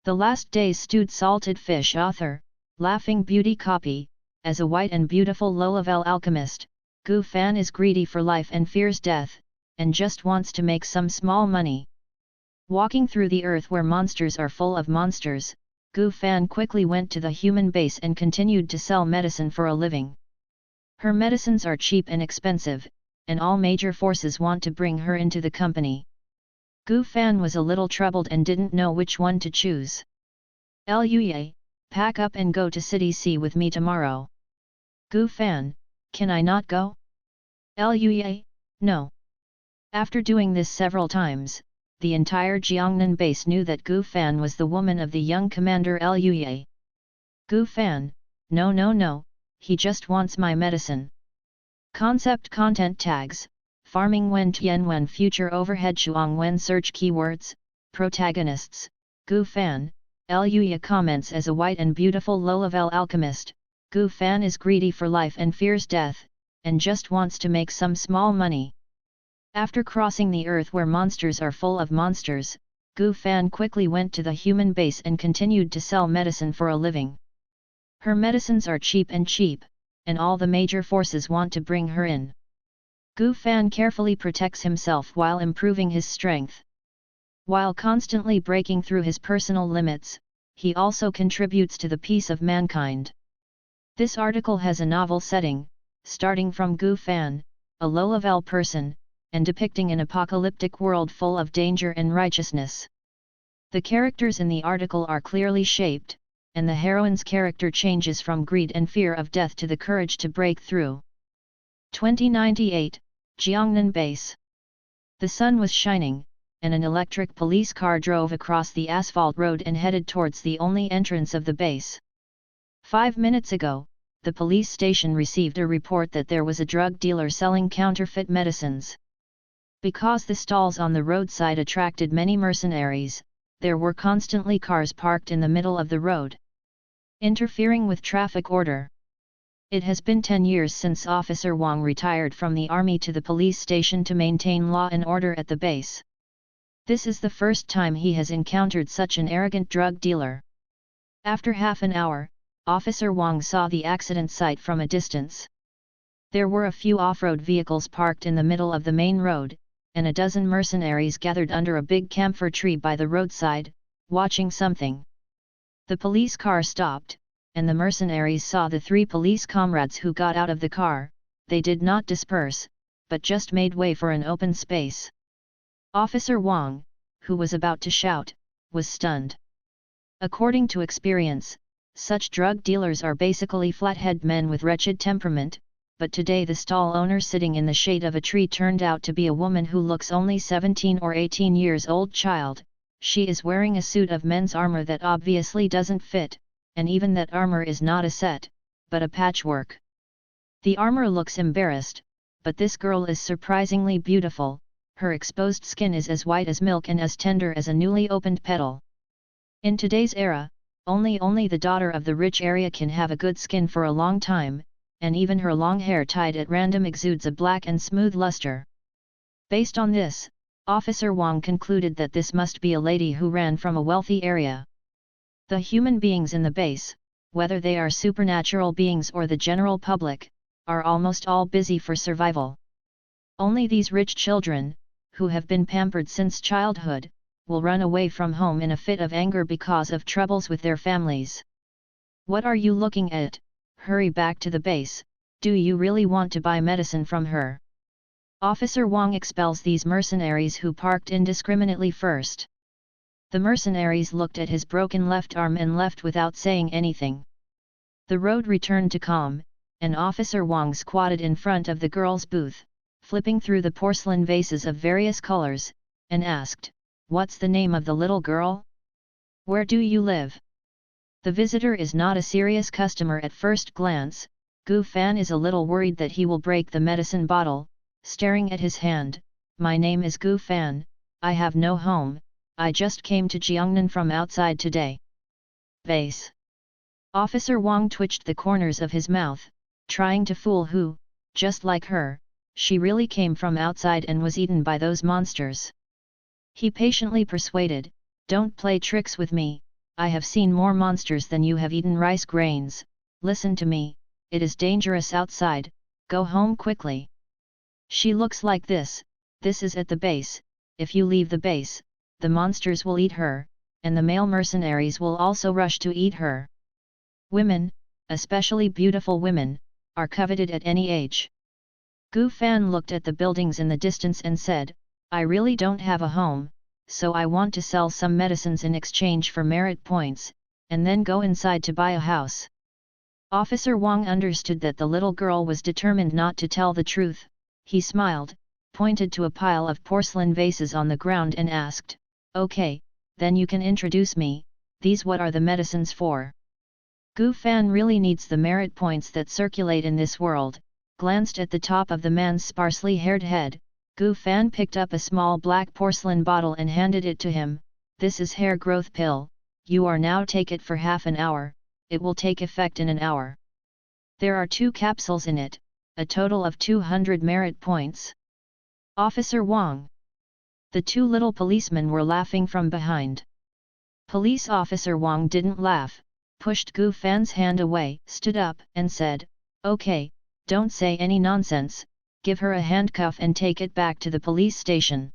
The Last Day's Stewed Salted Fish author, Laughing Beauty copy. As a white and beautiful low-level alchemist, Gu Fan is greedy for life and fears death, and just wants to make some small money. Walking through the earth where monsters are full of monsters, Gu Fan quickly went to the human base and continued to sell medicine for a living. Her medicines are cheap and expensive, and all major forces want to bring her into the company. Gu Fan was a little troubled and didn't know which one to choose. Luye, pack up and go to City C with me tomorrow. Gu Fan, can I not go? Luye, no. After doing this several times, the entire Jiangnan base knew that Gu Fan was the woman of the young commander Luye. Gu Fan, no, he just wants my medicine. Concept content tags, farming Wen Tian Wen future overhead Shuang Wen search keywords, protagonists, Gu Fan, Luya comments as a white and beautiful low-level alchemist, Gu Fan is greedy for life and fears death, and just wants to make some small money. After crossing the earth where monsters are full of monsters, Gu Fan quickly went to the human base and continued to sell medicine for a living. Her medicines are cheap, and all the major forces want to bring her in. Gu Fan carefully protects himself while improving his strength. While constantly breaking through his personal limits, he also contributes to the peace of mankind. This article has a novel setting, starting from Gu Fan, a low-level person, and depicting an apocalyptic world full of danger and righteousness. The characters in the article are clearly shaped, and the heroine's character changes from greed and fear of death to the courage to break through. 2098, Jiangnan Base. The sun was shining, and an electric police car drove across the asphalt road and headed towards the only entrance of the base. 5 minutes ago, the police station received a report that there was a drug dealer selling counterfeit medicines. Because the stalls on the roadside attracted many mercenaries, there were constantly cars parked in the middle of the road, interfering with traffic order. It has been 10 years since Officer Wang retired from the army to the police station to maintain law and order at the base. This is the first time he has encountered such an arrogant drug dealer. After half an hour, Officer Wang saw the accident site from a distance. There were a few off-road vehicles parked in the middle of the main road, and a dozen mercenaries gathered under a big camphor tree by the roadside, watching something. The police car stopped, and the mercenaries saw the 3 police comrades who got out of the car. They did not disperse, but just made way for an open space. Officer Wang, who was about to shout, was stunned. According to experience, such drug dealers are basically flathead men with wretched temperament, but today the stall owner sitting in the shade of a tree turned out to be a woman who looks only 17 or 18 years old child. She is wearing a suit of men's armor that obviously doesn't fit, and even that armor is not a set, but a patchwork. The armor looks embarrassed, but this girl is surprisingly beautiful. Her exposed skin is as white as milk and as tender as a newly opened petal. In today's era, only the daughter of the rich area can have a good skin for a long time, and even her long hair tied at random exudes a black and smooth luster. Based on this, Officer Wang concluded that this must be a lady who ran from a wealthy area. The human beings in the base, whether they are supernatural beings or the general public, are almost all busy for survival. Only these rich children, who have been pampered since childhood, will run away from home in a fit of anger because of troubles with their families. What are you looking at? Hurry back to the base. Do you really want to buy medicine from her? Officer Wang expels these mercenaries who parked indiscriminately first. The mercenaries looked at his broken left arm and left without saying anything. The road returned to calm, and Officer Wang squatted in front of the girl's booth, flipping through the porcelain vases of various colors, and asked, "What's the name of the little girl? Where do you live?" The visitor is not a serious customer at first glance. Gu Fan is a little worried that he will break the medicine bottle, staring at his hand. "My name is Gu Fan, I have no home, I just came to Jiangnan from outside today." Base. Officer Wang twitched the corners of his mouth, trying to fool who, just like her, she really came from outside and was eaten by those monsters. He patiently persuaded, "Don't play tricks with me, I have seen more monsters than you have eaten rice grains. Listen to me, it is dangerous outside, go home quickly. She looks like this is at the base, if you leave the base, the monsters will eat her, and the male mercenaries will also rush to eat her. Women, especially beautiful women, are coveted at any age. Gu Fan looked at the buildings in the distance and said, I really don't have a home, so I want to sell some medicines in exchange for merit points, and then go inside to buy a house. Officer Wang understood that the little girl was determined not to tell the truth. He smiled, pointed to a pile of porcelain vases on the ground and asked, Okay, then you can introduce me, these what are the medicines for? Gu Fan really needs the merit points that circulate in this world. Glanced at the top of the man's sparsely haired head, Gu Fan picked up a small black porcelain bottle and handed it to him. This is hair growth pill, you are now take it for half an hour, it will take effect in an hour. There are 2 capsules in it, a total of 200 merit points. Officer Wang. The 2 little policemen were laughing from behind. Police Officer Wang didn't laugh, pushed Gu Fan's hand away, stood up, and said, Okay, don't say any nonsense, give her a handcuff and take it back to the police station.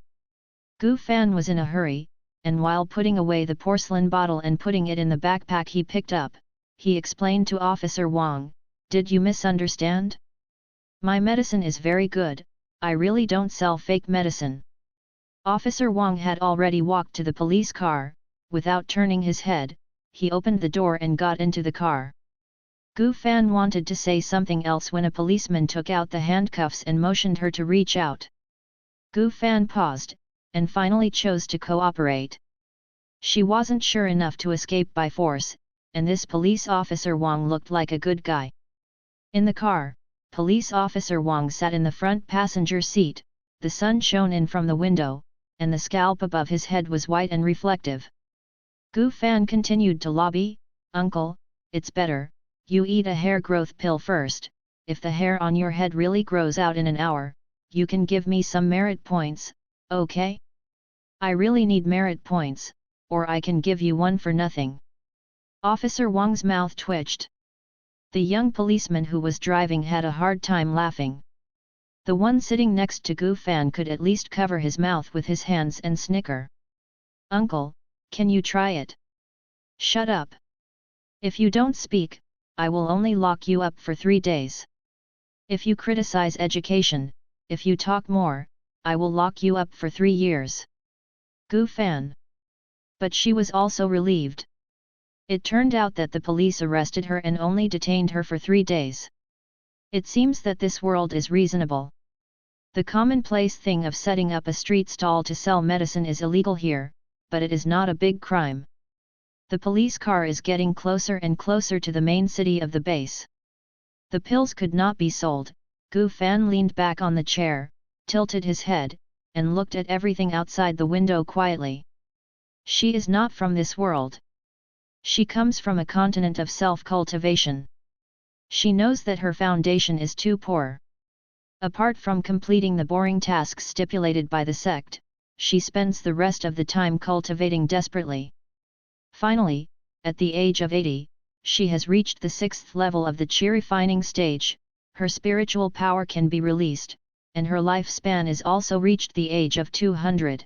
Gu Fan was in a hurry, and while putting away the porcelain bottle and putting it in the backpack he picked up, he explained to Officer Wang, Did you misunderstand? My medicine is very good, I really don't sell fake medicine. Officer Wang had already walked to the police car. Without turning his head, he opened the door and got into the car. Gu Fan wanted to say something else when a policeman took out the handcuffs and motioned her to reach out. Gu Fan paused, and finally chose to cooperate. She wasn't sure enough to escape by force, and this police officer Wang looked like a good guy. In the car, police officer Wang sat in the front passenger seat, the sun shone in from the window, and the scalp above his head was white and reflective. Gu Fan continued to lobby, Uncle, it's better, you eat a hair growth pill first, if the hair on your head really grows out in an hour, you can give me some merit points, okay? I really need merit points, or I can give you one for nothing. Officer Wang's mouth twitched. The young policeman who was driving had a hard time laughing. The one sitting next to Gu Fan could at least cover his mouth with his hands and snicker. Uncle, can you try it? Shut up. If you don't speak, I will only lock you up for 3 days. If you criticize education, if you talk more, I will lock you up for 3 years. Gu Fan. But she was also relieved. It turned out that the police arrested her and only detained her for 3 days. It seems that this world is reasonable. The commonplace thing of setting up a street stall to sell medicine is illegal here, but it is not a big crime. The police car is getting closer and closer to the main city of the base. The pills could not be sold. Gu Fan leaned back on the chair, tilted his head, and looked at everything outside the window quietly. She is not from this world. She comes from a continent of self-cultivation. She knows that her foundation is too poor. Apart from completing the boring tasks stipulated by the sect, she spends the rest of the time cultivating desperately. Finally, at the age of 80, she has reached the 6th level of the chi refining stage, her spiritual power can be released, and her lifespan is also reached the age of 200.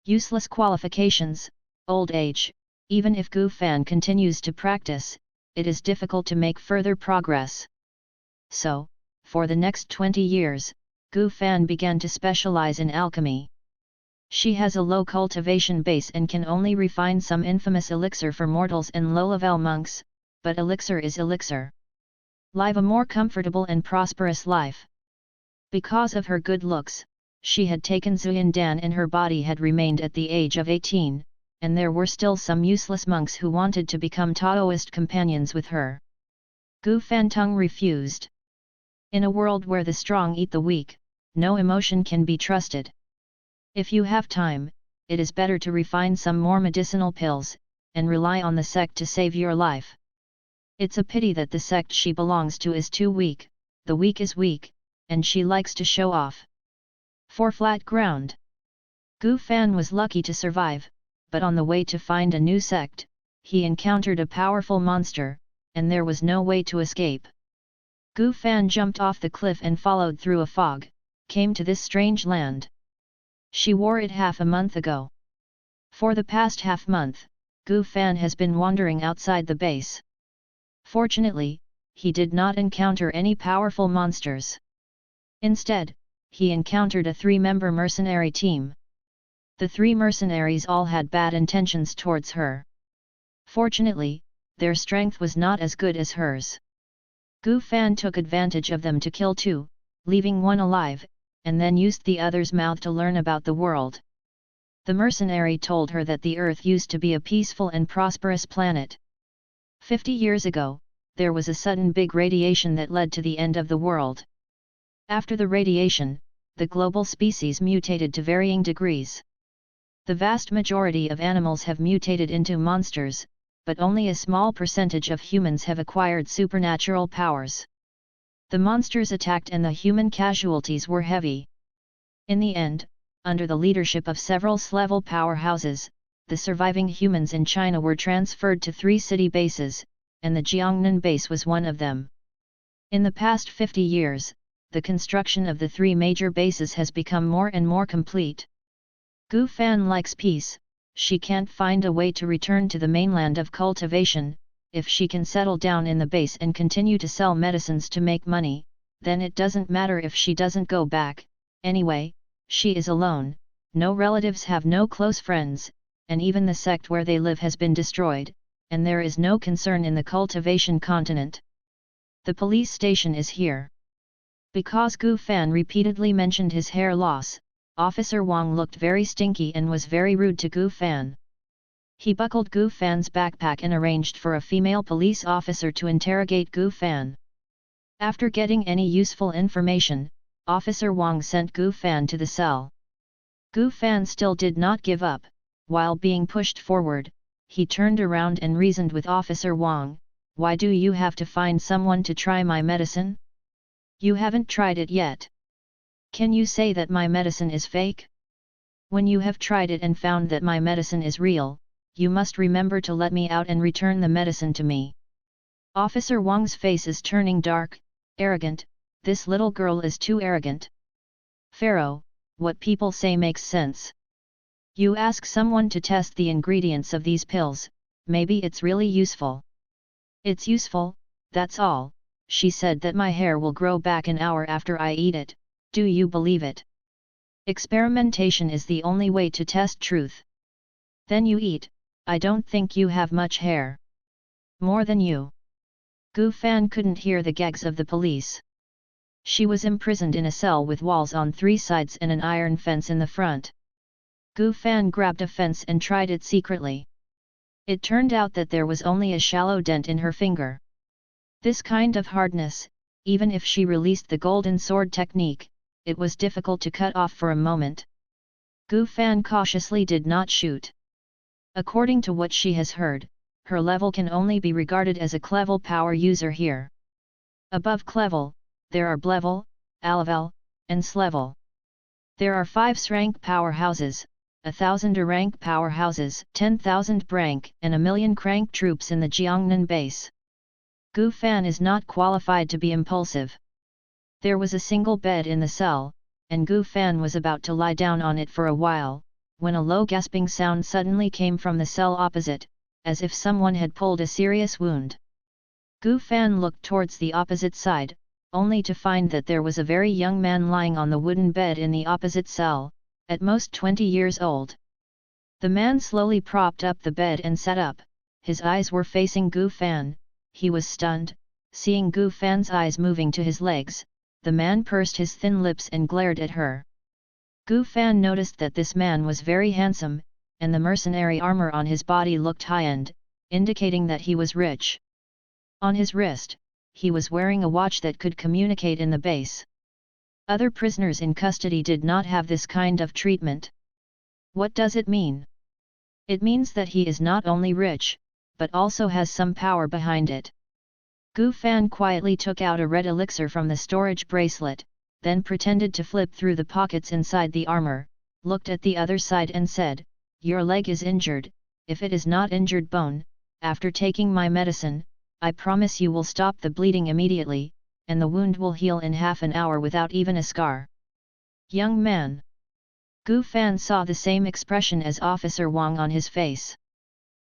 Useless qualifications, old age. Even if Gu Fan continues to practice, it is difficult to make further progress. So, for the next 20 years, Gu Fan began to specialize in alchemy. She has a low cultivation base and can only refine some infamous elixir for mortals and low-level monks, but elixir is elixir. Live a more comfortable and prosperous life. Because of her good looks, she had taken Zuyan Dan and her body had remained at the age of 18. And there were still some useless monks who wanted to become Taoist companions with her. Gu Fantung refused. In a world where the strong eat the weak, no emotion can be trusted. If you have time, it is better to refine some more medicinal pills, and rely on the sect to save your life. It's a pity that the sect she belongs to is too weak, the weak is weak, and she likes to show off. For flat ground. Gu Fan was lucky to survive, but on the way to find a new sect, he encountered a powerful monster, and there was no way to escape. Gu Fan jumped off the cliff and followed through a fog, came to this strange land. She wore it half a month ago. For the past half month, Gu Fan has been wandering outside the base. Fortunately, he did not encounter any powerful monsters. Instead, he encountered a 3-member mercenary team. The 3 mercenaries all had bad intentions towards her. Fortunately, their strength was not as good as hers. Gu Fan took advantage of them to kill 2, leaving 1 alive, and then used the other's mouth to learn about the world. The mercenary told her that the Earth used to be a peaceful and prosperous planet. 50 years ago, there was a sudden big radiation that led to the end of the world. After the radiation, the global species mutated to varying degrees. The vast majority of animals have mutated into monsters, but only a small percentage of humans have acquired supernatural powers. The monsters attacked and the human casualties were heavy. In the end, under the leadership of several S-level powerhouses, the surviving humans in China were transferred to 3 city bases, and the Jiangnan base was one of them. In the past 50 years, the construction of the 3 major bases has become more and more complete. Gu Fan likes peace. She can't find a way to return to the mainland of cultivation. If she can settle down in the base and continue to sell medicines to make money, then it doesn't matter if she doesn't go back. Anyway, she is alone, no relatives, have no close friends, and even the sect where they live has been destroyed, and there is no concern in the cultivation continent. The police station is here. Because Gu Fan repeatedly mentioned his hair loss, Officer Wang looked very stinky and was very rude to Gu Fan. He buckled Gu Fan's backpack and arranged for a female police officer to interrogate Gu Fan. After getting any useful information, Officer Wang sent Gu Fan to the cell. Gu Fan still did not give up. While being pushed forward, he turned around and reasoned with Officer Wang, "Why do you have to find someone to try my medicine? You haven't tried it yet. Can you say that my medicine is fake? When you have tried it and found that my medicine is real, you must remember to let me out and return the medicine to me." Officer Wang's face is turning dark. Arrogant, this little girl is too arrogant. Pharaoh, what people say makes sense. You ask someone to test the ingredients of these pills, maybe it's really useful. It's useful, that's all. She said that my hair will grow back an hour after I eat it. Do you believe it? Experimentation is the only way to test truth. Then you eat. I don't think you have much hair. More than you. Gu Fan couldn't hear the gags of the police. She was imprisoned in a cell with walls on 3 sides and an iron fence in the front. Gu Fan grabbed a fence and tried it secretly. It turned out that there was only a shallow dent in her finger. This kind of hardness, even if she released the golden sword technique, it was difficult to cut off for a moment. Gu Fan cautiously did not shoot. According to what she has heard, her level can only be regarded as a clevel power user here. Above clevel, there are blevel, allevel, and slevel. There are 5 S-rank powerhouses, 1,000 A-rank powerhouses, 10,000 brank, and 1,000,000 crank troops in the Jiangnan base. Gu Fan is not qualified to be impulsive. There was a single bed in the cell, and Gu Fan was about to lie down on it for a while, when a low gasping sound suddenly came from the cell opposite, as if someone had pulled a serious wound. Gu Fan looked towards the opposite side, only to find that there was a very young man lying on the wooden bed in the opposite cell, at most 20 years old. The man slowly propped up the bed and sat up. His eyes were facing Gu Fan. He was stunned, seeing Gu Fan's eyes moving to his legs. The man pursed his thin lips and glared at her. Gu Fan noticed that this man was very handsome, and the mercenary armor on his body looked high-end, indicating that he was rich. On his wrist, he was wearing a watch that could communicate in the base. Other prisoners in custody did not have this kind of treatment. What does it mean? It means that he is not only rich, but also has some power behind it. Gu Fan quietly took out a red elixir from the storage bracelet, then pretended to flip through the pockets inside the armor, looked at the other side and said, "Your leg is injured. If it is not injured bone, after taking my medicine, I promise you will stop the bleeding immediately, and the wound will heal in half an hour without even a scar. Young man. Gu Fan saw the same expression as Officer Wang on his face.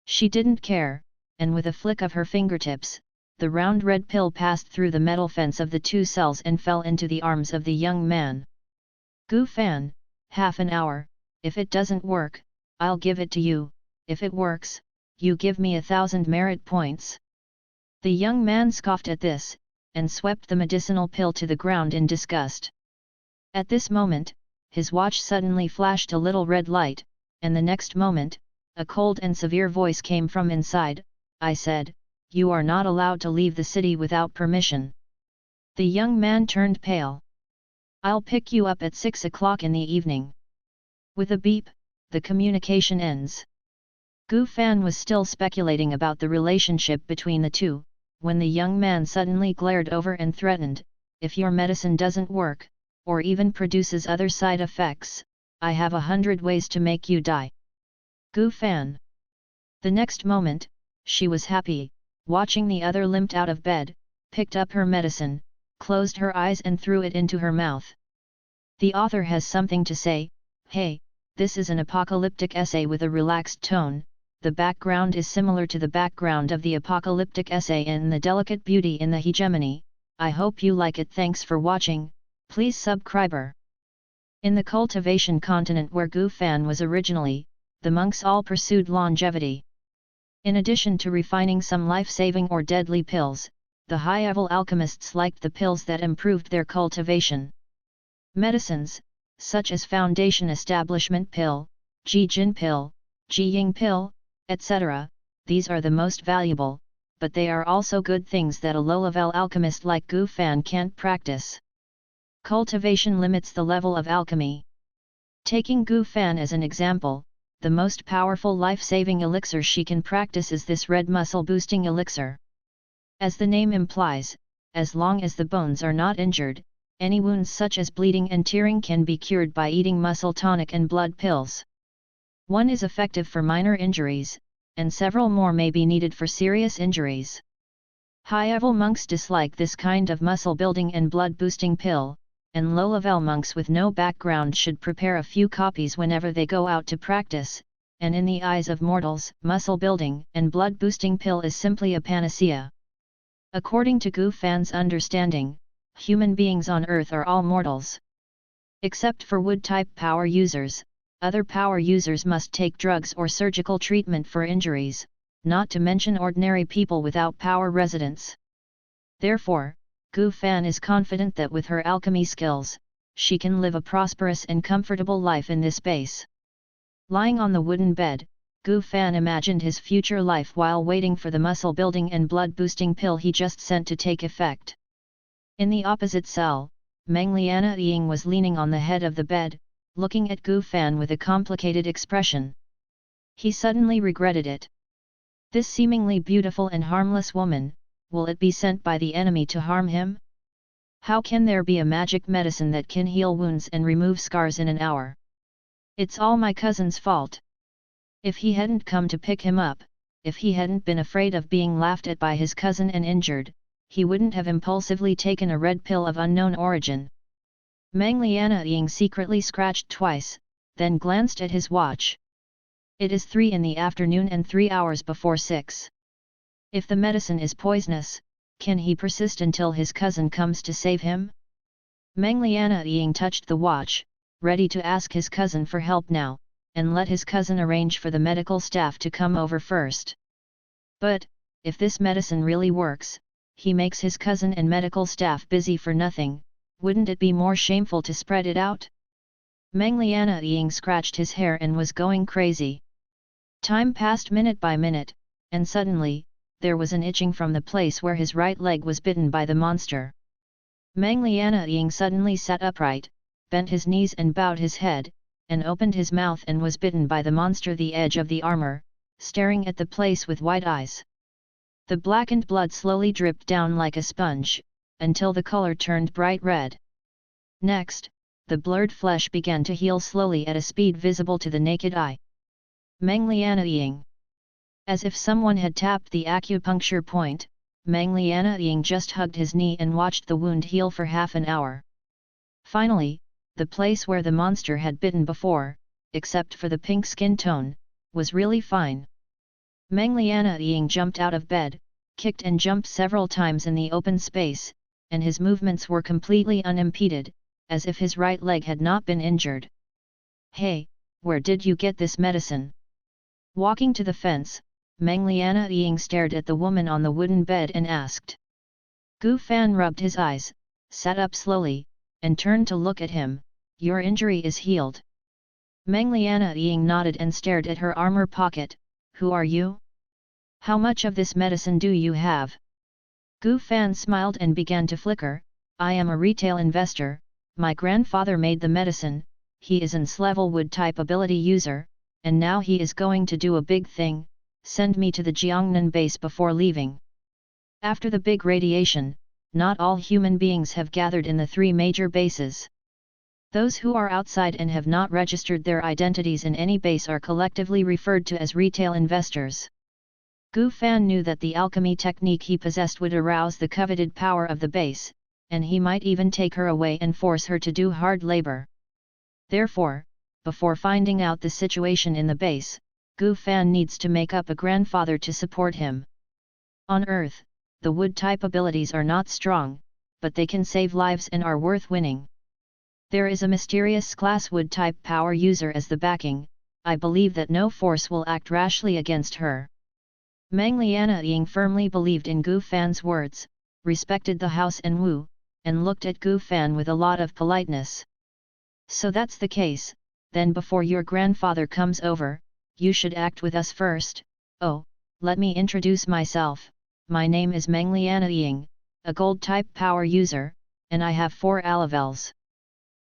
She didn't care, and with a flick of her fingertips, the round red pill passed through the metal fence of the two cells and fell into the arms of the young man. Gu Fan, half an hour, if it doesn't work, I'll give it to you, if it works, you give me 1,000 merit points. The young man scoffed at this, and swept the medicinal pill to the ground in disgust. At this moment, his watch suddenly flashed a little red light, and the next moment, a cold and severe voice came from inside. I said, you are not allowed to leave the city without permission. The young man turned pale. I'll pick you up at 6 o'clock in the evening. With a beep, the communication ends. Gu Fan was still speculating about the relationship between the two, when the young man suddenly glared over and threatened, if your medicine doesn't work, or even produces other side effects, I have 100 ways to make you die. Gu Fan. The next moment, she was happy, watching the other limped out of bed, picked up her medicine, closed her eyes and threw it into her mouth. The author has something to say. Hey, this is an apocalyptic essay with a relaxed tone. The background is similar to the background of the apocalyptic essay in The Delicate Beauty in the Hegemony. I hope you like it. Thanks for watching, please subscribe. In the cultivation continent where Gu Fan was originally, the monks all pursued longevity. In addition to refining some life-saving or deadly pills, the high-level alchemists liked the pills that improved their cultivation. Medicines, such as Foundation Establishment Pill, Ji Jin Pill, Ji Ying Pill, etc., these are the most valuable, but they are also good things that a low-level alchemist like Gu Fan can't practice. Cultivation limits the level of alchemy. Taking Gu Fan as an example, the most powerful life-saving elixir she can practice is this red muscle-boosting elixir. As the name implies, as long as the bones are not injured, any wounds such as bleeding and tearing can be cured by eating muscle tonic and blood pills. One is effective for minor injuries, and several more may be needed for serious injuries. High-level monks dislike this kind of muscle-building and blood-boosting pill, and low-level monks with no background should prepare a few copies whenever they go out to practice, and in the eyes of mortals, muscle-building and blood-boosting pill is simply a panacea. According to Gu Fan's understanding, human beings on Earth are all mortals. Except for wood-type power users, other power users must take drugs or surgical treatment for injuries, not to mention ordinary people without power residents. Therefore, Gu Fan is confident that with her alchemy skills, she can live a prosperous and comfortable life in this base. Lying on the wooden bed, Gu Fan imagined his future life while waiting for the muscle-building and blood-boosting pill he just sent to take effect. In the opposite cell, Meng Liana Ying was leaning on the head of the bed, looking at Gu Fan with a complicated expression. He suddenly regretted it. This seemingly beautiful and harmless woman, will it be sent by the enemy to harm him? How can there be a magic medicine that can heal wounds and remove scars in an hour? It's all my cousin's fault. If he hadn't come to pick him up, if he hadn't been afraid of being laughed at by his cousin and injured, he wouldn't have impulsively taken a red pill of unknown origin. Meng Liana Ying secretly scratched twice, then glanced at his watch. It is 3 in the afternoon and 3 hours before 6. If the medicine is poisonous, can he persist until his cousin comes to save him? Meng Liana Ying touched the watch, ready to ask his cousin for help now, and let his cousin arrange for the medical staff to come over first. But, if this medicine really works, he makes his cousin and medical staff busy for nothing. Wouldn't it be more shameful to spread it out? Meng Liana Ying scratched his hair and was going crazy. Time passed minute by minute, and suddenly, there was an itching from the place where his right leg was bitten by the monster. Meng Liana Ying suddenly sat upright, bent his knees and bowed his head, and opened his mouth and was bitten by the monster the edge of the armor, staring at the place with wide eyes. The blackened blood slowly dripped down like a sponge, until the color turned bright red. Next, the blurred flesh began to heal slowly at a speed visible to the naked eye. Meng Liana Ying. As if someone had tapped the acupuncture point, Meng Lianying just hugged his knee and watched the wound heal for half an hour. Finally, the place where the monster had bitten before, except for the pink skin tone, was really fine. Meng Lianying jumped out of bed, kicked and jumped several times in the open space, and his movements were completely unimpeded, as if his right leg had not been injured. "Hey, where did you get this medicine?" Walking to the fence, Meng Lianying stared at the woman on the wooden bed and asked. Gu Fan rubbed his eyes, sat up slowly, and turned to look at him. "Your injury is healed." Meng Lianying nodded and stared at her armor pocket. "Who are you? How much of this medicine do you have?" Gu Fan smiled and began to flicker. "I am a retail investor, my grandfather made the medicine, he is an S-level wood type ability user, and now he is going to do a big thing, send me to the Jiangnan base before leaving." After the big radiation, not all human beings have gathered in the 3 major bases. Those who are outside and have not registered their identities in any base are collectively referred to as retail investors. Gu Fan knew that the alchemy technique he possessed would arouse the coveted power of the base, and he might even take her away and force her to do hard labor. Therefore, before finding out the situation in the base, Gu Fan needs to make up a grandfather to support him. On Earth, the wood-type abilities are not strong, but they can save lives and are worth winning. There is a mysterious class wood-type power user as the backing. I believe that no force will act rashly against her. Meng Lianying firmly believed in Gu Fan's words, respected the house and Wu, and looked at Gu Fan with a lot of politeness. "So that's the case, then before your grandfather comes over, you should act with us first. Oh, let me introduce myself, my name is Meng Lianying, a gold-type power user, and I have 4 alavels.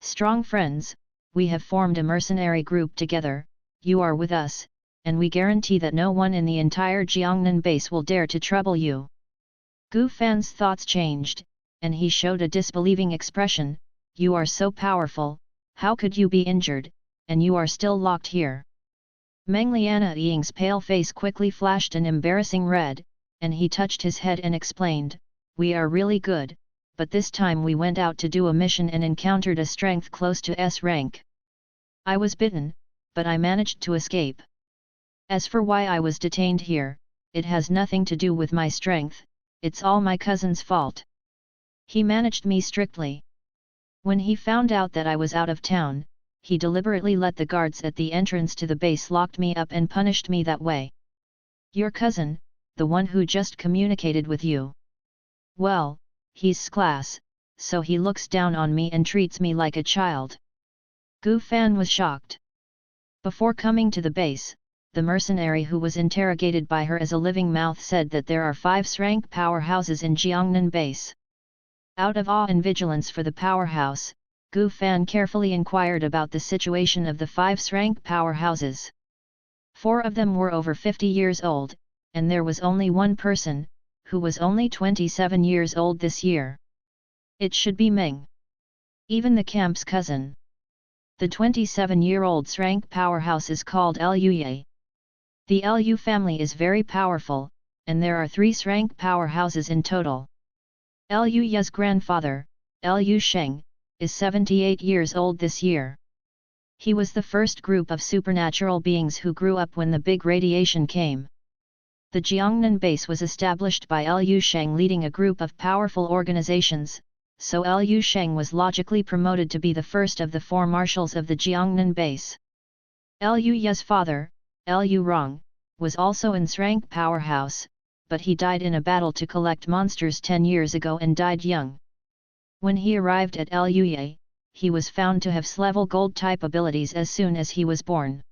Strong friends, we have formed a mercenary group together, you are with us, and we guarantee that no one in the entire Jiangnan base will dare to trouble you." Gu Fan's thoughts changed, and he showed a disbelieving expression. "You are so powerful, how could you be injured, and you are still locked here?" Meng Lianying's pale face quickly flashed an embarrassing red, and he touched his head and explained, "We are really good, but this time we went out to do a mission and encountered a strength close to S rank. I was bitten, but I managed to escape. As for why I was detained here, it has nothing to do with my strength, it's all my cousin's fault. He managed me strictly. When he found out that I was out of town, he deliberately let the guards at the entrance to the base lock me up and punished me that way." "Your cousin, the one who just communicated with you?" "Well, he's S-class, so he looks down on me and treats me like a child." Gu Fan was shocked. Before coming to the base, the mercenary who was interrogated by her as a living mouth said that there are 5 S-rank powerhouses in Jiangnan base. Out of awe and vigilance for the powerhouse, Gu Fan carefully inquired about the situation of the 5 S-rank powerhouses. 4 of them were over 50 years old, and there was only one person, who was only 27 years old this year. It should be Meng. Even the camp's cousin. The 27-year-old S-rank powerhouse is called Luye. The Lu family is very powerful, and there are 3 S-rank powerhouses in total. Luye's grandfather, Lu Sheng, is 78 years old this year. He was the first group of supernatural beings who grew up when the big radiation came. The Jiangnan base was established by Lu Sheng leading a group of powerful organizations, so Lu Sheng was logically promoted to be the first of the 4 marshals of the Jiangnan base. Luye's father, Lu Rong, was also in S-rank powerhouse, but he died in a battle to collect monsters 10 years ago and died young. When he arrived at Luye, he was found to have S-level gold-type abilities as soon as he was born.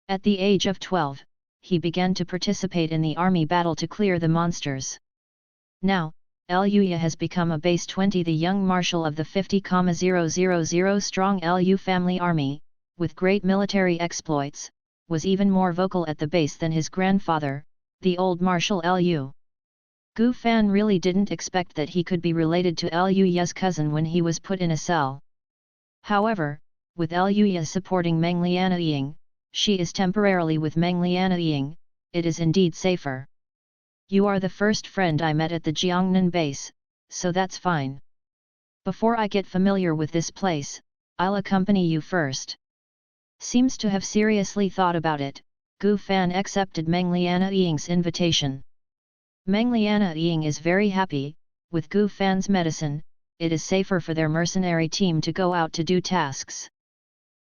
At the age of 12, he began to participate in the army battle to clear the monsters. Now, Luye has become a base 20, the young marshal of the 50,000 strong Lu family army, with great military exploits, was even more vocal at the base than his grandfather, the old Marshal Lu. Gu Fan really didn't expect that he could be related to Luye's cousin when he was put in a cell. However, with Luye supporting Meng Lianying, she is temporarily with Meng Lianying, it is indeed safer. You are the first friend I met at the Jiangnan base, so that's fine. Before I get familiar with this place, I'll accompany you first. Seems to have seriously thought about it, Gu Fan accepted Meng Lianying's invitation. Meng Lianying is very happy. With Gu Fan's medicine, it is safer for their mercenary team to go out to do tasks.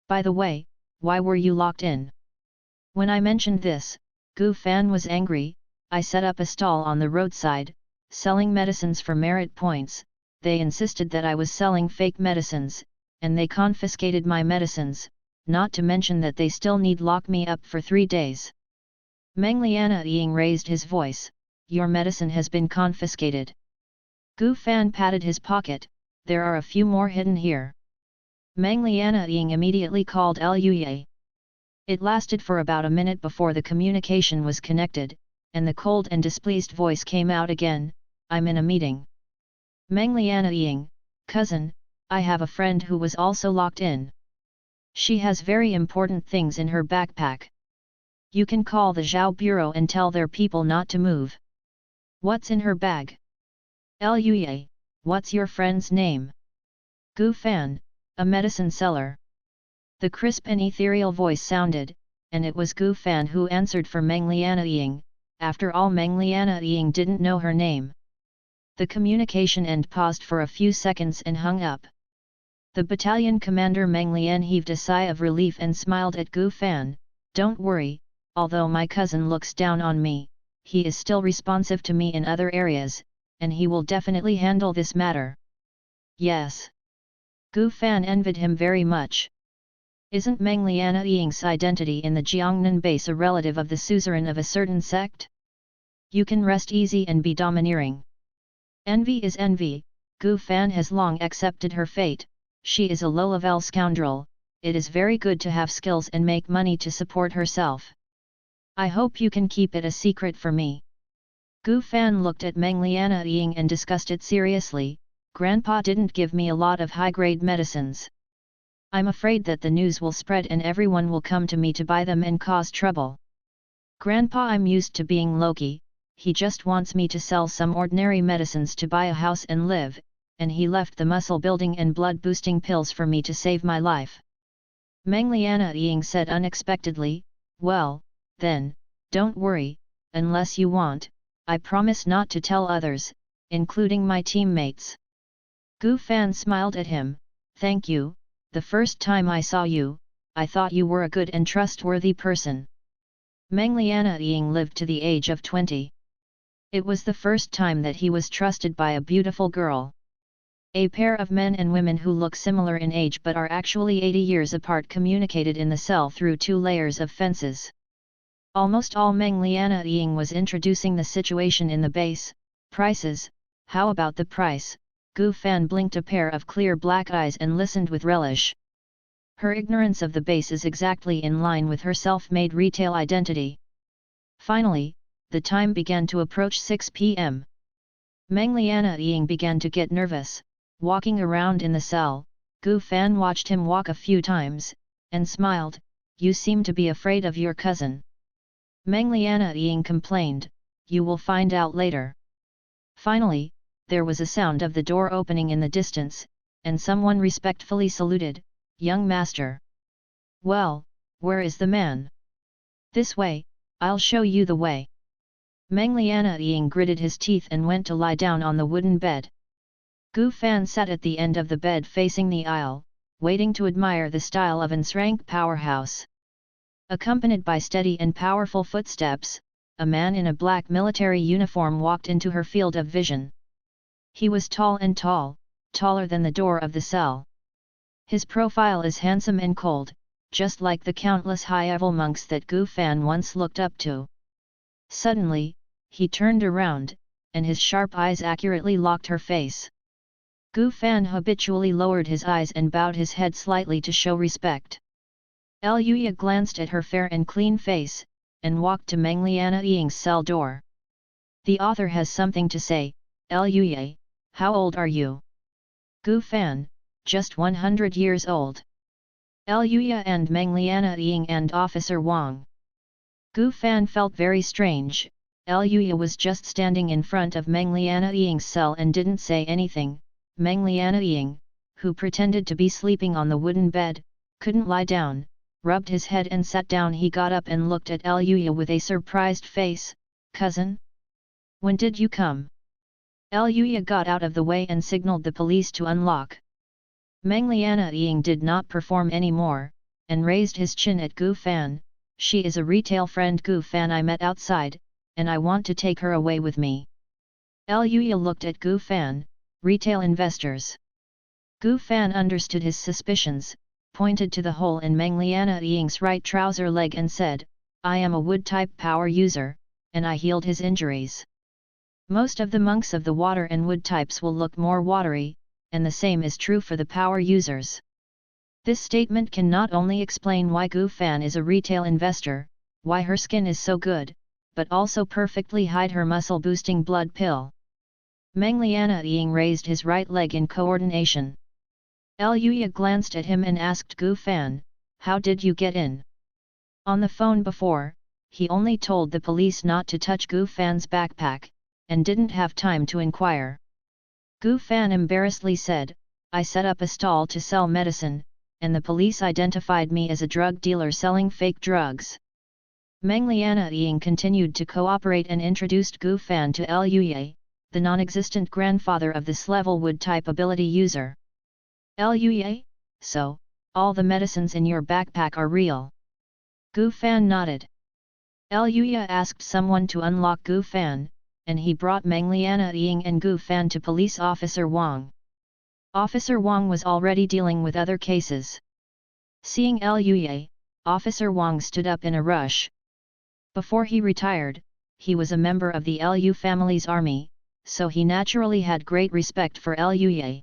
By the way, why were you locked in? When I mentioned this, Gu Fan was angry. I set up a stall on the roadside, selling medicines for merit points. They insisted that I was selling fake medicines, and they confiscated my medicines, not to mention that they still need lock me up for 3 days. Meng Lianying raised his voice, your medicine has been confiscated. Gu Fan patted his pocket, there are a few more hidden here. Meng Lianying immediately called Luye. It lasted for about a minute before the communication was connected, and the cold and displeased voice came out again, I'm in a meeting. Meng Lianying, cousin, I have a friend who was also locked in. She has very important things in her backpack. You can call the Zhao Bureau and tell their people not to move. What's in her bag? Luye, what's your friend's name? Gu Fan, a medicine seller. The crisp and ethereal voice sounded, and it was Gu Fan who answered for Meng Lianying. After all, Meng Lianying didn't know her name. The communication end paused for a few seconds and hung up. The battalion commander Meng Lian heaved a sigh of relief and smiled at Gu Fan. Don't worry, although my cousin looks down on me, he is still responsive to me in other areas, and he will definitely handle this matter. Yes. Gu Fan envied him very much. Isn't Meng Lianying's identity in the Jiangnan base a relative of the suzerain of a certain sect? You can rest easy and be domineering. Envy is envy. Gu Fan has long accepted her fate. She is a low-level scoundrel. It is very good to have skills and make money to support herself. I hope you can keep it a secret for me. Gu Fan looked at Meng Lianying and discussed it seriously. Grandpa didn't give me a lot of high-grade medicines. I'm afraid that the news will spread and everyone will come to me to buy them and cause trouble. Grandpa, I'm used to being low-key. He just wants me to sell some ordinary medicines to buy a house and live, and he left the muscle-building and blood-boosting pills for me to save my life. Meng Lianying said unexpectedly, well, then, don't worry, unless you want, I promise not to tell others, including my teammates. Gu Fan smiled at him, thank you, the first time I saw you, I thought you were a good and trustworthy person. Meng Lianying lived to the age of 20. It was the first time that he was trusted by a beautiful girl. A pair of men and women who look similar in age but are actually 80 years apart communicated in the cell through 2 layers of fences. Almost all Meng Lianying was introducing the situation in the base. Prices, how about the price? Gu Fan blinked a pair of clear black eyes and listened with relish. Her ignorance of the base is exactly in line with her self-made retail identity. Finally, the time began to approach 6 p.m. Meng Lianying began to get nervous. Walking around in the cell, Gu Fan watched him walk a few times, and smiled, you seem to be afraid of your cousin. Meng Lianying complained, you will find out later. Finally, there was a sound of the door opening in the distance, and someone respectfully saluted, young master. Well, where is the man? This way, I'll show you the way. Meng Lianying gritted his teeth and went to lie down on the wooden bed. Gu Fan sat at the end of the bed facing the aisle, waiting to admire the style of An's rank powerhouse. Accompanied by steady and powerful footsteps, a man in a black military uniform walked into her field of vision. He was tall and tall, taller than the door of the cell. His profile is handsome and cold, just like the countless high-level monks that Gu Fan once looked up to. Suddenly, he turned around, and his sharp eyes accurately locked her face. Gu Fan habitually lowered his eyes and bowed his head slightly to show respect. Luye glanced at her fair and clean face, and walked to Meng Lianying's cell door. The author has something to say. Luye, how old are you? Gu Fan, just 100 years old. Luye and Meng Lianying and Officer Wang. Gu Fan felt very strange. Luya was just standing in front of Meng Lianying's cell and didn't say anything. Meng Lianying, who pretended to be sleeping on the wooden bed, couldn't lie down, rubbed his head and sat down. He got up and looked at Luya with a surprised face. "Cousin? When did you come?" Luya got out of the way and signaled the police to unlock. Meng Lianying did not perform any more, and raised his chin at Gu Fan. "She is a retail friend Gu Fan I met outside, and I want to take her away with me." Luya looked at Gu Fan. "Retail investors." Gu Fan understood his suspicions, pointed to the hole in Meng Lianying's right trouser leg and said, "I am a wood-type power user, and I healed his injuries. Most of the monks of the water and wood types will look more watery, and the same is true for the power users." This statement can not only explain why Gu Fan is a retail investor, why her skin is so good, but also perfectly hide her muscle-boosting blood pill. Meng Lianying raised his right leg in coordination. Luya glanced at him and asked Gu Fan, "How did you get in?" On the phone before, he only told the police not to touch Gu Fan's backpack, and didn't have time to inquire. Gu Fan embarrassedly said, "I set up a stall to sell medicine, and the police identified me as a drug dealer selling fake drugs." Meng Lianying continued to cooperate and introduced Gu Fan to Luya, the non-existent grandfather of this level wood-type ability user. "Luya, so, all the medicines in your backpack are real?" Gu Fan nodded. Luya asked someone to unlock Gu Fan, and he brought Meng Lianying and Gu Fan to Police Officer Wang. Officer Wang was already dealing with other cases. Seeing Luya, Officer Wang stood up in a rush. Before he retired, he was a member of the Lu family's army, so he naturally had great respect for Luya.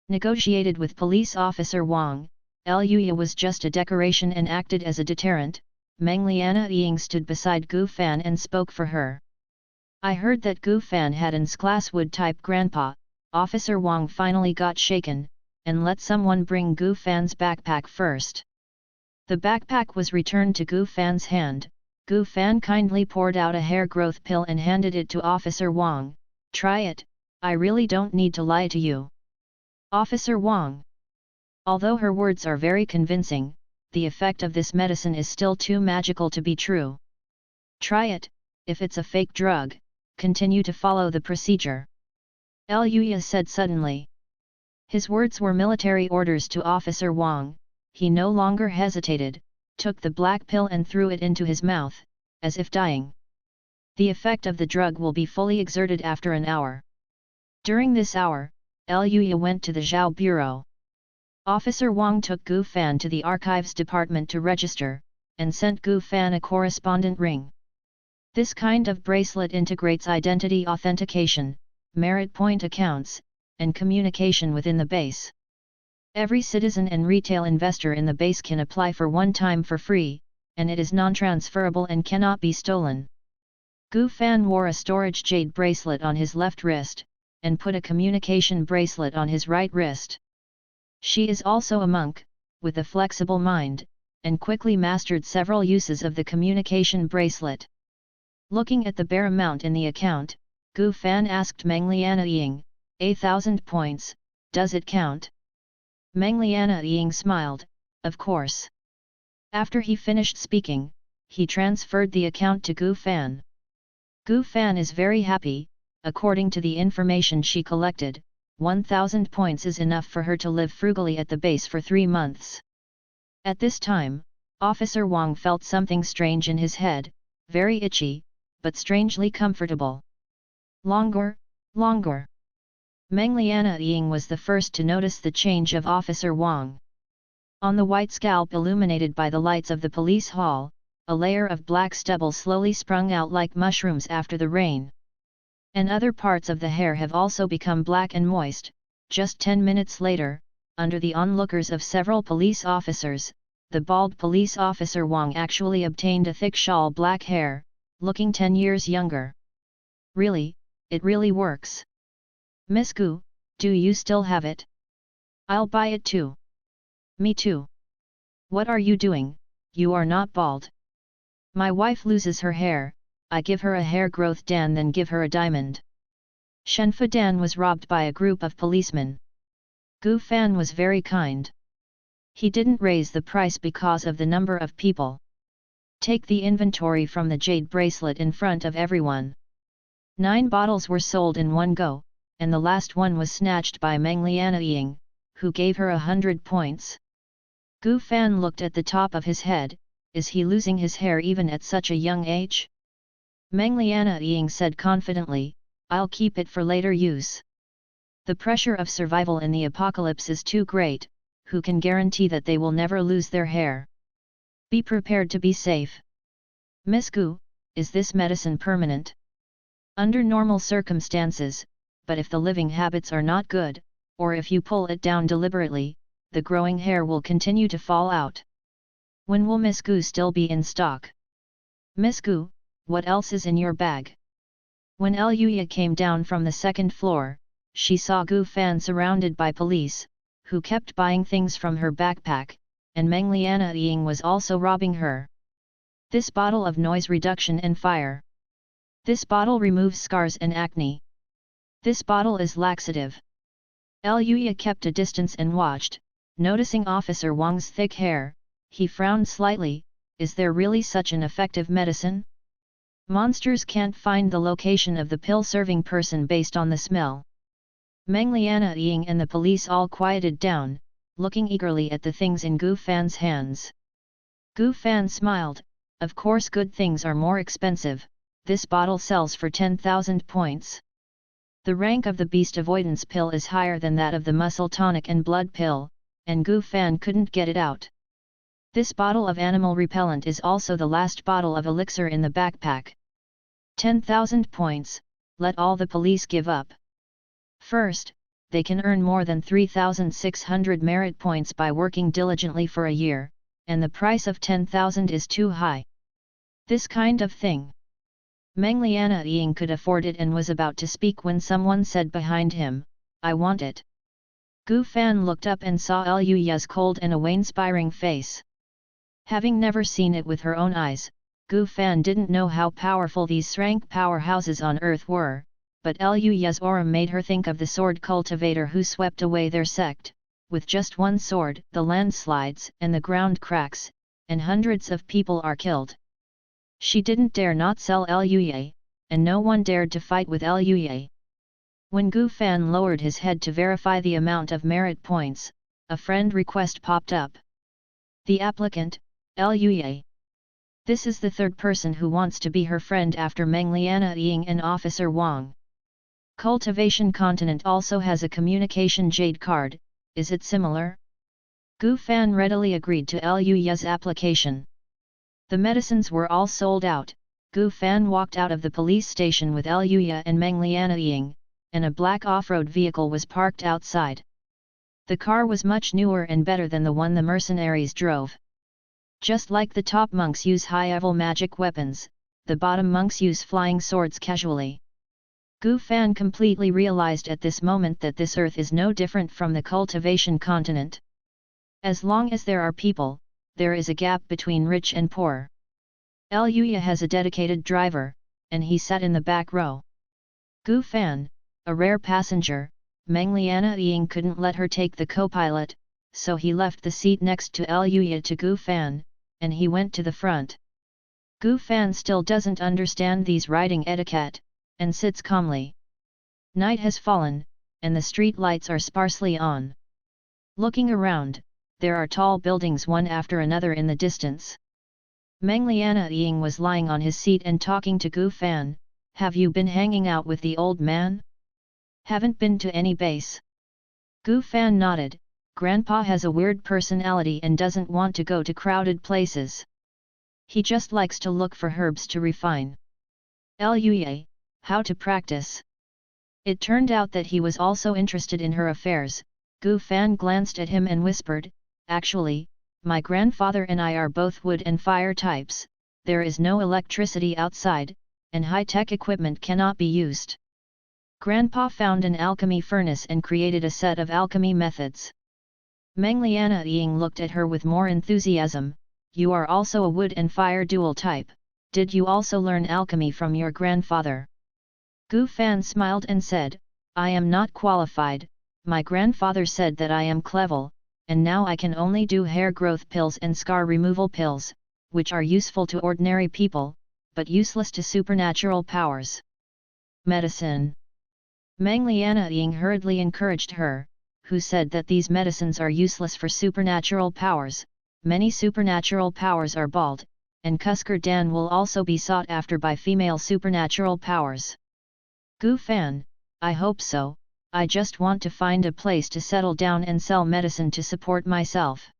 Negotiated with Police Officer Wang, Luya was just a decoration and acted as a deterrent. Meng Lianying stood beside Gu Fan and spoke for her. "I heard that Gu Fan had an S-class wood-type grandpa." Officer Wang finally got shaken, and let someone bring Gu Fan's backpack first. The backpack was returned to Gu Fan's hand. Gu Fan kindly poured out a hair growth pill and handed it to Officer Wang. "Try it, I really don't need to lie to you." Officer Wang. Although her words are very convincing, the effect of this medicine is still too magical to be true. "Try it, if it's a fake drug, continue to follow the procedure," Luya said suddenly. His words were military orders to Officer Wang. He no longer hesitated, took the black pill and threw it into his mouth, as if dying. The effect of the drug will be fully exerted after an hour. During this hour, Luya went to the Zhao Bureau. Officer Wang took Gu Fan to the Archives Department to register, and sent Gu Fan a correspondent ring. This kind of bracelet integrates identity authentication, merit point accounts, and communication within the base. Every citizen and retail investor in the base can apply for one time for free, and it is non-transferable and cannot be stolen. Gu Fan wore a storage jade bracelet on his left wrist, and put a communication bracelet on his right wrist. She is also a monk, with a flexible mind, and quickly mastered several uses of the communication bracelet. Looking at the bare amount in the account, Gu Fan asked Meng Lianying, "1,000 points, does it count?" Meng Lianying smiled, "Of course." After he finished speaking, he transferred the account to Gu Fan. Gu Fan is very happy. According to the information she collected, 1,000 points is enough for her to live frugally at the base for 3 months. At this time, Officer Wang felt something strange in his head, very itchy, but strangely comfortable. Longer, longer. Meng Lianying was the first to notice the change of Officer Wang. On the white scalp illuminated by the lights of the police hall, a layer of black stubble slowly sprung out like mushrooms after the rain. And other parts of the hair have also become black and moist. Just 10 minutes later, under the onlookers of several police officers, the bald police officer Wang actually obtained a thick shawl black hair, looking 10 years younger. Really, it really works. Miss Gu, do you still have it? I'll buy it too. Me too. What are you doing? You are not bald. My wife loses her hair, I give her a hair growth dan then give her a diamond. Shenfu Dan was robbed by a group of policemen. Gu Fan was very kind. He didn't raise the price because of the number of people. Take the inventory from the jade bracelet in front of everyone. 9 bottles were sold in one go, and the last one was snatched by Meng Lianying, who gave her 100 points. Gu Fan looked at the top of his head. Is he losing his hair even at such a young age? Meng Lianying said confidently, I'll keep it for later use. The pressure of survival in the apocalypse is too great, who can guarantee that they will never lose their hair? Be prepared to be safe. Miss Gu, is this medicine permanent? Under normal circumstances, but if the living habits are not good, or if you pull it down deliberately, the growing hair will continue to fall out. When will Miss Gu still be in stock? Miss Gu, what else is in your bag? When Luya came down from the second floor, she saw Gu Fan surrounded by police, who kept buying things from her backpack, and Meng Lianying was also robbing her. This bottle of noise reduction and fire. This bottle removes scars and acne. This bottle is laxative. Luya kept a distance and watched, noticing Officer Wang's thick hair. He frowned slightly. Is there really such an effective medicine? Monsters can't find the location of the pill-serving person based on the smell. Meng Lianying and the police all quieted down, looking eagerly at the things in Gu Fan's hands. Gu Fan smiled. Of course good things are more expensive. This bottle sells for 10,000 points. The rank of the beast avoidance pill is higher than that of the muscle tonic and blood pill, and Gu Fan couldn't get it out. This bottle of animal repellent is also the last bottle of elixir in the backpack. 10,000 points, let all the police give up. First, they can earn more than 3,600 merit points by working diligently for a year, and the price of 10,000 is too high. This kind of thing. Meng Lianying could afford it and was about to speak when someone said behind him, I want it. Gu Fan looked up and saw Luya's cold and awe-inspiring face. Having never seen it with her own eyes, Gu Fan didn't know how powerful these rank powerhouses on earth were, but Luya's aura made her think of the sword cultivator who swept away their sect. With just one sword, the landslides and the ground cracks, and hundreds of people are killed. She didn't dare not sell Luya, and no one dared to fight with Luya. When Gu Fan lowered his head to verify the amount of merit points, a friend request popped up. The applicant, Luya. This is the third person who wants to be her friend after Meng Lianying and Officer Wang. Cultivation Continent also has a communication jade card, is it similar? Gu Fan readily agreed to Luya's application. The medicines were all sold out. Gu Fan walked out of the police station with Luya and Meng Lianying, and a black off-road vehicle was parked outside. The car was much newer and better than the one the mercenaries drove. Just like the top monks use high-level magic weapons, the bottom monks use flying swords casually. Gu Fan completely realized at this moment that this earth is no different from the cultivation continent. As long as there are people, there is a gap between rich and poor. Luya has a dedicated driver, and he sat in the back row. Gu Fan, a rare passenger, Meng Lianying couldn't let her take the co-pilot, so he left the seat next to Luya to Gu Fan, and he went to the front. Gu Fan still doesn't understand these riding etiquette, and sits calmly. Night has fallen, and the street lights are sparsely on. Looking around, there are tall buildings one after another in the distance. Meng Lianying was lying on his seat and talking to Gu Fan. Have you been hanging out with the old man? Haven't been to any base. Gu Fan nodded. Grandpa has a weird personality and doesn't want to go to crowded places. He just likes to look for herbs to refine. Luya, how to practice? It turned out that he was also interested in her affairs. Gu Fan glanced at him and whispered, actually, my grandfather and I are both wood and fire types, there is no electricity outside, and high-tech equipment cannot be used. Grandpa found an alchemy furnace and created a set of alchemy methods. Meng Lianying looked at her with more enthusiasm. You are also a wood and fire dual type, Did you also learn alchemy from your grandfather? Gu Fan smiled and said, I am not qualified, my grandfather said that I am clever, and now I can only do hair growth pills and scar removal pills, which are useful to ordinary people, but useless to supernatural powers. Medicine. Meng Lianying hurriedly encouraged her, who said that these medicines are useless for supernatural powers. Many supernatural powers are bald, and Cusker Dan will also be sought after by female supernatural powers. Gu Fan, I hope so, I just want to find a place to settle down and sell medicine to support myself.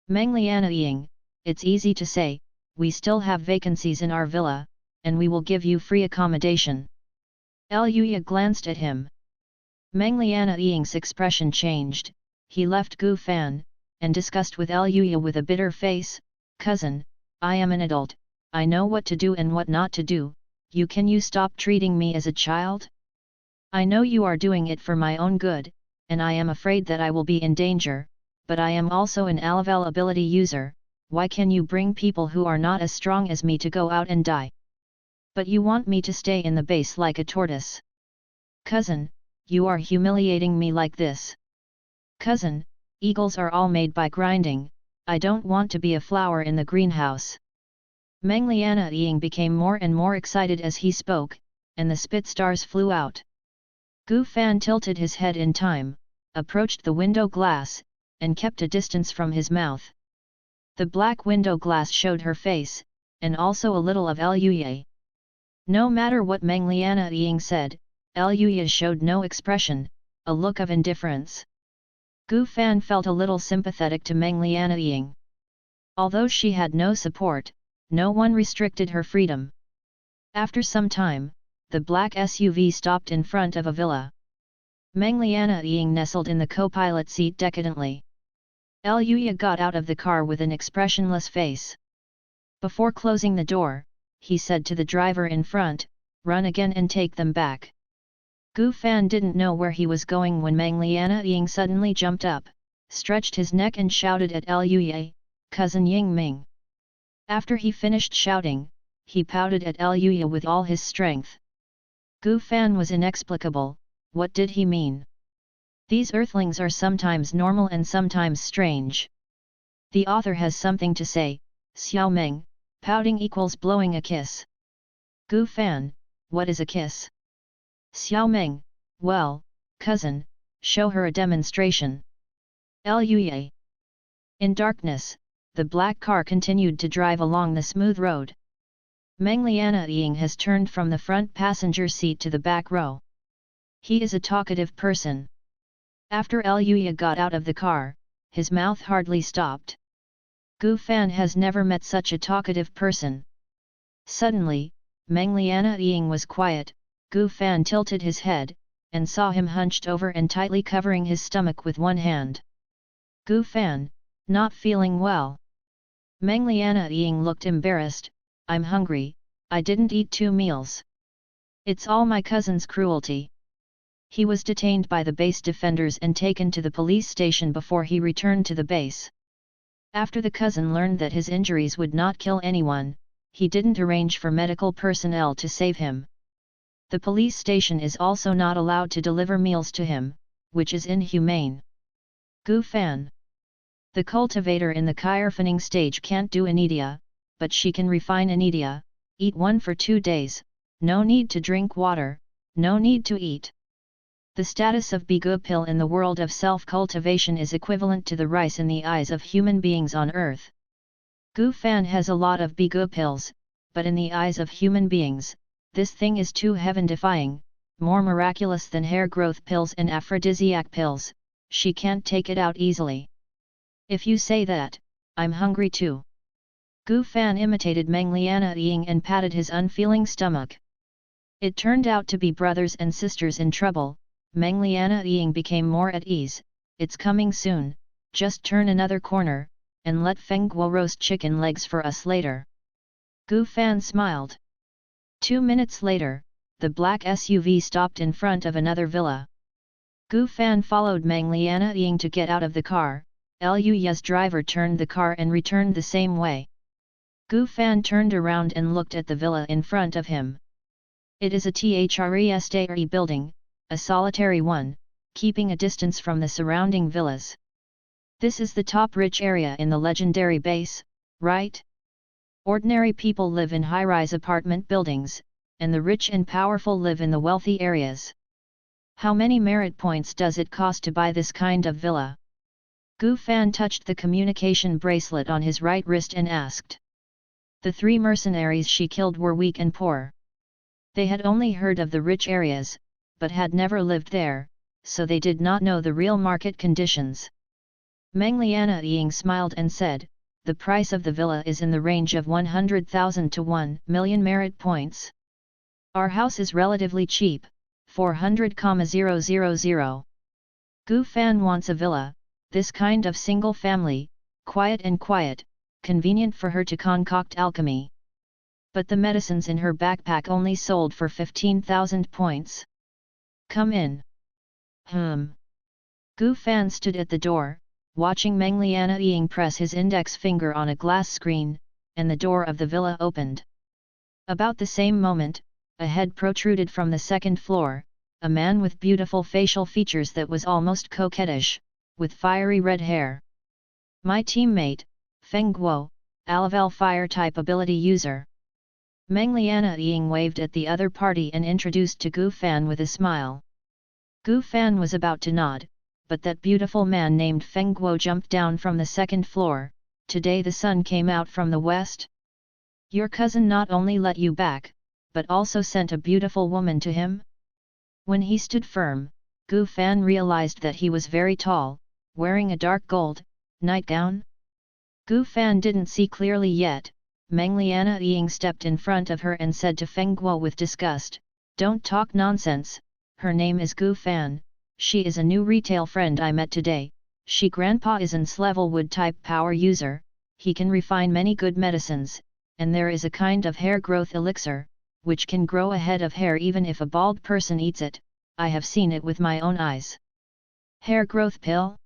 Meng Lianying, it's easy to say, we still have vacancies in our villa, and we will give you free accommodation. Luya glanced at him. Meng Lianying's expression changed, he left Gu Fan, and discussed with Luya with a bitter face, cousin, I am an adult, I know what to do and what not to do, can you stop treating me as a child? I know you are doing it for my own good, and I am afraid that I will be in danger, but I am also an level ability user, why can you bring people who are not as strong as me to go out and die? But you want me to stay in the base like a tortoise. Cousin, you are humiliating me like this. Cousin, eagles are all made by grinding, I don't want to be a flower in the greenhouse. Meng Lianying became more and more excited as he spoke, and the spit stars flew out. Gu Fan tilted his head in time, approached the window glass, and kept a distance from his mouth. The black window glass showed her face, and also a little of Luya. No matter what Meng Lianying said, Luya showed no expression, a look of indifference. Gu Fan felt a little sympathetic to Meng Lianying. Although she had no support, no one restricted her freedom. After some time, the black SUV stopped in front of a villa. Meng Lianying nestled in the co-pilot seat decadently. Luya got out of the car with an expressionless face. Before closing the door, he said to the driver in front, run again and take them back. Gu Fan didn't know where he was going when Meng Lianying suddenly jumped up, stretched his neck and shouted at Luya, cousin Ying Ming. After he finished shouting, he pouted at Luya with all his strength. Gu Fan was inexplicable, what did he mean? These earthlings are sometimes normal and sometimes strange. The author has something to say, Xiao Meng, pouting equals blowing a kiss. Gu Fan, what is a kiss? Xiao Meng, well, cousin, show her a demonstration. Luya. In darkness, the black car continued to drive along the smooth road. Meng Lianying has turned from the front passenger seat to the back row. He is a talkative person. After Luya got out of the car, his mouth hardly stopped. Gu Fan has never met such a talkative person. Suddenly, Meng Lianying was quiet, Gu Fan tilted his head, and saw him hunched over and tightly covering his stomach with one hand. Gu Fan, not feeling well. Meng Lianying looked embarrassed, I'm hungry, I didn't eat 2 meals. It's all my cousin's cruelty. He was detained by the base defenders and taken to the police station before he returned to the base. After the cousin learned that his injuries would not kill anyone, he didn't arrange for medical personnel to save him. The police station is also not allowed to deliver meals to him, which is inhumane. Gu Fan. The cultivator in the Kyrphaning stage can't do anidia, but she can refine anidia, eat one for 2 days, no need to drink water, no need to eat. The status of Bigupil in the world of self-cultivation is equivalent to the rice in the eyes of human beings on earth. Gu Fan has a lot of Bigupils, but in the eyes of human beings, this thing is too heaven-defying, more miraculous than hair growth pills and aphrodisiac pills, she can't take it out easily. If you say that, I'm hungry too. Gu Fan imitated Meng Lianying and patted his unfeeling stomach. It turned out to be brothers and sisters in trouble. Meng Lianying became more at ease, it's coming soon, just turn another corner, and let Feng Guo roast chicken legs for us later. Gu Fan smiled. 2 minutes later, the black SUV stopped in front of another villa. Gu Fan followed Meng Lianying to get out of the car, Luya's driver turned the car and returned the same way. Gu Fan turned around and looked at the villa in front of him. It is a three-story building, a solitary one, keeping a distance from the surrounding villas. This is the top rich area in the legendary base, right? Ordinary people live in high-rise apartment buildings, and the rich and powerful live in the wealthy areas. How many merit points does it cost to buy this kind of villa? Gu Fan touched the communication bracelet on his right wrist and asked. The 3 mercenaries she killed were weak and poor. They had only heard of the rich areas, but had never lived there, so they did not know the real market conditions. Meng Lianying smiled and said, the price of the villa is in the range of 100,000 to 1 million merit points. Our house is relatively cheap, 400,000. Gu Fan wants a villa, this kind of single family, quiet, convenient for her to concoct alchemy. But the medicines in her backpack only sold for 15,000 points. Come in. Gu Fan stood at the door, watching Meng Lianying press his index finger on a glass screen, and the door of the villa opened. About the same moment, a head protruded from the second floor, a man with beautiful facial features that was almost coquettish, with fiery red hair. My teammate, Feng Guo, Alavel fire-type ability user. Meng Lianying waved at the other party and introduced to Gu Fan with a smile. Gu Fan was about to nod, but that beautiful man named Feng Guo jumped down from the second floor. Today the sun came out from the west? Your cousin not only let you back, but also sent a beautiful woman to him? When he stood firm, Gu Fan realized that he was very tall, wearing a dark gold nightgown. Gu Fan didn't see clearly yet. Meng Lianying stepped in front of her and said to Feng Guo with disgust, don't talk nonsense, her name is Gu Fan, she is a new retail friend I met today, she grandpa is an level wood type power user, he can refine many good medicines, and there is a kind of hair growth elixir, which can grow a head of hair even if a bald person eats it, I have seen it with my own eyes. Hair growth pill?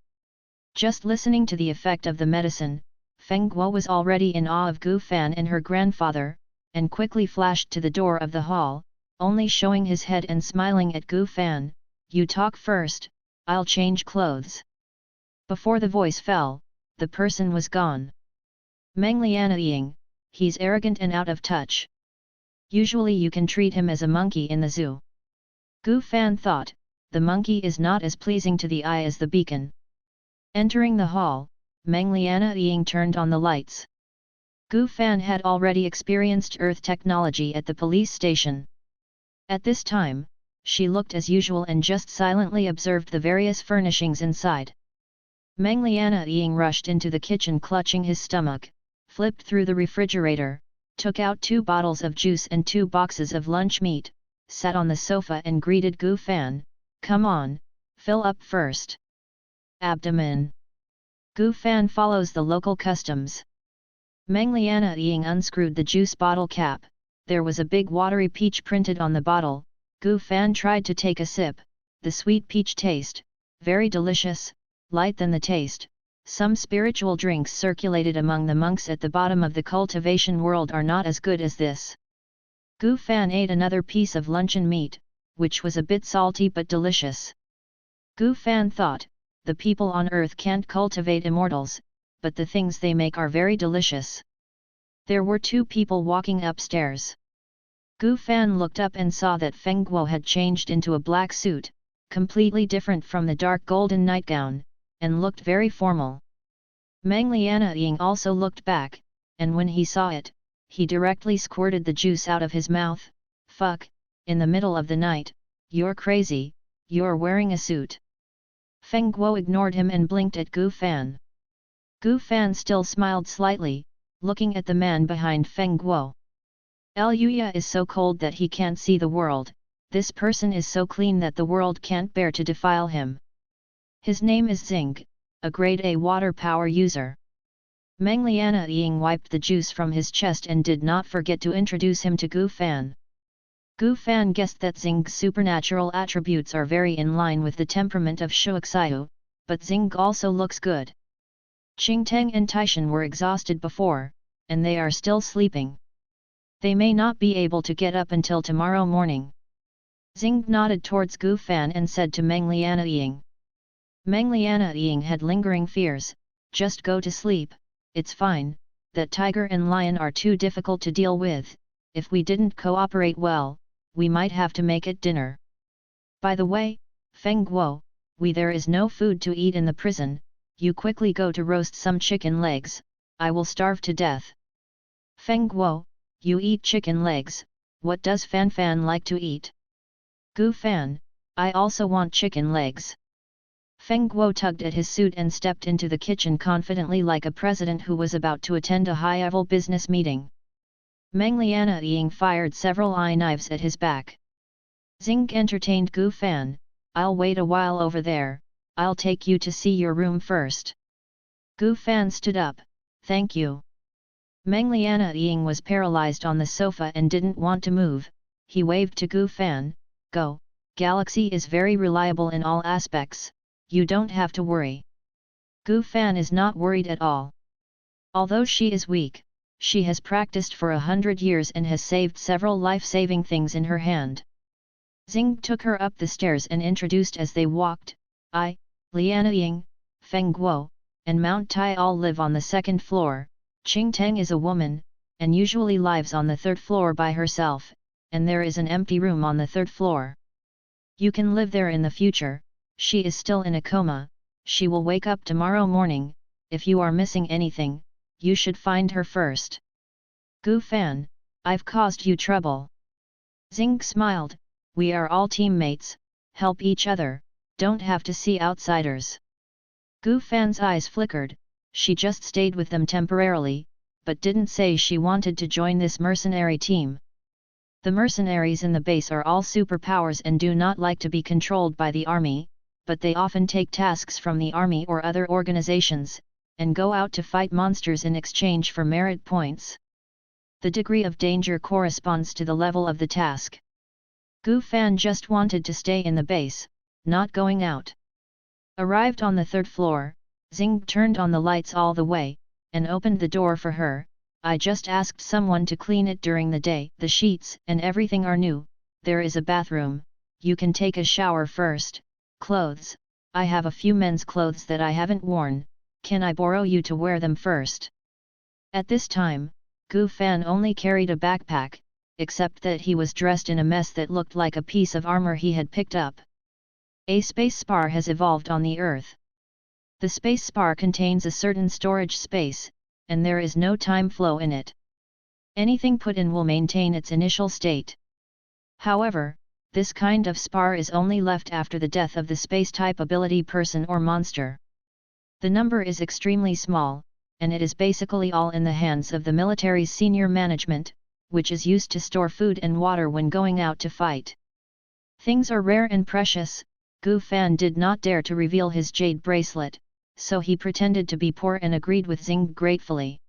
Just listening to the effect of the medicine, Feng Guo was already in awe of Gu Fan and her grandfather, and quickly flashed to the door of the hall, only showing his head and smiling at Gu Fan, you talk first, I'll change clothes. Before the voice fell, the person was gone. Meng Lianying, he's arrogant and out of touch. Usually you can treat him as a monkey in the zoo. Gu Fan thought, the monkey is not as pleasing to the eye as the beacon. Entering the hall, Meng Lianying turned on the lights. Gu Fan had already experienced Earth technology at the police station. At this time, she looked as usual and just silently observed the various furnishings inside. Meng Lianying rushed into the kitchen clutching his stomach, flipped through the refrigerator, took out 2 bottles of juice and 2 boxes of lunch meat, sat on the sofa and greeted Gu Fan, come on, fill up first. Abdomen. Gu Fan follows the local customs. Meng Lianying unscrewed the juice bottle cap, there was a big watery peach printed on the bottle. Gu Fan tried to take a sip, the sweet peach taste, very delicious, light than the taste. Some spiritual drinks circulated among the monks at the bottom of the cultivation world are not as good as this. Gu Fan ate another piece of luncheon meat, which was a bit salty but delicious. Gu Fan thought, the people on earth can't cultivate immortals, but the things they make are very delicious. There were 2 people walking upstairs. Gu Fan looked up and saw that Feng Guo had changed into a black suit, completely different from the dark golden nightgown, and looked very formal. Meng Lianying also looked back, and when he saw it, he directly squirted the juice out of his mouth. Fuck, in the middle of the night, you're crazy, you're wearing a suit. Feng Guo ignored him and blinked at Gu Fan. Gu Fan still smiled slightly, looking at the man behind Feng Guo. Luya is so cold that he can't see the world, this person is so clean that the world can't bear to defile him. His name is Xing, a grade A water power user. Meng Lianying wiped the juice from his chest and did not forget to introduce him to Gu Fan. Gu Fan guessed that Xing's supernatural attributes are very in line with the temperament of Shuxiu, but Xing also looks good. Qingteng and Taishan were exhausted before, and they are still sleeping. They may not be able to get up until tomorrow morning. Xing nodded towards Gu Fan and said to Meng Lianying. Meng Lianying had lingering fears. Just go to sleep, it's fine, that tiger and lion are too difficult to deal with, if we didn't cooperate well, we might have to make it dinner. By the way, Feng Guo, there is no food to eat in the prison, you quickly go to roast some chicken legs, I will starve to death. Feng Guo, you eat chicken legs, what does Fan Fan like to eat? Gu Fan, I also want chicken legs. Feng Guo tugged at his suit and stepped into the kitchen confidently like a president who was about to attend a high-level business meeting. Meng Lianying fired several eye knives at his back. Xing entertained Gu Fan, I'll wait a while over there, I'll take you to see your room first. Gu Fan stood up, thank you. Meng Lianying was paralyzed on the sofa and didn't want to move, he waved to Gu Fan, go, Galaxy is very reliable in all aspects, you don't have to worry. Gu Fan is not worried at all. Although she is weak, she has practiced for 100 years and has saved several life-saving things in her hand. Xing took her up the stairs and introduced as they walked, I, Lianying, Feng Guo, and Mount Tai all live on the second floor, Qing Teng is a woman, and usually lives on the third floor by herself, and there is an empty room on the third floor. You can live there in the future, she is still in a coma, she will wake up tomorrow morning, if you are missing anything, you should find her first. Gu Fan, I've caused you trouble. Xing smiled, we are all teammates, help each other, don't have to see outsiders. Gu Fan's eyes flickered, she just stayed with them temporarily, but didn't say she wanted to join this mercenary team. The mercenaries in the base are all superpowers and do not like to be controlled by the army, but they often take tasks from the army or other organizations, and go out to fight monsters in exchange for merit points. The degree of danger corresponds to the level of the task. Gu Fan just wanted to stay in the base, not going out. Arrived on the third floor, Xing turned on the lights all the way, and opened the door for her. I just asked someone to clean it during the day, the sheets and everything are new, there is a bathroom, you can take a shower first, clothes, I have a few men's clothes that I haven't worn, can I borrow you to wear them first? At this time, Gu Fan only carried a backpack, except that he was dressed in a mess that looked like a piece of armor he had picked up. A space spar has evolved on the Earth. The space spar contains a certain storage space, and there is no time flow in it. Anything put in will maintain its initial state. However, this kind of spar is only left after the death of the space-type ability person or monster. The number is extremely small, and it is basically all in the hands of the military's senior management, which is used to store food and water when going out to fight. Things are rare and precious. Gu Fan did not dare to reveal his jade bracelet, so he pretended to be poor and agreed with Xing gratefully.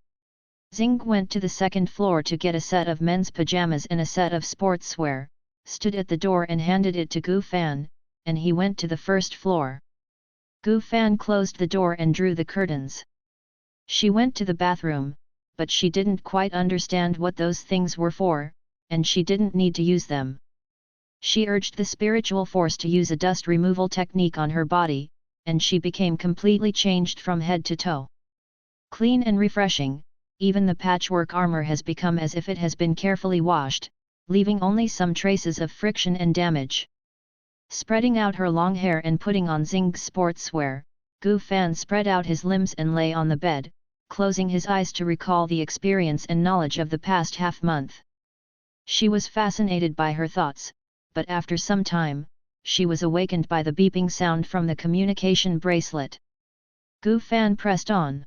Xing went to the second floor to get a set of men's pajamas and a set of sportswear, stood at the door and handed it to Gu Fan, and he went to the first floor. Gu Fan closed the door and drew the curtains. She went to the bathroom, but she didn't quite understand what those things were for, and she didn't need to use them. She urged the spiritual force to use a dust removal technique on her body, and she became completely changed from head to toe. Clean and refreshing, even the patchwork armor has become as if it has been carefully washed, leaving only some traces of friction and damage. Spreading out her long hair and putting on Xing's sportswear, Gu Fan spread out his limbs and lay on the bed, closing his eyes to recall the experience and knowledge of the past half-month. She was fascinated by her thoughts, but after some time, she was awakened by the beeping sound from the communication bracelet. Gu Fan pressed on.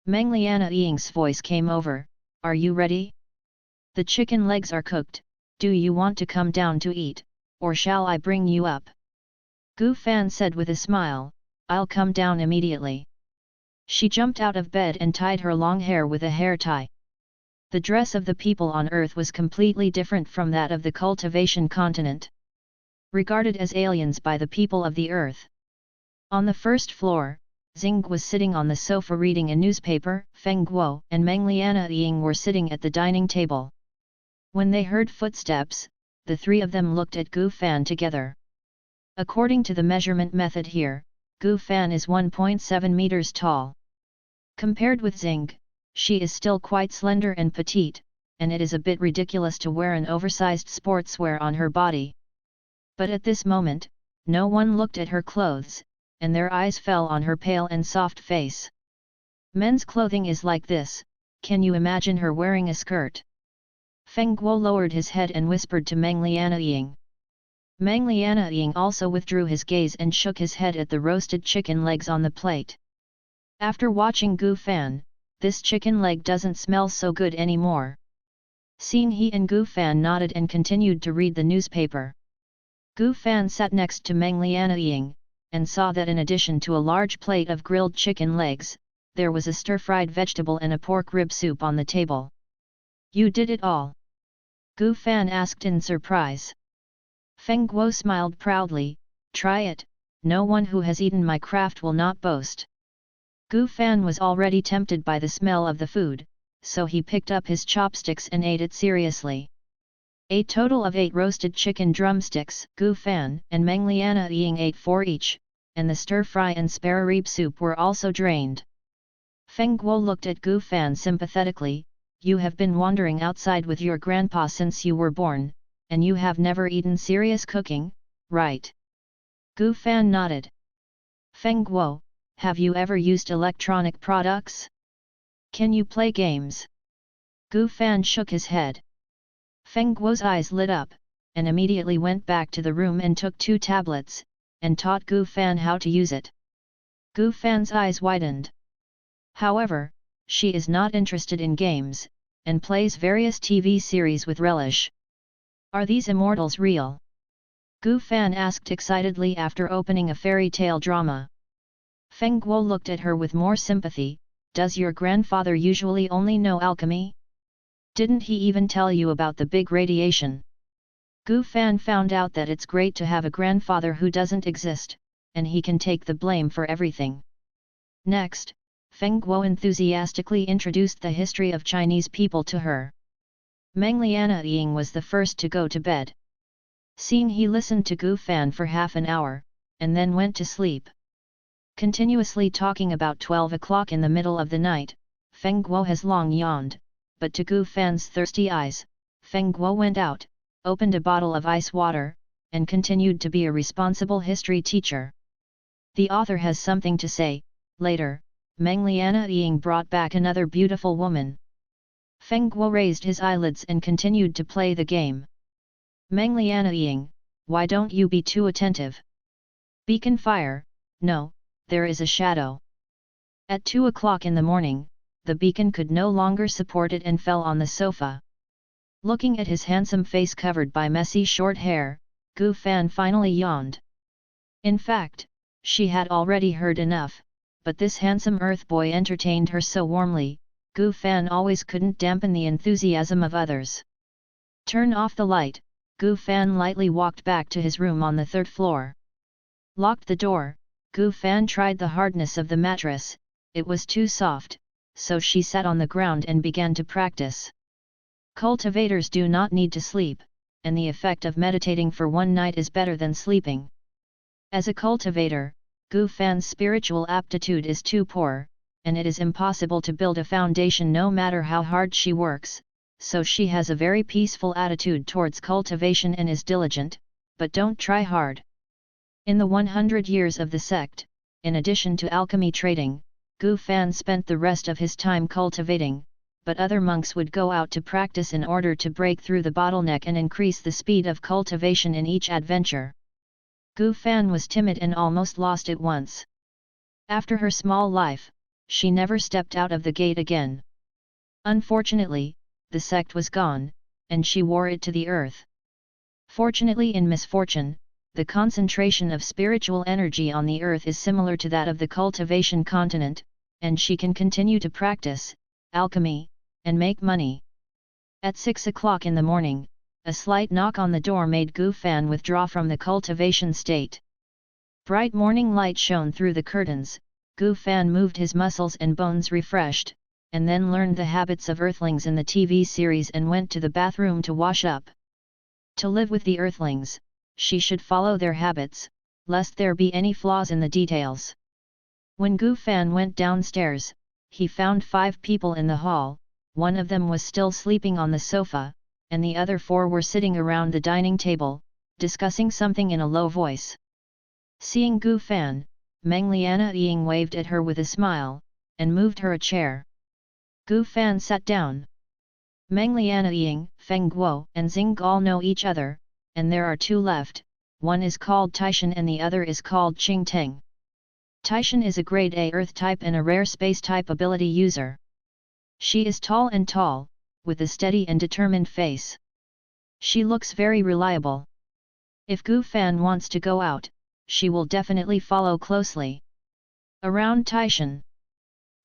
Meng Lianying's voice came over, "Are you ready? The chicken legs are cooked, do you want to come down to eat, or shall I bring you up?" Gu Fan said with a smile, "I'll come down immediately." She jumped out of bed and tied her long hair with a hair tie. The dress of the people on Earth was completely different from that of the cultivation continent. Regarded as aliens by the people of the Earth. On the first floor, Xing was sitting on the sofa reading a newspaper, Feng Guo and Meng Lianying were sitting at the dining table. When they heard footsteps, the three of them looked at Gu Fan together. According to the measurement method here, Gu Fan is 1.7 meters tall. Compared with Xing, she is still quite slender and petite, and it is a bit ridiculous to wear an oversized sportswear on her body. But at this moment, no one looked at her clothes, and their eyes fell on her pale and soft face. Men's clothing is like this, can you imagine her wearing a skirt? Feng Guo lowered his head and whispered to Meng Lianying. Meng Lianying also withdrew his gaze and shook his head at the roasted chicken legs on the plate. After watching Gu Fan, this chicken leg doesn't smell so good anymore. He and Gu Fan nodded and continued to read the newspaper. Gu Fan sat next to Meng Lianying, and saw that in addition to a large plate of grilled chicken legs, there was a stir-fried vegetable and a pork rib soup on the table. You did it all? Gu Fan asked in surprise. Feng Guo smiled proudly, try it, no one who has eaten my craft will not boast. Gu Fan was already tempted by the smell of the food, so he picked up his chopsticks and ate it seriously. A total of 8 roasted chicken drumsticks, Gu Fan and Meng Lianying ate 4 each, and the stir-fry and spare rib soup were also drained. Feng Guo looked at Gu Fan sympathetically, you have been wandering outside with your grandpa since you were born, and you have never eaten serious cooking, right? Gu Fan nodded. Feng Guo, have you ever used electronic products? Can you play games? Gu Fan shook his head. Feng Guo's eyes lit up, and immediately went back to the room and took 2 tablets, and taught Gu Fan how to use it. Gu Fan's eyes widened. However, she is not interested in games, and plays various TV series with relish. Are these immortals real? Gu Fan asked excitedly after opening a fairy tale drama. Feng Guo looked at her with more sympathy, does your grandfather usually only know alchemy? Didn't he even tell you about the big radiation? Gu Fan found out that it's great to have a grandfather who doesn't exist, and he can take the blame for everything. Next, Feng Guo enthusiastically introduced the history of Chinese people to her. Meng Lianying was the first to go to bed. He listened to Gu Fan for half an hour, and then went to sleep. Continuously talking about 12 o'clock in the middle of the night, Feng Guo has long yawned, but to Gu Fan's thirsty eyes, Feng Guo went out, opened a bottle of ice water, and continued to be a responsible history teacher. The author has something to say. Later, Meng Lianying brought back another beautiful woman. Feng Guo raised his eyelids and continued to play the game. Meng Lianying, why don't you be too attentive? Beacon fire, no, there is a shadow. At 2 o'clock in the morning, the beacon could no longer support it and fell on the sofa. Looking at his handsome face covered by messy short hair, Gu Fan finally yawned. In fact, she had already heard enough, but this handsome earth boy entertained her so warmly, Gu Fan always couldn't dampen the enthusiasm of others. Turn off the light, Gu Fan lightly walked back to his room on the 3rd floor. Locked the door, Gu Fan tried the hardness of the mattress, it was too soft, so she sat on the ground and began to practice. Cultivators do not need to sleep, and the effect of meditating for one night is better than sleeping. As a cultivator, Gu Fan's spiritual aptitude is too poor, and it is impossible to build a foundation no matter how hard she works, so she has a very peaceful attitude towards cultivation and is diligent, but don't try hard. In the 100 years of the sect, in addition to alchemy trading, Gu Fan spent the rest of his time cultivating, but other monks would go out to practice in order to break through the bottleneck and increase the speed of cultivation in each adventure. Gu Fan was timid and almost lost it once. After her small life, she never stepped out of the gate again. Unfortunately, the sect was gone, and she wore it to the earth. Fortunately, in misfortune, the concentration of spiritual energy on the earth is similar to that of the cultivation continent, and she can continue to practice alchemy and make money. At 6 o'clock in the morning, a slight knock on the door made Gu Fan withdraw from the cultivation state. Bright morning light shone through the curtains. Gu Fan moved his muscles and bones refreshed, and then learned the habits of Earthlings in the TV series and went to the bathroom to wash up. To live with the Earthlings, she should follow their habits, lest there be any flaws in the details. When Gu Fan went downstairs, he found 5 people in the hall. One of them was still sleeping on the sofa, and the other 4 were sitting around the dining table, discussing something in a low voice. Seeing Gu Fan, Meng Lianying waved at her with a smile, and moved her a chair. Gu Fan sat down. Meng Lianying, Feng Guo and Xing all know each other, and there are 2 left, one is called Taishan and the other is called Qing Teng. Taishan is a grade A Earth type and a rare Space type ability user. She is tall and tall, with a steady and determined face. She looks very reliable. If Gu Fan wants to go out, she will definitely follow closely. Around Taishan,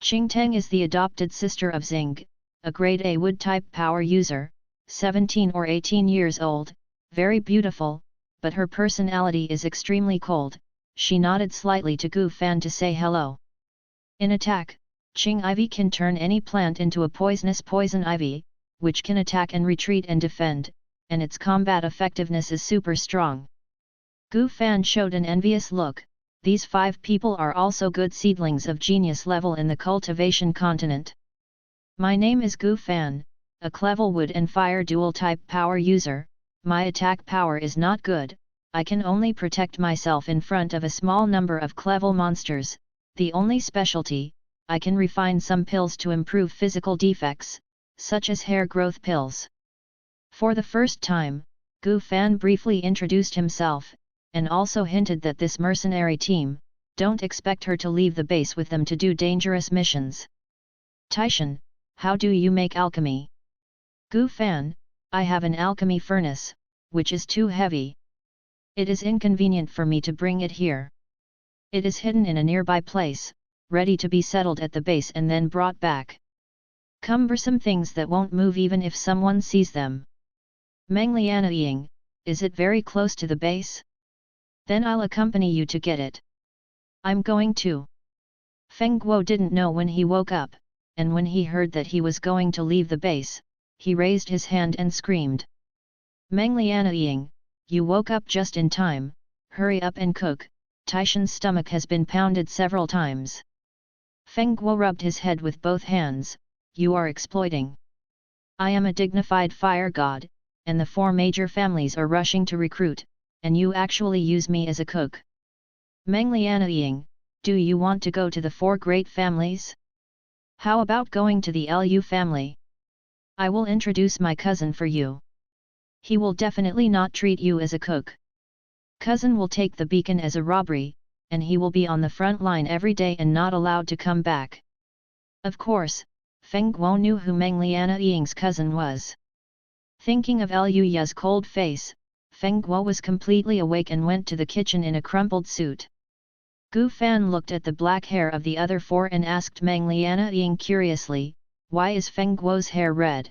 Qing Teng is the adopted sister of Xing, a grade A wood type power user, 17 or 18 years old, very beautiful, but her personality is extremely cold. She nodded slightly to Gu Fan to say hello. In attack, Qing Ivy can turn any plant into a poisonous poison ivy, which can attack and retreat and defend, and its combat effectiveness is super strong. Gu Fan showed an envious look. These 5 people are also good seedlings of genius level in the cultivation continent. My name is Gu Fan, a Clevel wood and fire dual type power user. My attack power is not good. I can only protect myself in front of a small number of Clevel monsters. The only specialty, I can refine some pills to improve physical defects, such as hair growth pills. For the first time, Gu Fan briefly introduced himself, and also hinted that this mercenary team, don't expect her to leave the base with them to do dangerous missions. Taishan, how do you make alchemy? Gu Fan, I have an alchemy furnace, which is too heavy. It is inconvenient for me to bring it here. It is hidden in a nearby place, ready to be settled at the base and then brought back. Cumbersome things that won't move even if someone sees them. Meng Lianying, is it very close to the base? Then I'll accompany you to get it. I'm going to. Feng Guo didn't know when he woke up, and when he heard that he was going to leave the base, he raised his hand and screamed. Meng Lianying, you woke up just in time, hurry up and cook, Taishan's stomach has been pounded several times. Feng Guo rubbed his head with both hands, you are exploiting. I am a dignified fire god, and the 4 major families are rushing to recruit, and you actually use me as a cook. Meng Lianying, do you want to go to the 4 great families? How about going to the Lu family? I will introduce my cousin for you. He will definitely not treat you as a cook. Cousin will take the beacon as a robbery, and he will be on the front line every day and not allowed to come back. Of course, Feng Guo knew who Meng Lianying's cousin was. Thinking of Lu Ya's cold face, Feng Guo was completely awake and went to the kitchen in a crumpled suit. Gu Fan looked at the black hair of the other 4 and asked Meng Lianying curiously, why is Feng Guo's hair red?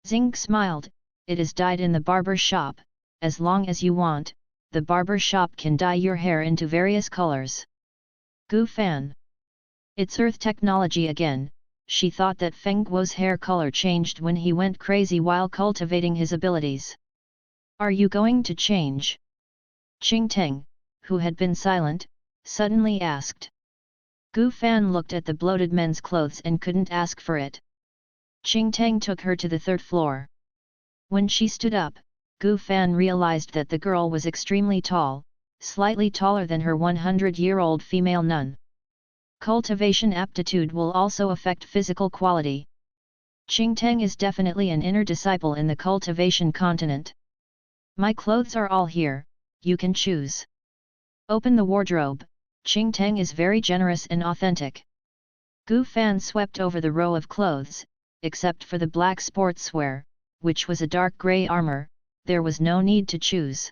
Xing smiled, it is dyed in the barber shop, as long as you want, the barber shop can dye your hair into various colors. Gu Fan. It's Earth technology again. She thought that Feng Guo's hair color changed when he went crazy while cultivating his abilities. Are you going to change? Qing Teng, who had been silent, suddenly asked. Gu Fan looked at the bloated men's clothes and couldn't ask for it. Qing Teng took her to the 3rd floor. When she stood up, Gu Fan realized that the girl was extremely tall, slightly taller than her 100-year-old female nun. Cultivation aptitude will also affect physical quality. Qing Teng is definitely an inner disciple in the cultivation continent. My clothes are all here, you can choose. Open the wardrobe, Qing Teng is very generous and authentic. Gu Fan swept over the row of clothes, except for the black sportswear, which was a dark grey armor, there was no need to choose.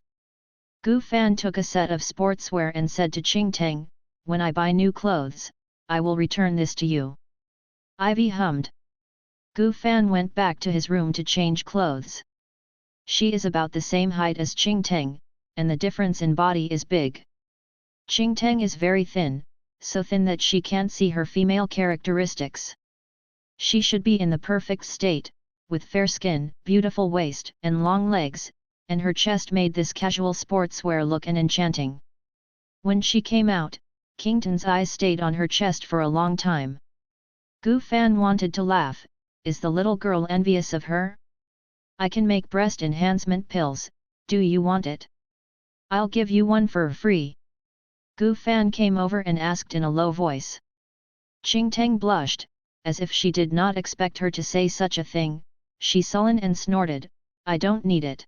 Gu Fan took a set of sportswear and said to Qing Teng, when I buy new clothes, I will return this to you. Ivy hummed. Gu Fan went back to his room to change clothes. She is about the same height as Qing Teng, and the difference in body is big. Qing Teng is very thin, so thin that she can't see her female characteristics. She should be in the perfect state, with fair skin, beautiful waist, and long legs, and her chest made this casual sportswear look enchanting. When she came out, Kington's eyes stayed on her chest for a long time. Gu Fan wanted to laugh. Is the little girl envious of her? I can make breast enhancement pills, do you want it? I'll give you one for free. Gu Fan came over and asked in a low voice. Qing Teng blushed, as if she did not expect her to say such a thing. She sullen and snorted, I don't need it.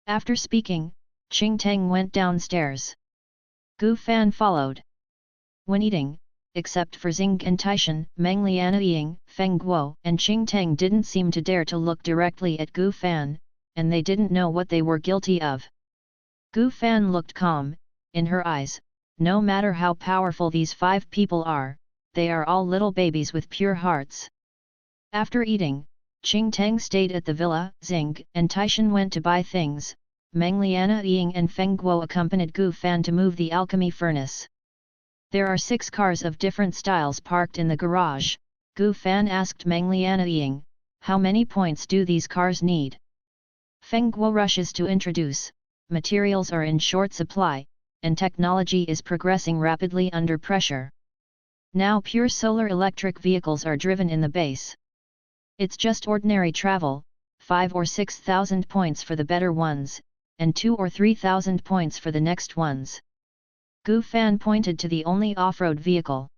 After speaking, Qing Teng went downstairs. Gu Fan followed. When eating, except for Xing and Taishan, Meng Lianying, Feng Guo and Qing Teng didn't seem to dare to look directly at Gu Fan, and they didn't know what they were guilty of. Gu Fan looked calm. In her eyes, no matter how powerful these 5 people are, they are all little babies with pure hearts. After eating, Qing Teng stayed at the villa, Xing and Taishan went to buy things, Meng Lianying and Feng Guo accompanied Gu Fan to move the alchemy furnace. There are 6 cars of different styles parked in the garage. Gu Fan asked Meng Lianying, how many points do these cars need? Feng Guo rushes to introduce, materials are in short supply, and technology is progressing rapidly under pressure. Now pure solar electric vehicles are driven in the base. It's just ordinary travel, 5 or 6,000 points for the better ones, and 2 or 3,000 points for the next ones. Gu Fan pointed to the only off-road vehicle.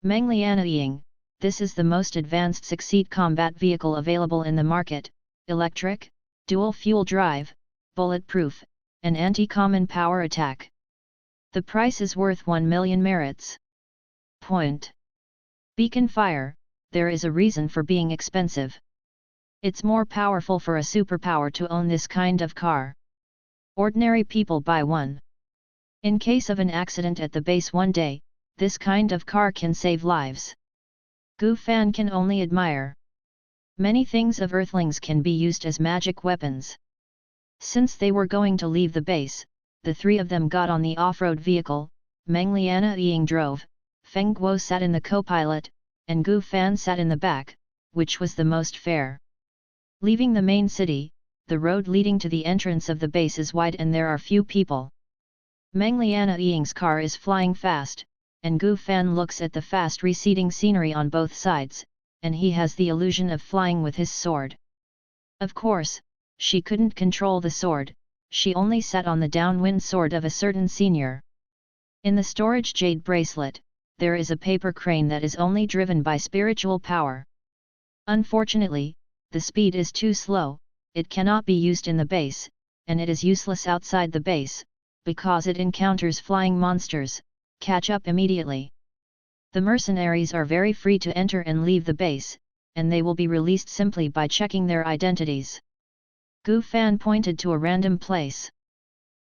Meng Lianying, this is the most advanced succeed combat vehicle available in the market, electric, dual-fuel drive, bulletproof, and anti-common power attack. The price is worth 1 million merits. Point. Beacon fire, there is a reason for being expensive. It's more powerful for a superpower to own this kind of car. Ordinary people buy one. In case of an accident at the base one day, this kind of car can save lives. Gu Fan can only admire. Many things of Earthlings can be used as magic weapons. Since they were going to leave the base, the 3 of them got on the off-road vehicle, Meng Lianying drove, Feng Guo sat in the co-pilot, and Gu Fan sat in the back, which was the most fair. Leaving the main city, the road leading to the entrance of the base is wide and there are few people. Meng Lianying's car is flying fast, and Gu Fan looks at the fast receding scenery on both sides, and he has the illusion of flying with his sword. Of course, she couldn't control the sword, she only sat on the downwind sword of a certain senior. In the storage jade bracelet, there is a paper crane that is only driven by spiritual power. Unfortunately, the speed is too slow, it cannot be used in the base, and it is useless outside the base, because it encounters flying monsters. Catch up immediately. The mercenaries are very free to enter and leave the base, and they will be released simply by checking their identities. Gu Fan pointed to a random place.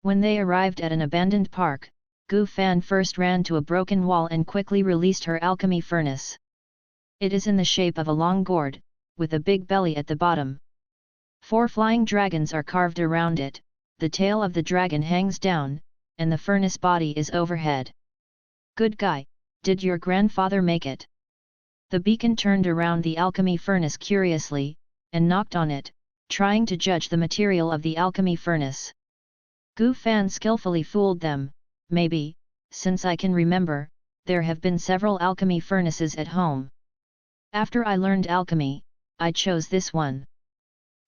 When they arrived at an abandoned park, Gu Fan first ran to a broken wall and quickly released her alchemy furnace. It is in the shape of a long gourd, with a big belly at the bottom. 4 flying dragons are carved around it, the tail of the dragon hangs down, and the furnace body is overhead. Good guy, did your grandfather make it? The beacon turned around the alchemy furnace curiously, and knocked on it, trying to judge the material of the alchemy furnace. Gu Fan skillfully fooled them, maybe, since I can remember, there have been several alchemy furnaces at home. After I learned alchemy, I chose this one.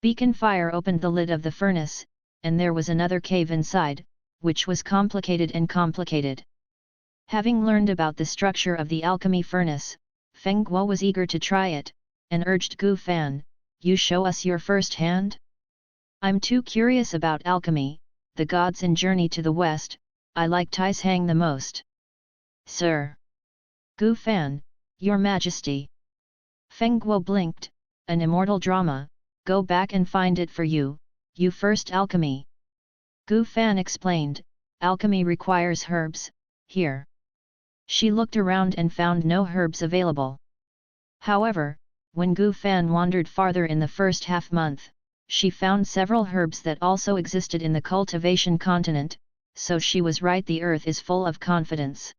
Beacon fire opened the lid of the furnace, and there was another cave inside, which was complicated and complicated. Having learned about the structure of the alchemy furnace, Feng Guo was eager to try it, and urged Gu Fan, you show us your first hand? I'm too curious about alchemy, the gods in Journey to the West, I like Tai's Hang the most. Sir! Gu Fan, your majesty! Feng Guo blinked, an immortal drama, go back and find it for you, you first alchemy. Gu Fan explained, alchemy requires herbs, here. She looked around and found no herbs available. However, when Gu Fan wandered farther in the first half-month, she found several herbs that also existed in the cultivation continent, so she was right, the earth is full of confidence.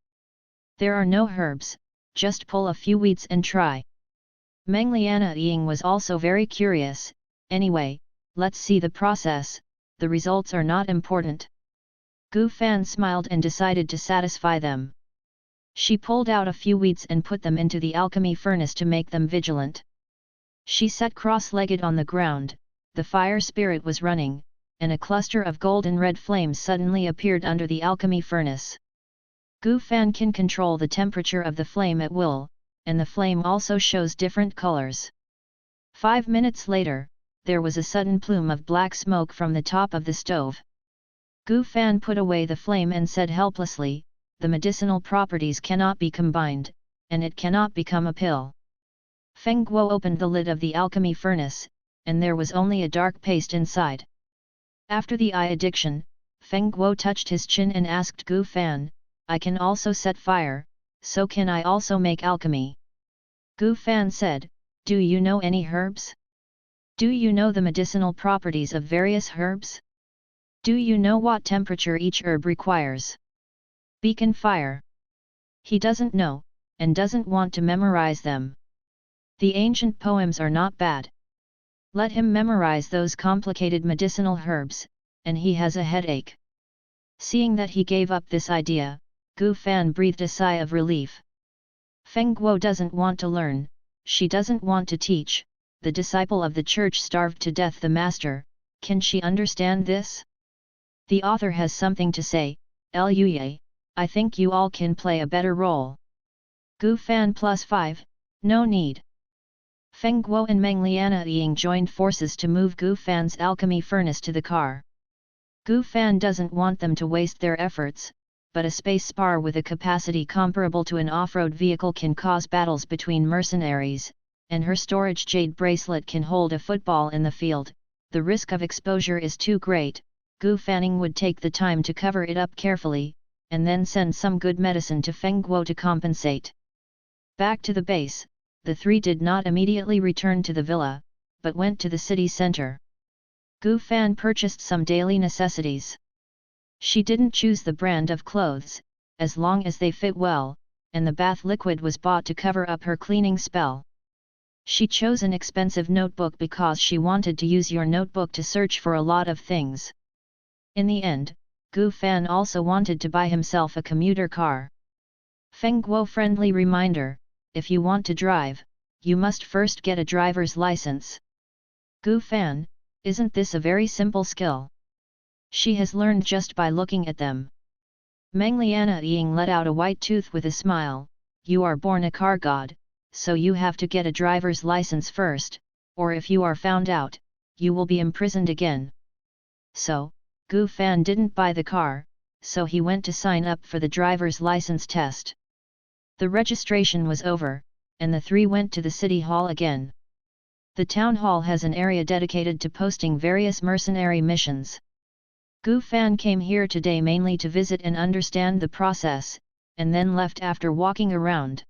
There are no herbs, just pull a few weeds and try. Meng Liana Ying was also very curious. Anyway, let's see the process, the results are not important. Gu Fan smiled and decided to satisfy them. She pulled out a few weeds and put them into the alchemy furnace to make them vigilant. She sat cross-legged on the ground, the fire spirit was running, and a cluster of golden red flames suddenly appeared under the alchemy furnace. Gu Fan can control the temperature of the flame at will, and the flame also shows different colors. 5 minutes later, there was a sudden plume of black smoke from the top of the stove. Gu Fan put away the flame and said helplessly, the medicinal properties cannot be combined, and it cannot become a pill. Feng Guo opened the lid of the alchemy furnace, and there was only a dark paste inside. After the eye addiction, Feng Guo touched his chin and asked Gu Fan, I can also set fire, so can I also make alchemy? Gu Fan said, do you know any herbs? Do you know the medicinal properties of various herbs? Do you know what temperature each herb requires? Beacon fire. He doesn't know, and doesn't want to memorize them. The ancient poems are not bad. Let him memorize those complicated medicinal herbs, and he has a headache. Seeing that he gave up this idea, Gu Fan breathed a sigh of relief. Feng Guo doesn't want to learn, she doesn't want to teach, the disciple of the church starved to death the master, can she understand this? The author has something to say, Luye, I think you all can play a better role. Gu Fan +5, no need. Feng Guo and Meng Liana Ying joined forces to move Gu Fan's alchemy furnace to the car. Gu Fan doesn't want them to waste their efforts, but a space spar with a capacity comparable to an off-road vehicle can cause battles between mercenaries, and her storage jade bracelet can hold a football in the field. The risk of exposure is too great. Gu Fanning would take the time to cover it up carefully, and then send some good medicine to Feng Guo to compensate. Back to the base, the three did not immediately return to the villa, but went to the city center. Gu Fan purchased some daily necessities. She didn't choose the brand of clothes, as long as they fit well, and the bath liquid was bought to cover up her cleaning spell. She chose an expensive notebook because she wanted to use your notebook to search for a lot of things. In the end, Gu Fan also wanted to buy himself a commuter car. Feng Guo friendly reminder, if you want to drive, you must first get a driver's license. Gu Fan, isn't this a very simple skill? She has learned just by looking at them. Meng Liana Ying let out a white tooth with a smile, you are born a car god, so you have to get a driver's license first, or if you are found out, you will be imprisoned again. So, Gu Fan didn't buy the car, so he went to sign up for the driver's license test. The registration was over, and the three went to the city hall again. The town hall has an area dedicated to posting various mercenary missions. Gu Fan came here today mainly to visit and understand the process, and then left after walking around.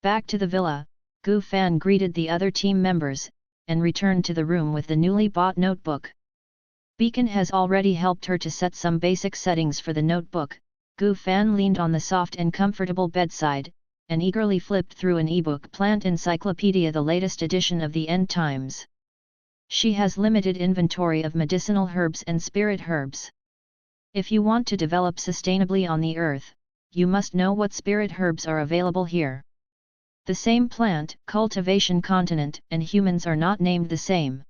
Back to the villa, Gu Fan greeted the other team members, and returned to the room with the newly bought notebook. Beacon has already helped her to set some basic settings for the notebook. Gu Fan leaned on the soft and comfortable bedside, and eagerly flipped through an ebook plant encyclopedia, the latest edition of the End Times. She has limited inventory of medicinal herbs and spirit herbs. If you want to develop sustainably on the earth, you must know what spirit herbs are available here. The same plant, cultivation continent, and humans are not named the same.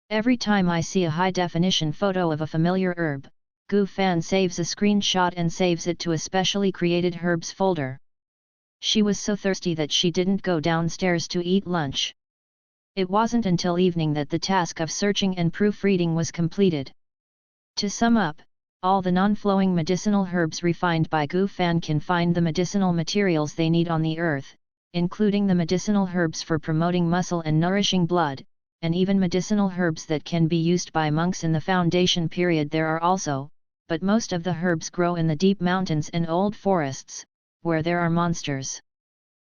Every time I see a high-definition photo of a familiar herb, Gu Fan saves a screenshot and saves it to a specially created herbs folder. She was so thirsty that she didn't go downstairs to eat lunch. It wasn't until evening that the task of searching and proofreading was completed. To sum up, all the non-flowing medicinal herbs refined by Gu Fan can find the medicinal materials they need on the earth, including the medicinal herbs for promoting muscle and nourishing blood, and even medicinal herbs that can be used by monks in the foundation period there are also, but most of the herbs grow in the deep mountains and old forests, where there are monsters.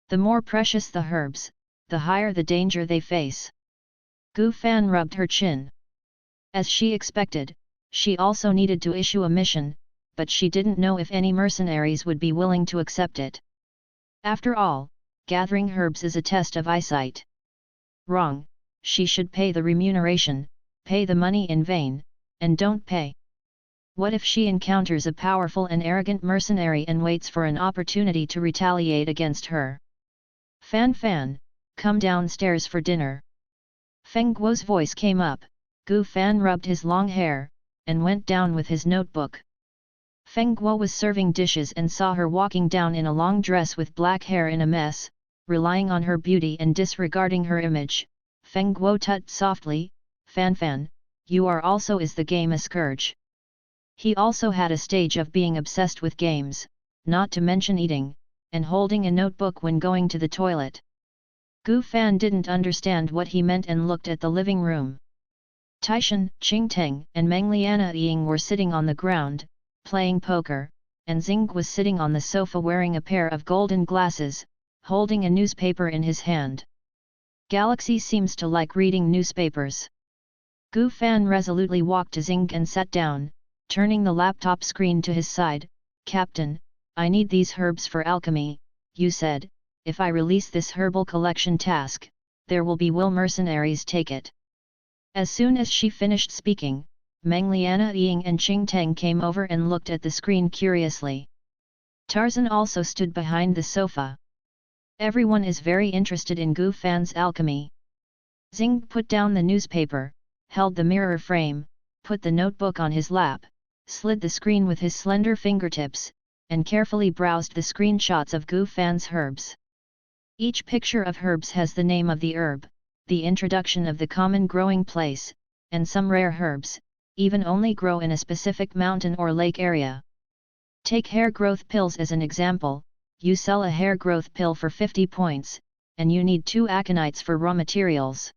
The more precious the herbs, the higher the danger they face. Gu Fan rubbed her chin. As she expected, she also needed to issue a mission, but she didn't know if any mercenaries would be willing to accept it. After all, gathering herbs is a test of eyesight. Wrong, she should pay the remuneration, pay the money in vain, and don't pay. What if she encounters a powerful and arrogant mercenary and waits for an opportunity to retaliate against her? Fan Fan, come downstairs for dinner. Feng Guo's voice came up. Gu Fan rubbed his long hair, and went down with his notebook. Feng Guo was serving dishes and saw her walking down in a long dress with black hair in a mess, relying on her beauty and disregarding her image. Feng Guo tut softly, Fan Fan, you are also is the game a scourge. He also had a stage of being obsessed with games, not to mention eating, and holding a notebook when going to the toilet. Gu Fan didn't understand what he meant and looked at the living room. Taishan, Qingteng and Mengliana Ying were sitting on the ground, playing poker, and Xing was sitting on the sofa wearing a pair of golden glasses, holding a newspaper in his hand. Galaxy seems to like reading newspapers. Gu Fan resolutely walked to Xing and sat down, turning the laptop screen to his side. Captain, I need these herbs for alchemy, you said, if I release this herbal collection task, there will be will mercenaries take it. As soon as she finished speaking, Mengliana Ying and Qingteng came over and looked at the screen curiously. Tarzan also stood behind the sofa. Everyone is very interested in Gu Fan's alchemy. Xing put down the newspaper, held the mirror frame, put the notebook on his lap, slid the screen with his slender fingertips, and carefully browsed the screenshots of Gu Fan's herbs. Each picture of herbs has the name of the herb, the introduction of the common growing place, and some rare herbs, even only grow in a specific mountain or lake area. Take hair growth pills as an example. You sell a hair growth pill for 50 points, and you need 2 aconites for raw materials.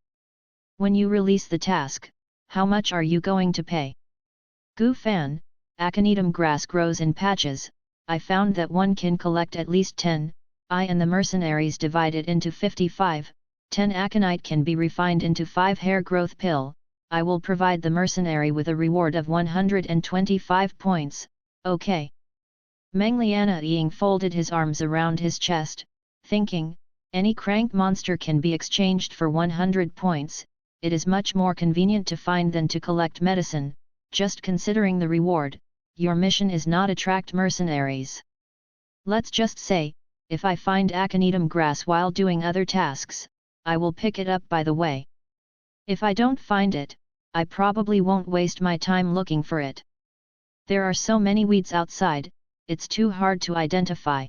When you release the task, how much are you going to pay? Gu Fan, aconitum grass grows in patches. I found that one can collect at least 10, I and the mercenaries divide it into 55, 10 aconite can be refined into 5 hair growth pill, I will provide the mercenary with a reward of 125 points, okay. Mengliana Ying folded his arms around his chest, thinking, any crank monster can be exchanged for 100 points, it is much more convenient to find than to collect medicine, just considering the reward, your mission is not attract mercenaries. Let's just say, if I find aconitum grass while doing other tasks, I will pick it up by the way. If I don't find it, I probably won't waste my time looking for it. There are so many weeds outside, it's too hard to identify.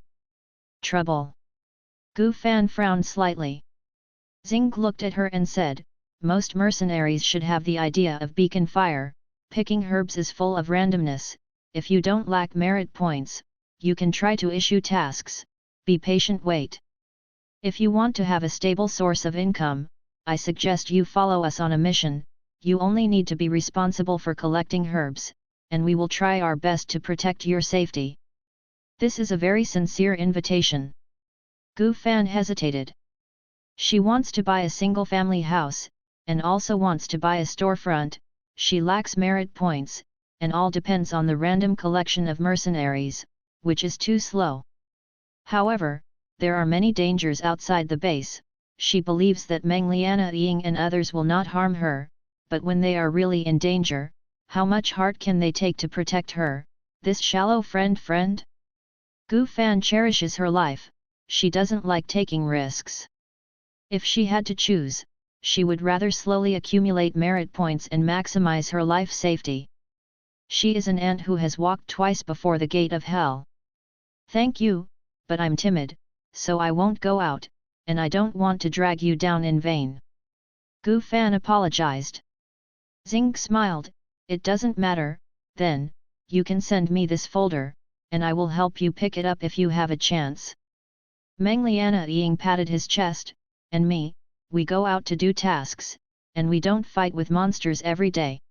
Trouble. Gu Fan frowned slightly. Xing looked at her and said, most mercenaries should have the idea of beacon fire, picking herbs is full of randomness, if you don't lack merit points, you can try to issue tasks, be patient wait. If you want to have a stable source of income, I suggest you follow us on a mission, you only need to be responsible for collecting herbs, and we will try our best to protect your safety. This is a very sincere invitation. Gu Fan hesitated. She wants to buy a single-family house, and also wants to buy a storefront, she lacks merit points, and all depends on the random collection of mercenaries, which is too slow. However, there are many dangers outside the base, she believes that Mengliana Ying and others will not harm her, but when they are really in danger, how much heart can they take to protect her, this shallow friend? Gu Fan cherishes her life, she doesn't like taking risks. If she had to choose, she would rather slowly accumulate merit points and maximize her life safety. She is an ant who has walked twice before the gate of hell. Thank you, but I'm timid, so I won't go out, and I don't want to drag you down in vain. Gu Fan apologized. Xing smiled, it doesn't matter, then, you can send me this folder, and I will help you pick it up if you have a chance. Mengliana Ying patted his chest, and me, we go out to do tasks, and we don't fight with monsters every day.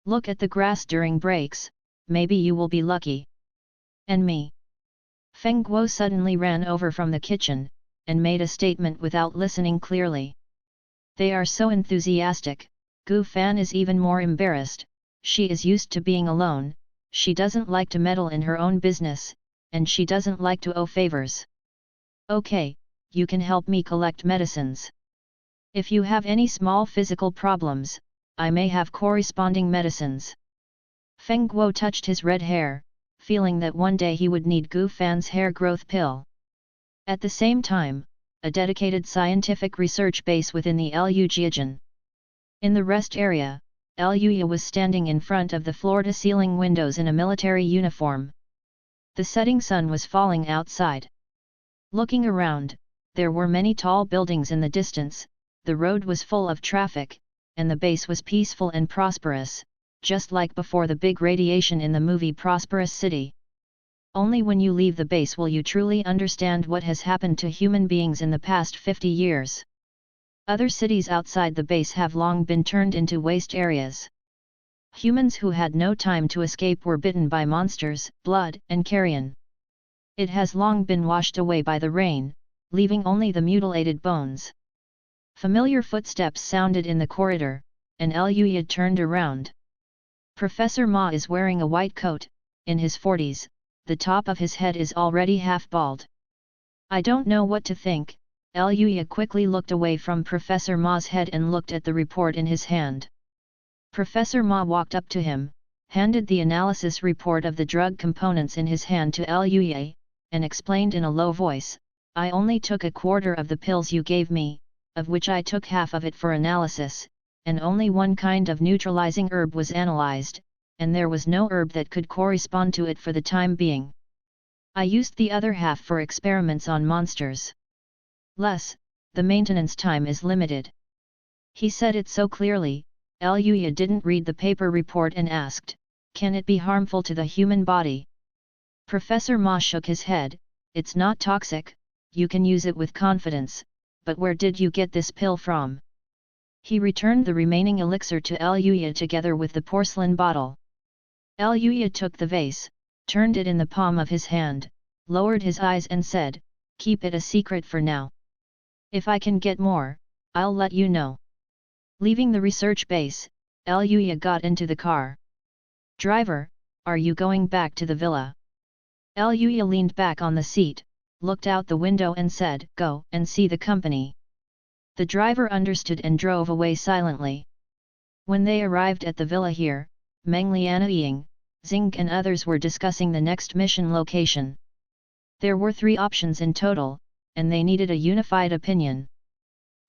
Look at the grass during breaks, maybe you will be lucky. And me. Feng Guo suddenly ran over from the kitchen, and made a statement without listening clearly. They are so enthusiastic, Gu Fan is even more embarrassed, she is used to being alone, she doesn't like to meddle in her own business, and she doesn't like to owe favors. Okay, you can help me collect medicines. If you have any small physical problems, I may have corresponding medicines. Feng Guo touched his red hair, feeling that one day he would need Gu Fan's hair growth pill. At the same time, a dedicated scientific research base within the Lu Jiajin. In the rest area, Luya was standing in front of the floor-to-ceiling windows in a military uniform. The setting sun was falling outside. Looking around, there were many tall buildings in the distance, the road was full of traffic, and the base was peaceful and prosperous, just like before the big radiation in the movie Prosperous City. Only when you leave the base will you truly understand what has happened to human beings in the past 50 years. Other cities outside the base have long been turned into waste areas. Humans who had no time to escape were bitten by monsters, blood, and carrion. It has long been washed away by the rain, leaving only the mutilated bones. Familiar footsteps sounded in the corridor, and Luya turned around. Professor Ma is wearing a white coat, in his 40s, the top of his head is already half bald. I don't know what to think. Luya quickly looked away from Professor Ma's head and looked at the report in his hand. Professor Ma walked up to him, handed the analysis report of the drug components in his hand to Luya, and explained in a low voice, I only took a quarter of the pills you gave me, of which I took half of it for analysis, and only one kind of neutralizing herb was analyzed, and there was no herb that could correspond to it for the time being. I used the other half for experiments on monsters. The maintenance time is limited. He said it so clearly, Luya didn't read the paper report and asked, can it be harmful to the human body? Professor Ma shook his head, it's not toxic, you can use it with confidence, but where did you get this pill from? He returned the remaining elixir to Luya together with the porcelain bottle. Luya took the vase, turned it in the palm of his hand, lowered his eyes and said, keep it a secret for now. If I can get more, I'll let you know. Leaving the research base, Luya got into the car. Driver, are you going back to the villa? Luya leaned back on the seat, looked out the window and said, go and see the company. The driver understood and drove away silently. When they arrived at the villa here, Meng Lianying, Xing and others were discussing the next mission location. There were 3 options in total, and they needed a unified opinion.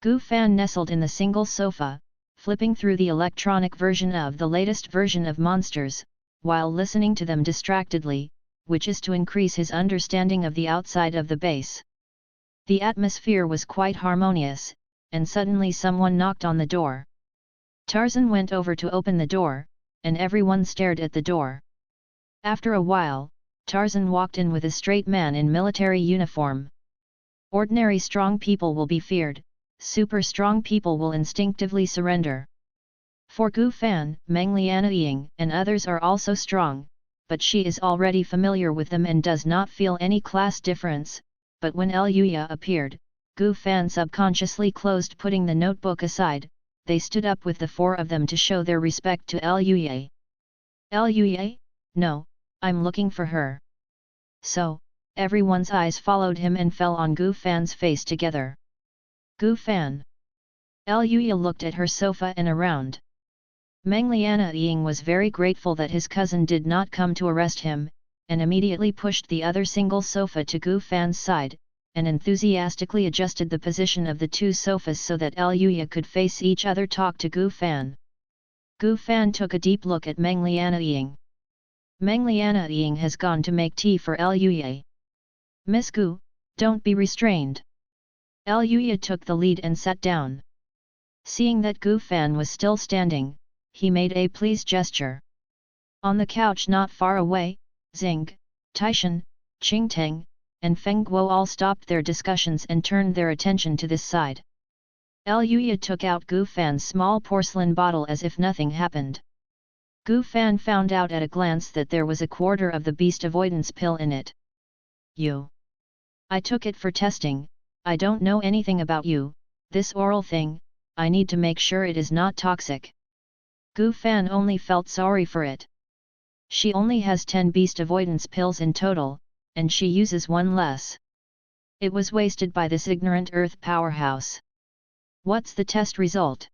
Gu Fan nestled in the single sofa, flipping through the electronic version of the latest version of monsters, while listening to them distractedly, which is to increase his understanding of the outside of the base. The atmosphere was quite harmonious, and suddenly someone knocked on the door. Tarzan went over to open the door, and everyone stared at the door. After a while, Tarzan walked in with a straight man in military uniform. Ordinary strong people will be feared, super strong people will instinctively surrender. For Gu Fan, Meng Lianying and others are also strong, but she is already familiar with them and does not feel any class difference, but when Luya appeared, Gu Fan subconsciously closed putting the notebook aside, they stood up with the 4 of them to show their respect to Luya. Luya? No, I'm looking for her. So, everyone's eyes followed him and fell on Gu Fan's face together. Gu Fan. Luya looked at her sofa and around. Meng Lianying was very grateful that his cousin did not come to arrest him, and immediately pushed the other single sofa to Gu Fan's side, and enthusiastically adjusted the position of the 2 sofas so that Luya could face each other talk to Gu Fan. Gu Fan took a deep look at Meng Lianying. Meng Lianying has gone to make tea for Luya. Miss Gu, don't be restrained. Luya took the lead and sat down. Seeing that Gu Fan was still standing, he made a please gesture. On the couch not far away, Xing, Taishan, Qingteng, and Feng Guo all stopped their discussions and turned their attention to this side. Luya took out Gu Fan's small porcelain bottle as if nothing happened. Gu Fan found out at a glance that there was a quarter of the beast avoidance pill in it. You. I took it for testing, I don't know anything about you, this oral thing, I need to make sure it is not toxic. Gu Fan only felt sorry for it. She only has 10 beast avoidance pills in total, and she uses 1 less. It was wasted by this ignorant Earth powerhouse. What's the test result?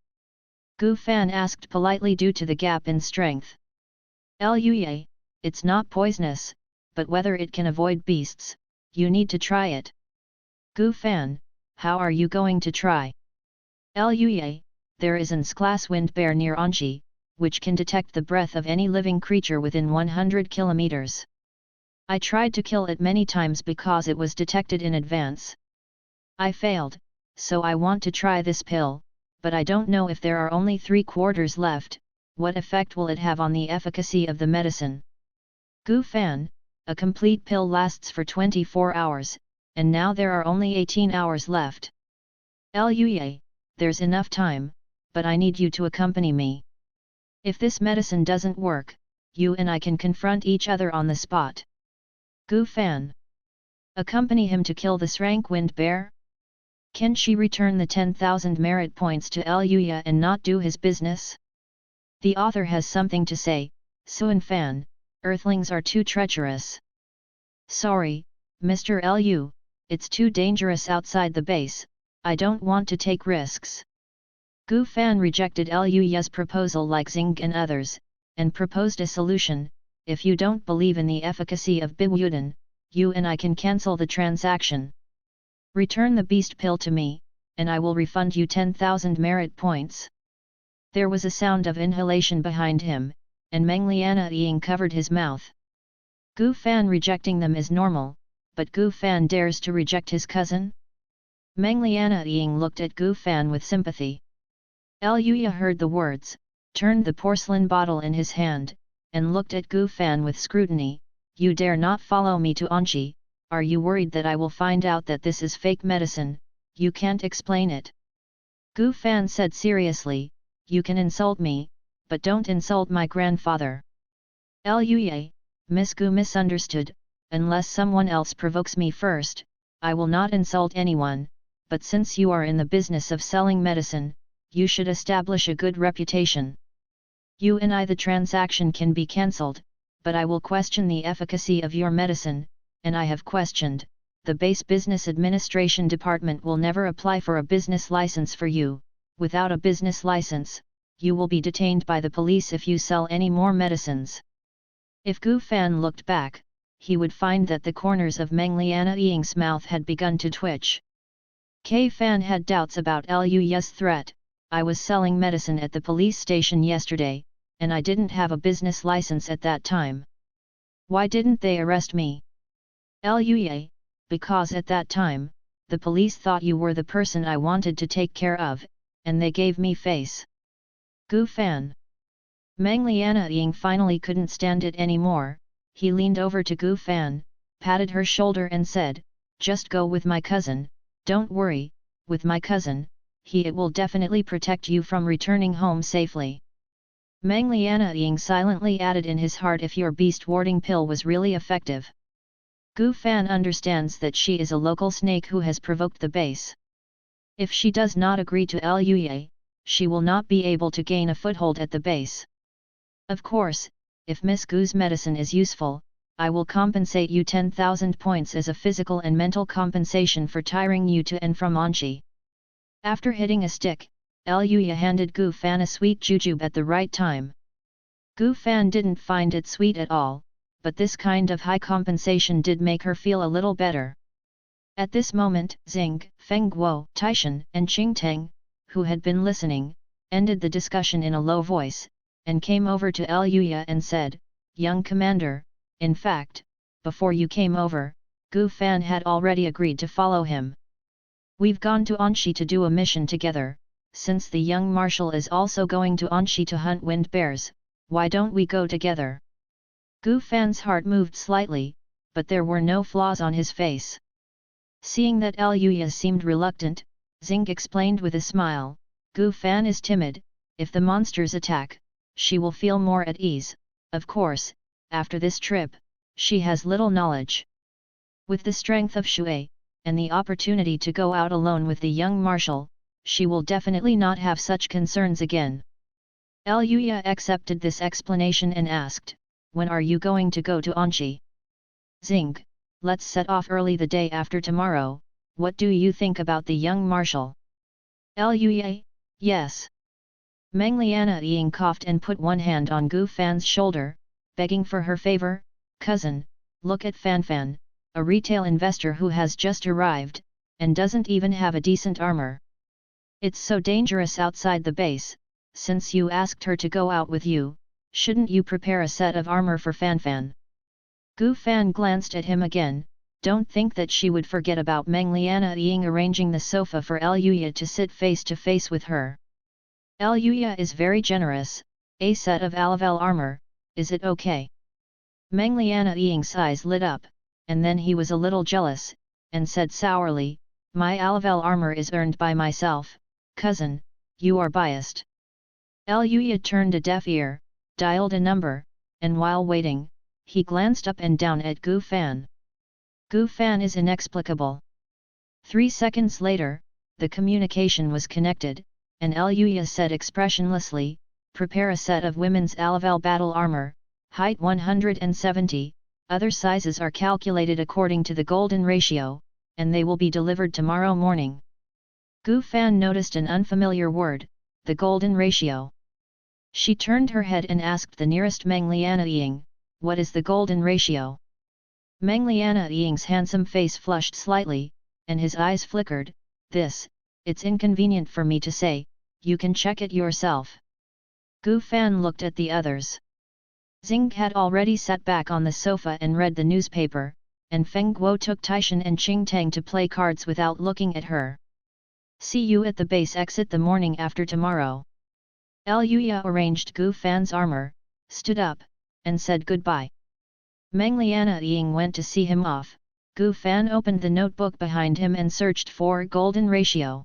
Gu Fan asked politely due to the gap in strength. Luye, it's not poisonous, but whether it can avoid beasts, you need to try it. Gu Fan, how are you going to try? Luye, there is an S-class wind bear near Anqi, which can detect the breath of any living creature within 100 kilometers. I tried to kill it many times because it was detected in advance. I failed, so I want to try this pill, but I don't know if there are only 3/4 left, what effect will it have on the efficacy of the medicine? Gu Fan, a complete pill lasts for 24 hours, and now there are only 18 hours left. Luye, there's enough time, but I need you to accompany me. If this medicine doesn't work, you and I can confront each other on the spot. Gu Fan. Accompany him to kill this rank wind bear? Can she return the 10,000 merit points to Luye and not do his business? The author has something to say. Suan Fan, Earthlings are too treacherous. Sorry, Mr. Lu, it's too dangerous outside the base, I don't want to take risks. Gu Fan rejected Luye's proposal like Xing and others, and proposed a solution. If you don't believe in the efficacy of Biwudan, you and I can cancel the transaction. Return the beast pill to me, and I will refund you 10,000 merit points. There was a sound of inhalation behind him, and Meng Lianaying covered his mouth. Gu Fan rejecting them is normal, but Gu Fan dares to reject his cousin? Meng Lianaying looked at Gu Fan with sympathy. Luye heard the words, turned the porcelain bottle in his hand, and looked at Gu Fan with scrutiny. You dare not follow me to Anqi, are you worried that I will find out that this is fake medicine? You can't explain it. Gu Fan said seriously, you can insult me, but don't insult my grandfather. Luye, Miss Gu misunderstood, unless someone else provokes me first, I will not insult anyone, but since you are in the business of selling medicine, you should establish a good reputation. You and I the transaction can be cancelled, but I will question the efficacy of your medicine, and I have questioned, the base business administration department will never apply for a business license for you. Without a business license, you will be detained by the police if you sell any more medicines. If Gu Fan looked back, he would find that the corners of Meng Lianaying's mouth had begun to twitch. K Fan had doubts about Luye's threat. I was selling medicine at the police station yesterday, and I didn't have a business license at that time. Why didn't they arrest me? Luye, because at that time, the police thought you were the person I wanted to take care of, and they gave me face. Gu Fan. Meng Lianaying finally couldn't stand it anymore. He leaned over to Gu Fan, patted her shoulder and said, just go with my cousin, don't worry, with my cousin, it will definitely protect you from returning home safely. Meng Lianaying silently added in his heart, if your beast warding pill was really effective. Gu Fan understands that she is a local snake who has provoked the base. If she does not agree to Luye, she will not be able to gain a foothold at the base. Of course, if Miss Gu's medicine is useful, I will compensate you 10,000 points as a physical and mental compensation for tiring you to and from Anqi. After hitting a stick, Luye handed Gu Fan a sweet jujube at the right time. Gu Fan didn't find it sweet at all, but this kind of high compensation did make her feel a little better. At this moment, Xing, Feng Guo, Taishan, and Qing Teng, who had been listening, ended the discussion in a low voice, and came over to Luye and said, young commander, in fact, before you came over, Gu Fan had already agreed to follow him. We've gone to Anqi to do a mission together. Since the young marshal is also going to Anqi to hunt wind bears, why don't we go together? Gu Fan's heart moved slightly, but there were no flaws on his face. Seeing that Luye seemed reluctant, Xing explained with a smile, Gu Fan is timid, if the monsters attack, she will feel more at ease. Of course, after this trip, she has little knowledge. With the strength of Shui, and the opportunity to go out alone with the young marshal, she will definitely not have such concerns again. Luye accepted this explanation and asked, when are you going to go to Anqi? Xing, let's set off early the day after tomorrow, what do you think about the young marshal? Luye, yes. Meng Liana coughed and put one hand on Gu Fan's shoulder, begging for her favor. Cousin, look at Fan Fan, a retail investor who has just arrived, and doesn't even have a decent armor. It's so dangerous outside the base. Since you asked her to go out with you, shouldn't you prepare a set of armor for Fan Fan? Gu Fan glanced at him again. Don't think that she would forget about Meng Liana arranging the sofa for Luya to sit face to face with her. Luya is very generous. A set of Alavel armor, is it okay? Meng Liana's eyes lit up, and then he was a little jealous, and said sourly, my Alavel armor is earned by myself. Cousin, you are biased. Luya turned a deaf ear, dialed a number, and while waiting, he glanced up and down at Gu Fan. Gu Fan is inexplicable. 3 seconds later, the communication was connected, and Luya said expressionlessly, prepare a set of women's Alavel battle armor, height 170, other sizes are calculated according to the golden ratio, and they will be delivered tomorrow morning. Gu Fan noticed an unfamiliar word, the golden ratio. She turned her head and asked the nearest Meng Liana, what is the golden ratio? Meng Liana's handsome face flushed slightly, and his eyes flickered. It's inconvenient for me to say, you can check it yourself. Gu Fan looked at the others. Xing had already sat back on the sofa and read the newspaper, and Feng Guo took Taishan and Qing Tang to play cards without looking at her. See you at the base exit the morning after tomorrow. Luya arranged Gu Fan's armor, stood up, and said goodbye. Meng Liana went to see him off. Gu Fan opened the notebook behind him and searched for golden ratio.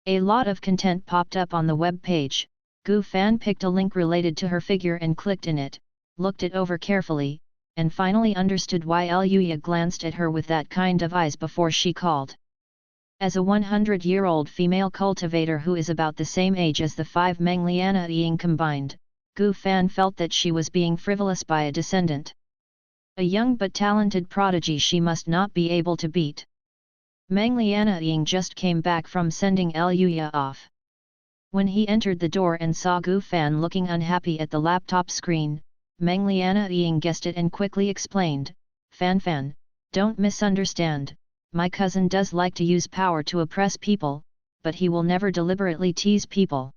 A lot of content popped up on the web page. Gu Fan picked a link related to her figure and clicked in it, looked it over carefully, and finally understood why Luya glanced at her with that kind of eyes before she called. As a 100-year-old female cultivator who is about the same age as the 5 Meng Liana combined, Gu Fan felt that she was being frivolous by a descendant. A young but talented prodigy she must not be able to beat. Meng Liana just came back from sending Luya off. When he entered the door and saw Gu Fan looking unhappy at the laptop screen, Meng Liana guessed it and quickly explained, Fan Fan, don't misunderstand, my cousin does like to use power to oppress people, but he will never deliberately tease people.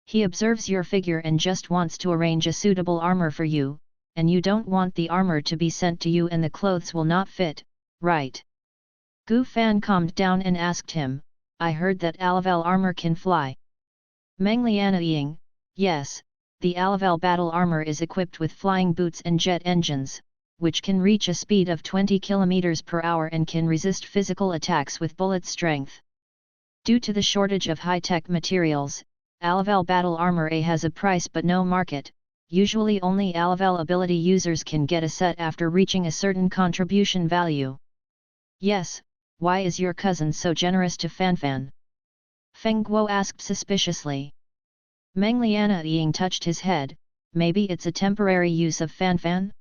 He observes your figure and just wants to arrange a suitable armor for you, and you don't want the armor to be sent to you and the clothes will not fit, right? Gu Fan calmed down and asked him, I heard that Alavel armor can fly. Meng Liana yes, the Alavel battle armor is equipped with flying boots and jet engines, which can reach a speed of 20 km per hour and can resist physical attacks with bullet strength. Due to the shortage of high-tech materials, Alavel battle armor A has a price but no market. Usually only Alavel ability users can get a set after reaching a certain contribution value. Yes, why is your cousin so generous to Fan Fan? Feng Guo asked suspiciously. Meng Liana touched his head, maybe it's a temporary use of Fan Fan?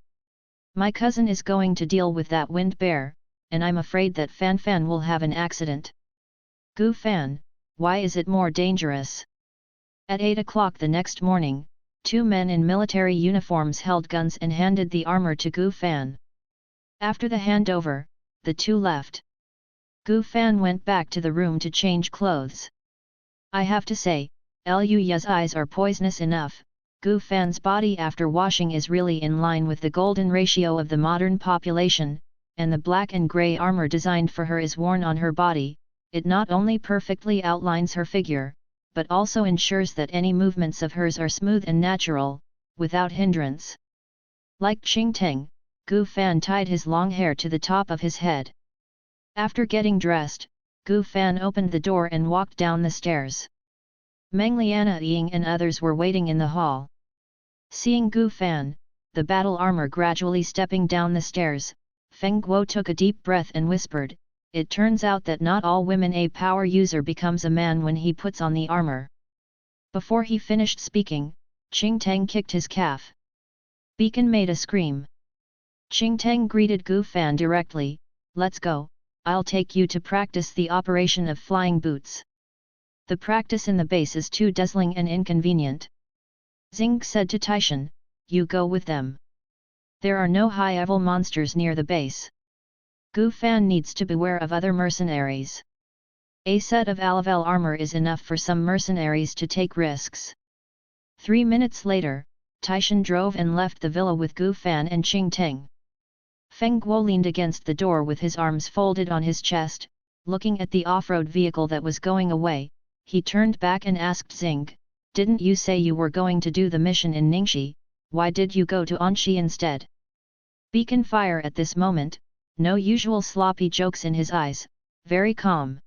My cousin is going to deal with that wind bear, and I'm afraid that Fan Fan will have an accident. Gu Fan, why is it more dangerous? At 8 o'clock the next morning, 2 men in military uniforms held guns and handed the armor to Gu Fan. After the handover, the 2 left. Gu Fan went back to the room to change clothes. I have to say, Luya's eyes are poisonous enough. Gu Fan's body after washing is really in line with the golden ratio of the modern population, and the black and grey armor designed for her is worn on her body. It not only perfectly outlines her figure, but also ensures that any movements of hers are smooth and natural, without hindrance. Like Qing Tang, Gu Fan tied his long hair to the top of his head. After getting dressed, Gu Fan opened the door and walked down the stairs. Meng Liana and others were waiting in the hall. Seeing Gu Fan, the battle armor gradually stepping down the stairs, Feng Guo took a deep breath and whispered, it turns out that not all women a power user becomes a man when he puts on the armor. Before he finished speaking, Qing Tang kicked his calf. Beacon made a scream. Qing Tang greeted Gu Fan directly, let's go, I'll take you to practice the operation of flying boots. The practice in the base is too dazzling and inconvenient. Xing said to Taishan, you go with them. There are no high-level monsters near the base. Gu Fan needs to beware of other mercenaries. A set of level armor is enough for some mercenaries to take risks. 3 minutes later, Taishan drove and left the villa with Gu Fan and Qing Teng. Feng Guo leaned against the door with his arms folded on his chest, looking at the off-road vehicle that was going away. He turned back and asked Xing, didn't you say you were going to do the mission in Ningxi? Why did you go to Anxi instead? Beacon fire at this moment, no usual sloppy jokes in his eyes, very calm.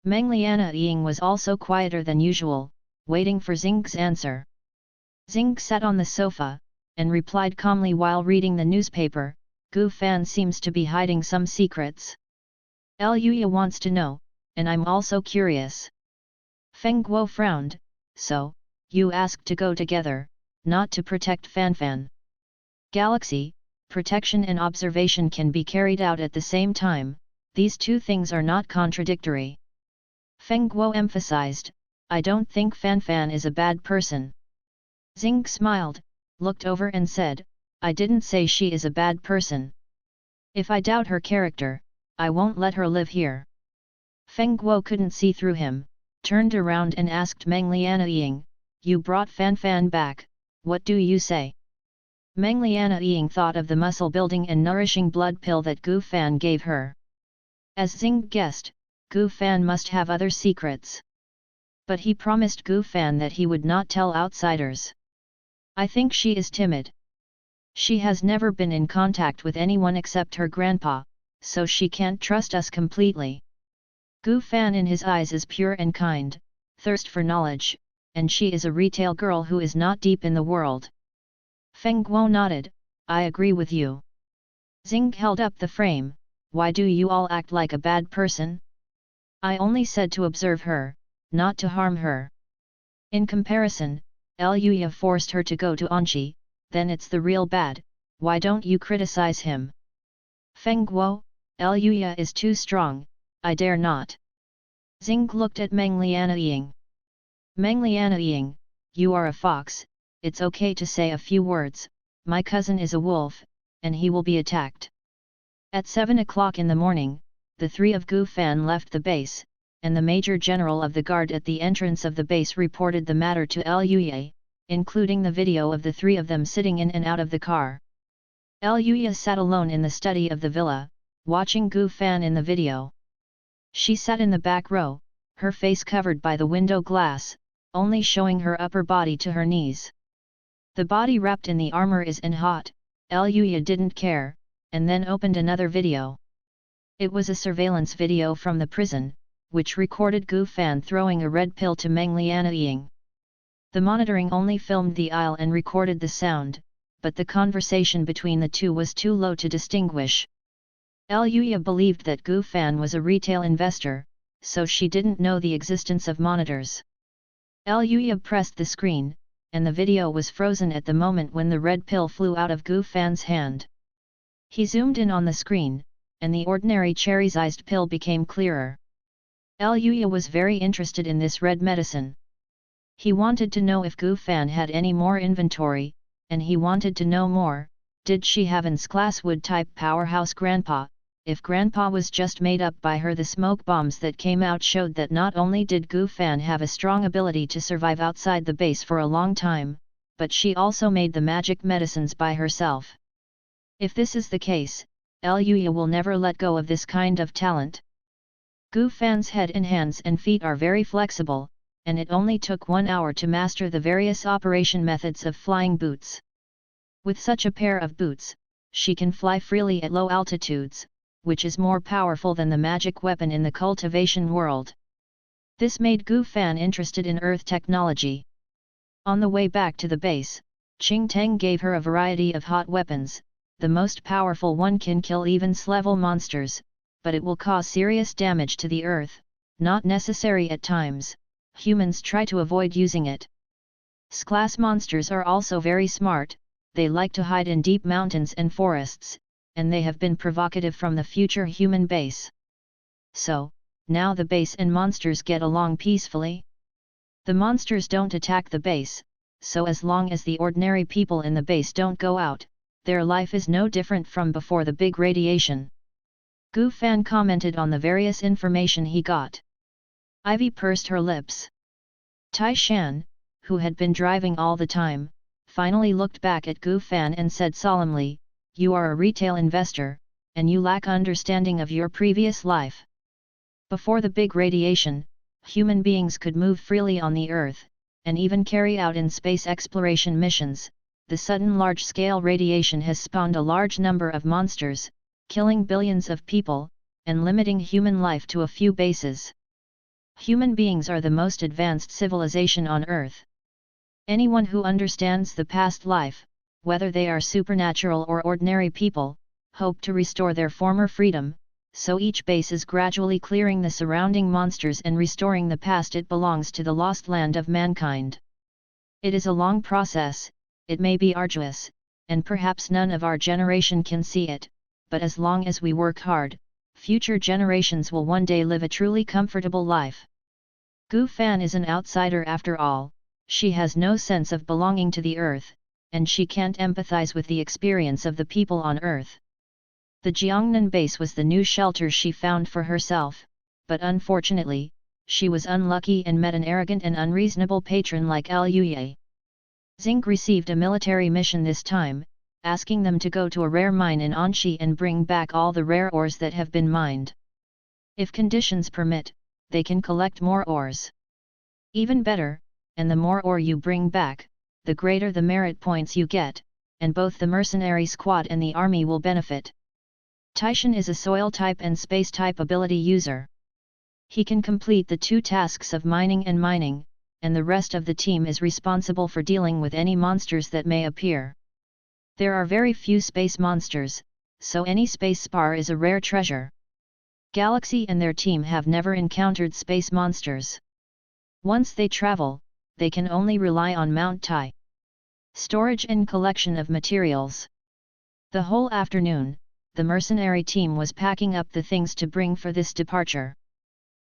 Meng Liana Ying was also quieter than usual, waiting for Xing's answer. Xing sat on the sofa, and replied calmly while reading the newspaper, Gu Fan seems to be hiding some secrets. Luya wants to know, and I'm also curious. Feng Guo frowned, so, you asked to go together, not to protect Fanfan. Galaxy, protection and observation can be carried out at the same time, these two things are not contradictory. Feng Guo emphasized, I don't think Fanfan is a bad person. Xing smiled, looked over and said, I didn't say she is a bad person. If I doubt her character, I won't let her live here. Feng Guo couldn't see through him, turned around and asked Meng Liana Ying, you brought Fanfan back, what do you say? Meng Liana Ying thought of the muscle-building and nourishing blood pill that Gu Fan gave her. As Xing guessed, Gu Fan must have other secrets. But he promised Gu Fan that he would not tell outsiders. I think she is timid. She has never been in contact with anyone except her grandpa, so she can't trust us completely. Gu Fan in his eyes is pure and kind, thirst for knowledge, and she is a retail girl who is not deep in the world. Feng Guo nodded, I agree with you. Xing held up the frame, why do you all act like a bad person? I only said to observe her, not to harm her. In comparison, Luya forced her to go to Anxi, then it's the real bad, why don't you criticize him? Feng Guo, Luya is too strong, I dare not. Xing looked at Meng Liana Ying. Meng Liana Ying, you are a fox, it's okay to say a few words, my cousin is a wolf, and he will be attacked. At 7 o'clock in the morning, the three of Gu Fan left the base, and the Major General of the Guard at the entrance of the base reported the matter to Luya, including the video of the three of them sitting in and out of the car. Luya sat alone in the study of the villa, watching Gu Fan in the video. She sat in the back row, her face covered by the window glass, only showing her upper body to her knees. The body wrapped in the armor is hot, Luya didn't care, and then opened another video. It was a surveillance video from the prison, which recorded Gu Fan throwing a red pill to Meng Liana Ying. The monitoring only filmed the aisle and recorded the sound, but the conversation between the two was too low to distinguish. Luya believed that Gu Fan was a retail investor, so she didn't know the existence of monitors. Luya pressed the screen, and the video was frozen at the moment when the red pill flew out of Gu Fan's hand. He zoomed in on the screen, and the ordinary cherry-sized pill became clearer. Luya was very interested in this red medicine. He wanted to know if Gu Fan had any more inventory, and he wanted to know more, did she have an S-class wood-type powerhouse grandpa? If grandpa was just made up by her. The smoke bombs that came out showed that not only did Gu Fan have a strong ability to survive outside the base for a long time, but she also made the magic medicines by herself. If this is the case, Luya will never let go of this kind of talent. Gu Fan's head and hands and feet are very flexible, and it only took 1 hour to master the various operation methods of flying boots. With such a pair of boots, she can fly freely at low altitudes, which is more powerful than the magic weapon in the cultivation world. This made Gu Fan interested in Earth technology. On the way back to the base, Qing Teng gave her a variety of hot weapons. The most powerful one can kill even S-level monsters, but it will cause serious damage to the Earth, not necessary at times. Humans try to avoid using it. S-class monsters are also very smart, they like to hide in deep mountains and forests, and they have been provocative from the future human base. so, now the base and monsters get along peacefully. The monsters don't attack the base, so as long as the ordinary people in the base don't go out, their life is no different from before the big radiation. Gu Fan commented on the various information he got. Ivy pursed her lips. Tai Shan, who had been driving all the time, finally looked back at Gu Fan and said solemnly, "You are a retail investor, and you lack understanding of your previous life. Before the big radiation, human beings could move freely on the Earth, and even carry out in space exploration missions. The sudden large-scale radiation has spawned a large number of monsters, killing billions of people, and limiting human life to a few bases. Human beings are the most advanced civilization on Earth. Anyone who understands the past life, whether they are supernatural or ordinary people, hope to restore their former freedom, so each base is gradually clearing the surrounding monsters and restoring the past it belongs to the lost land of mankind. It is a long process, it may be arduous, and perhaps none of our generation can see it, but as long as we work hard, future generations will one day live a truly comfortable life." Gu Fan is an outsider after all, she has no sense of belonging to the Earth, and she can't empathize with the experience of the people on Earth. The Jiangnan base was the new shelter she found for herself, but unfortunately, she was unlucky and met an arrogant and unreasonable patron like Luye. Xing received a military mission this time, asking them to go to a rare mine in Anxi and bring back all the rare ores that have been mined. If conditions permit, they can collect more ores. Even better, and the more ore you bring back, the greater the merit points you get, and both the mercenary squad and the army will benefit. Taishan is a soil type and space type ability user. He can complete the two tasks of mining, and the rest of the team is responsible for dealing with any monsters that may appear. There are very few space monsters, so any space spar is a rare treasure. Galaxy and their team have never encountered space monsters. Once they travel, they can only rely on Mount Tai. Storage and collection of materials. The whole afternoon, the mercenary team was packing up the things to bring for this departure.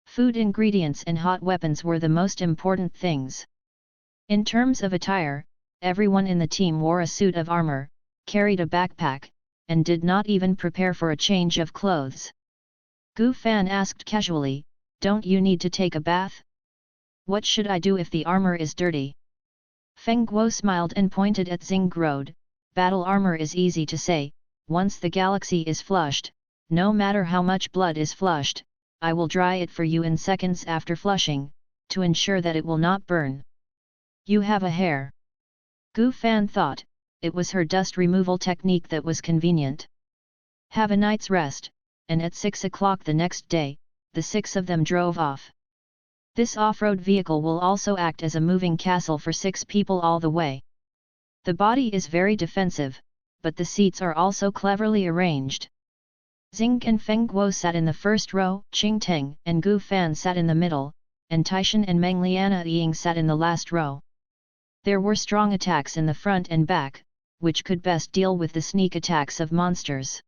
Food ingredients and hot weapons were the most important things. In terms of attire, everyone in the team wore a suit of armor, carried a backpack, and did not even prepare for a change of clothes. Gu Fan asked casually, "Don't you need to take a bath? What should I do if the armor is dirty?" Feng Guo smiled and pointed at Xing Road. "Battle armor is easy to say, once the galaxy is flushed, no matter how much blood is flushed, I will dry it for you in seconds after flushing, to ensure that it will not burn." "You have a hair." Gu Fan thought, it was her dust removal technique that was convenient. "Have a night's rest," and at 6 o'clock the next day, the six of them drove off. This off-road vehicle will also act as a moving castle for 6 people all the way. The body is very defensive, but the seats are also cleverly arranged. Xing and Feng Guo sat in the first row, Qing Teng and Gu Fan sat in the middle, and Taishan and Meng Liana Ying sat in the last row. There were strong attacks in the front and back, which could best deal with the sneak attacks of monsters.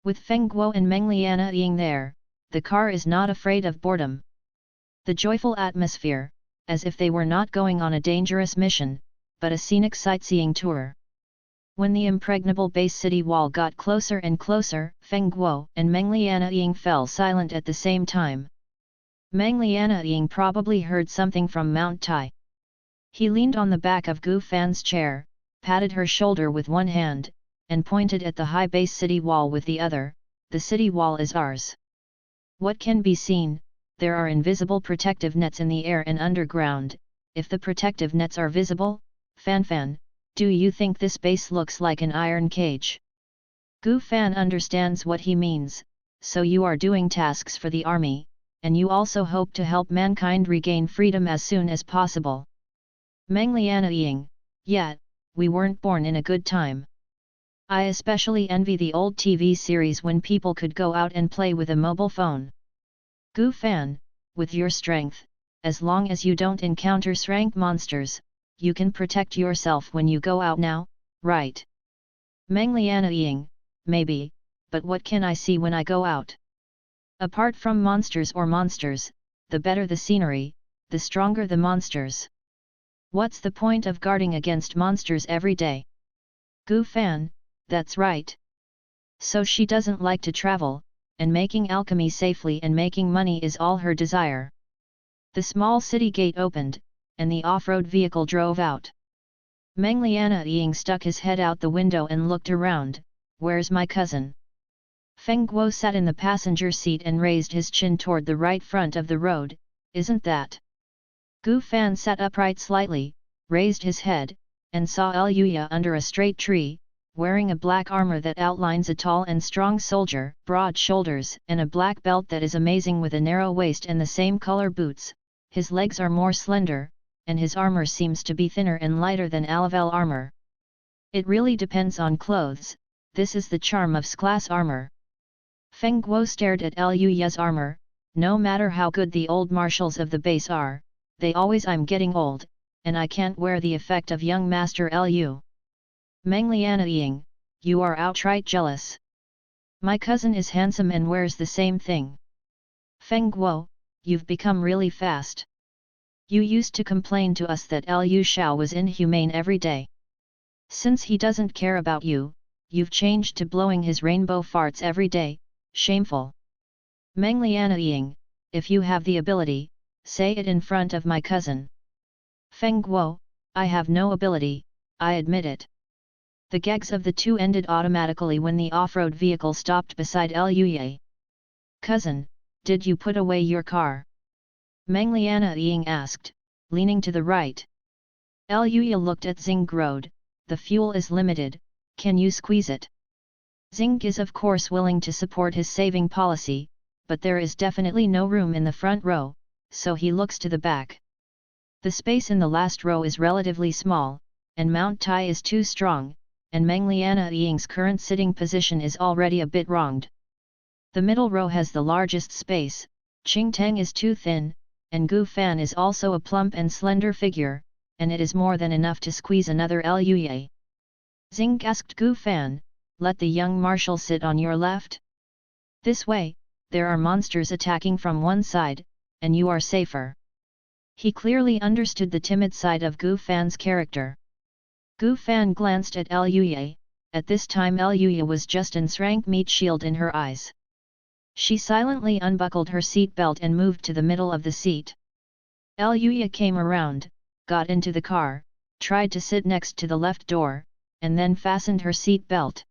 With Feng Guo and Meng Liana Ying there, the car is not afraid of boredom. The joyful atmosphere, as if they were not going on a dangerous mission, but a scenic sightseeing tour. When the impregnable base city wall got closer and closer, Feng Guo and Meng Liana Ying fell silent at the same time. Meng Liana Ying probably heard something from Mount Tai. He leaned on the back of Gu Fan's chair, patted her shoulder with one hand, and pointed at the high base city wall with the other. "The city wall is ours. What can be seen, there are invisible protective nets in the air and underground. If the protective nets are visible, Fan, do you think this base looks like an iron cage?" Gu Fan understands what he means, "So you are doing tasks for the army, and you also hope to help mankind regain freedom as soon as possible." Meng Liana Ying, "Yeah, we weren't born in a good time. I especially envy the old TV series when people could go out and play with a mobile phone." Gu Fan, "With your strength, as long as you don't encounter rank monsters, you can protect yourself when you go out now, right?" Meng Liana Ying, "Maybe, but what can I see when I go out?" Apart from monsters, the better the scenery, the stronger the monsters. What's the point of guarding against monsters every day? Gu Fan, that's right. So she doesn't like to travel, and making alchemy safely and making money is all her desire. The small city gate opened, and the off-road vehicle drove out. Meng Liana stuck his head out the window and looked around. Where's my cousin? Feng Guo sat in the passenger seat and raised his chin toward the right front of the road. Isn't that? Gu Fan sat upright slightly, raised his head, and saw Luya under a straight tree, wearing a black armor that outlines a tall and strong soldier, broad shoulders, and a black belt that is amazing with a narrow waist and the same color boots. His legs are more slender, and his armor seems to be thinner and lighter than Alavel armor. It really depends on clothes. This is the charm of S-class armor. Feng Guo stared at Luya's armor. No matter how good the old marshals of the base are, they always I'm getting old, and I can't wear the effect of young Master Lu. Meng Liana, you are outright jealous. My cousin is handsome and wears the same thing. Feng Guo, you've become really fast. You used to complain to us that Lu Xiao was inhumane every day. Since he doesn't care about you, you've changed to blowing his rainbow farts every day. Shameful. Meng Liana, if you have the ability, say it in front of my cousin. Feng Guo, I have no ability, I admit it. The gags of the two ended automatically when the off-road vehicle stopped beside Luya. Cousin, did you put away your car? Meng Liana asked, leaning to the right. Luya looked at Xing Road. The fuel is limited, can you squeeze it? Xing is of course willing to support his saving policy, but there is definitely no room in the front row, so he looks to the back. The space in the last row is relatively small, and Mount Tai is too strong, and Meng Liana's current sitting position is already a bit wronged. The middle row has the largest space, Qing Teng is too thin, and Gu Fan is also a plump and slender figure, and it is more than enough to squeeze another Luya. Xing asked Gu Fan, let the young marshal sit on your left? This way, there are monsters attacking from one side, and you are safer. He clearly understood the timid side of Gu Fan's character. Gu Fan glanced at Luya. At this time Luya was just ensrank meat shield in her eyes. She silently unbuckled her seat belt and moved to the middle of the seat. Luya came around, got into the car, tried to sit next to the left door, and then fastened her seat belt.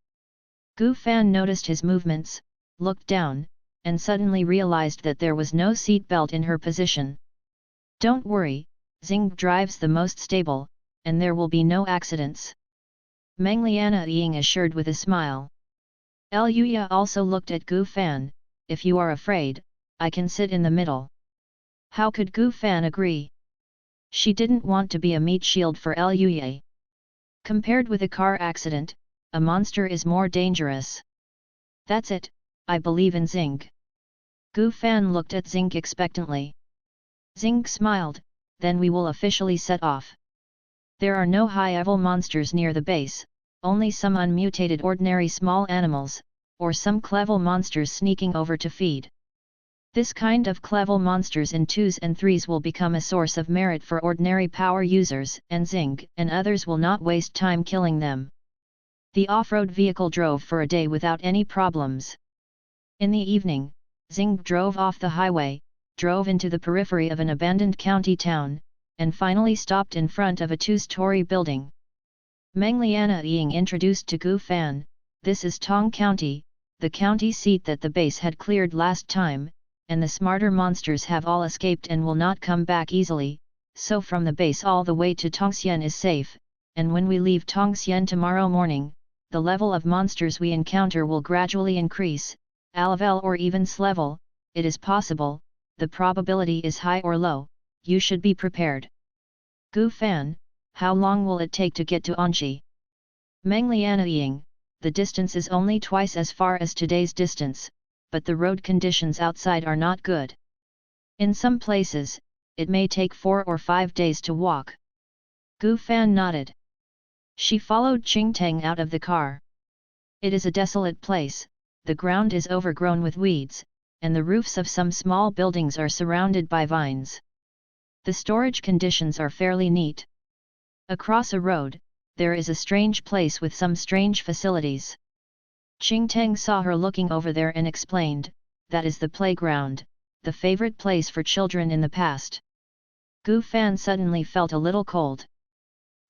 Gu Fan noticed his movements, looked down, and suddenly realized that there was no seat belt in her position. Don't worry, Xing drives the most stable, and there will be no accidents. Meng Liana assured with a smile. Luya also looked at Gu Fan. If you are afraid, I can sit in the middle. How could Gu Fan agree? She didn't want to be a meat shield for Luya. Compared with a car accident, a monster is more dangerous. That's it, I believe in Xing. Gu Fan looked at Xing expectantly. Xing smiled, then we will officially set off. There are no high-level monsters near the base, only some unmutated ordinary small animals, or some clever monsters sneaking over to feed. This kind of clever monsters in 2s and 3s will become a source of merit for ordinary power users, and Xing and others will not waste time killing them. The off-road vehicle drove for a day without any problems. In the evening, Xing drove off the highway, drove into the periphery of an abandoned county town, and finally stopped in front of a 2-story building. Meng Liana introduced to Gu Fan, this is Tong County, the county seat that the base had cleared last time, and the smarter monsters have all escaped and will not come back easily, so from the base all the way to Tongxian is safe, and when we leave Tongxian tomorrow morning, the level of monsters we encounter will gradually increase, A-level or even S-level, it is possible, the probability is high or low, you should be prepared. Gu Fan, how long will it take to get to Anji? Meng Liana the distance is only twice as far as today's distance, but the road conditions outside are not good. In some places, it may take 4 or 5 days to walk. Gu Fan nodded. She followed Qing Teng out of the car. It is a desolate place, the ground is overgrown with weeds, and the roofs of some small buildings are surrounded by vines. The storage conditions are fairly neat. Across a road, there is a strange place with some strange facilities. Qing Teng saw her looking over there and explained, "That is the playground, the favorite place for children in the past." Gu Fan suddenly felt a little cold.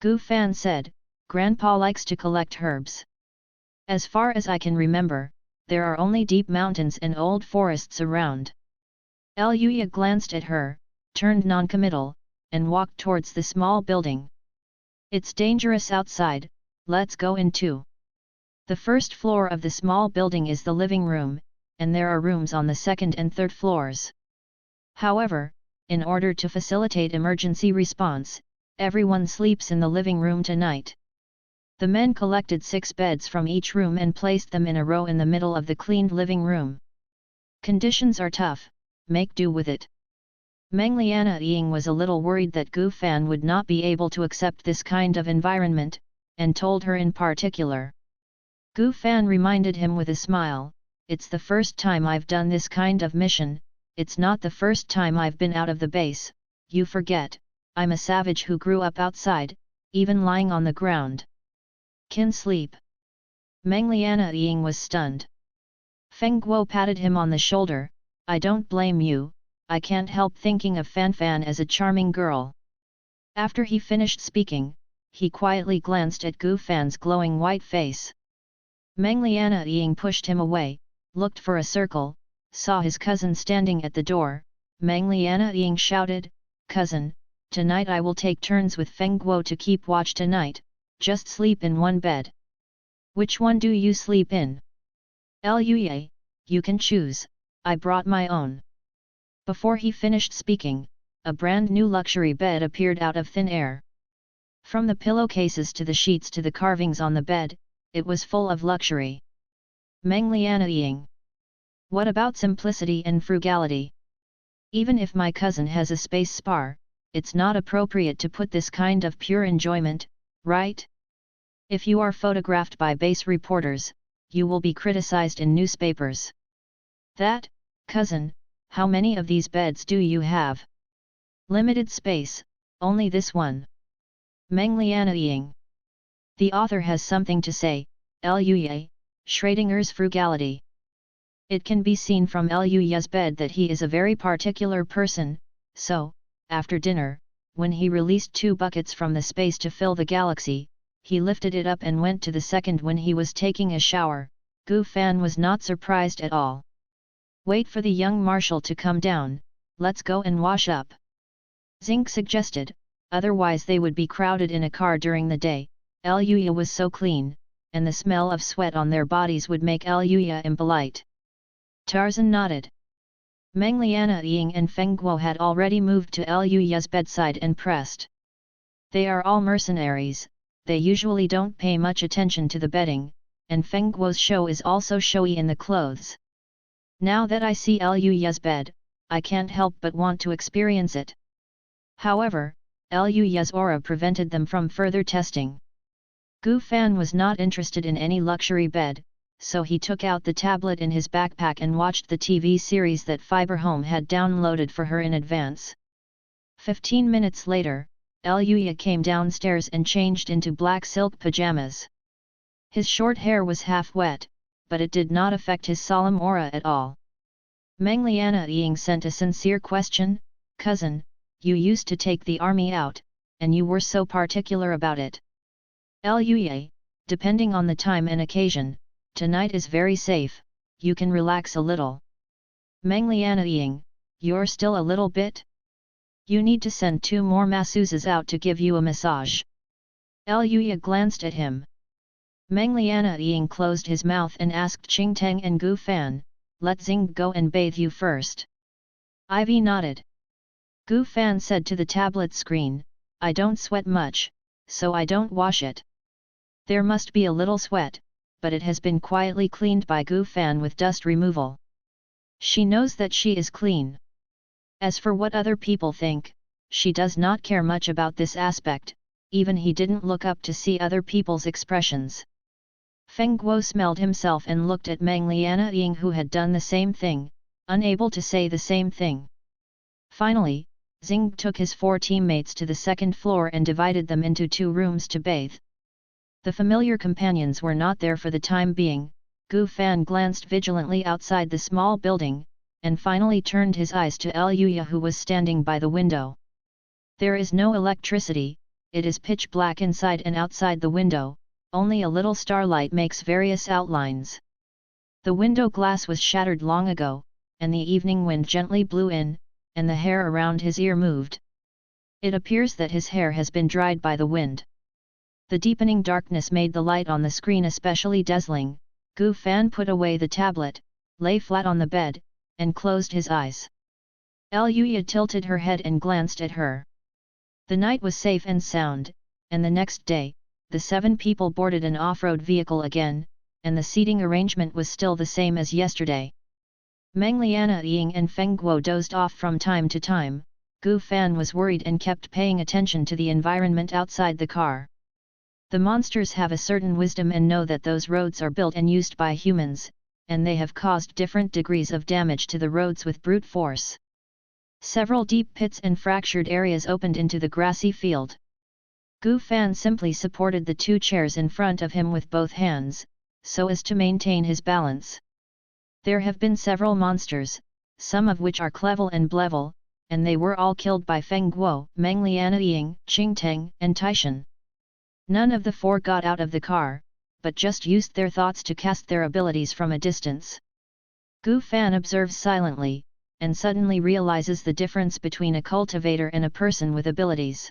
Gu Fan said, "Grandpa likes to collect herbs. As far as I can remember, there are only deep mountains and old forests around." Luya glanced at her, turned non-committal, and walked towards the small building. "It's dangerous outside, let's go in too." The first floor of the small building is the living room, and there are rooms on the second and third floors. However, in order to facilitate emergency response, everyone sleeps in the living room tonight. The men collected 6 beds from each room and placed them in a row in the middle of the cleaned living room. "Conditions are tough, make do with it." Meng Liana Ying was a little worried that Gu Fan would not be able to accept this kind of environment, and told her in particular. Gu Fan reminded him with a smile, "It's the first time I've done this kind of mission, it's not the first time I've been out of the base, you forget, I'm a savage who grew up outside, even lying on the ground. Can sleep." Meng Liana Ying was stunned. Feng Guo patted him on the shoulder, "I don't blame you, I can't help thinking of Fan Fan as a charming girl." After he finished speaking, he quietly glanced at Gu Fan's glowing white face. Meng Liana Ying pushed him away, looked for a circle, saw his cousin standing at the door. Meng Liana Ying shouted, "Cousin, tonight I will take turns with Feng Guo to keep watch tonight, just sleep in one bed." "Which one do you sleep in?" "Luye, you can choose, I brought my own." Before he finished speaking, a brand new luxury bed appeared out of thin air. From the pillowcases to the sheets to the carvings on the bed, it was full of luxury. Meng Liana Ying. What about simplicity and frugality? Even if my cousin has a space spar, it's not appropriate to put this kind of pure enjoyment, right? If you are photographed by base reporters, you will be criticized in newspapers. That, cousin, how many of these beds do you have? Limited space, only this one. Meng Liana Ying. The author has something to say, Luye, Schrodinger's frugality. It can be seen from Luye's bed that he is a very particular person, so, after dinner, when he released 2 buckets from the space to fill the galaxy, he lifted it up and went to the second when he was taking a shower. Gu Fan was not surprised at all. "Wait for the young marshal to come down, let's go and wash up," Zinc suggested, otherwise they would be crowded in a car during the day. Luya was so clean, and the smell of sweat on their bodies would make Luya impolite. Tarzan nodded. Meng Liana Ying and Feng Guo had already moved to Luya's bedside and pressed. They are all mercenaries, they usually don't pay much attention to the bedding, and Feng Guo's show is also showy in the clothes. Now that I see Luya's bed, I can't help but want to experience it. However, Luya's aura prevented them from further testing. Gu Fan was not interested in any luxury bed, so he took out the tablet in his backpack and watched the TV series that Fiber Home had downloaded for her in advance. 15 minutes later, Luya came downstairs and changed into black silk pajamas. His short hair was half wet, but it did not affect his solemn aura at all. Meng Liana Ying sent a sincere question, "Cousin, you used to take the army out, and you were so particular about it." Luye, depending on the time and occasion, tonight is very safe, you can relax a little. Meng Liana Ying, you're still a little bit? You need to send 2 more masseuses out to give you a massage. Luya glanced at him. Meng Liana Ying closed his mouth and asked Qing Teng and Gu Fan, "Let Xing go and bathe you first." Ivy nodded. Gu Fan said to the tablet screen, "I don't sweat much, so I don't wash it." There must be a little sweat, but it has been quietly cleaned by Gu Fan with dust removal. She knows that she is clean. As for what other people think, she does not care much about this aspect, even he didn't look up to see other people's expressions. Feng Guo smelled himself and looked at Meng Liana Ying who had done the same thing, unable to say the same thing. Finally, Xing took his 4 teammates to the second floor and divided them into 2 rooms to bathe. The familiar companions were not there for the time being. Gu Fan glanced vigilantly outside the small building, and finally turned his eyes to Luya, who was standing by the window. There is no electricity, it is pitch black inside and outside the window, only a little starlight makes various outlines. The window glass was shattered long ago, and the evening wind gently blew in, and the hair around his ear moved. It appears that his hair has been dried by the wind. The deepening darkness made the light on the screen especially dazzling. Gu Fan put away the tablet, lay flat on the bed, and closed his eyes. Luya tilted her head and glanced at her. The night was safe and sound, and the next day, the 7 people boarded an off-road vehicle again, and the seating arrangement was still the same as yesterday. Meng Liana Ying and Feng Guo dozed off from time to time. Gu Fan was worried and kept paying attention to the environment outside the car. The monsters have a certain wisdom and know that those roads are built and used by humans, and they have caused different degrees of damage to the roads with brute force. Several deep pits and fractured areas opened into the grassy field. Gu Fan simply supported the 2 chairs in front of him with both hands, so as to maintain his balance. There have been several monsters, some of which are Clevel and Blevel, and they were all killed by Feng Guo, Meng Liana Ying, Qing Teng, and Taishan. None of the 4 got out of the car, but just used their thoughts to cast their abilities from a distance. Gu Fan observes silently, and suddenly realizes the difference between a cultivator and a person with abilities.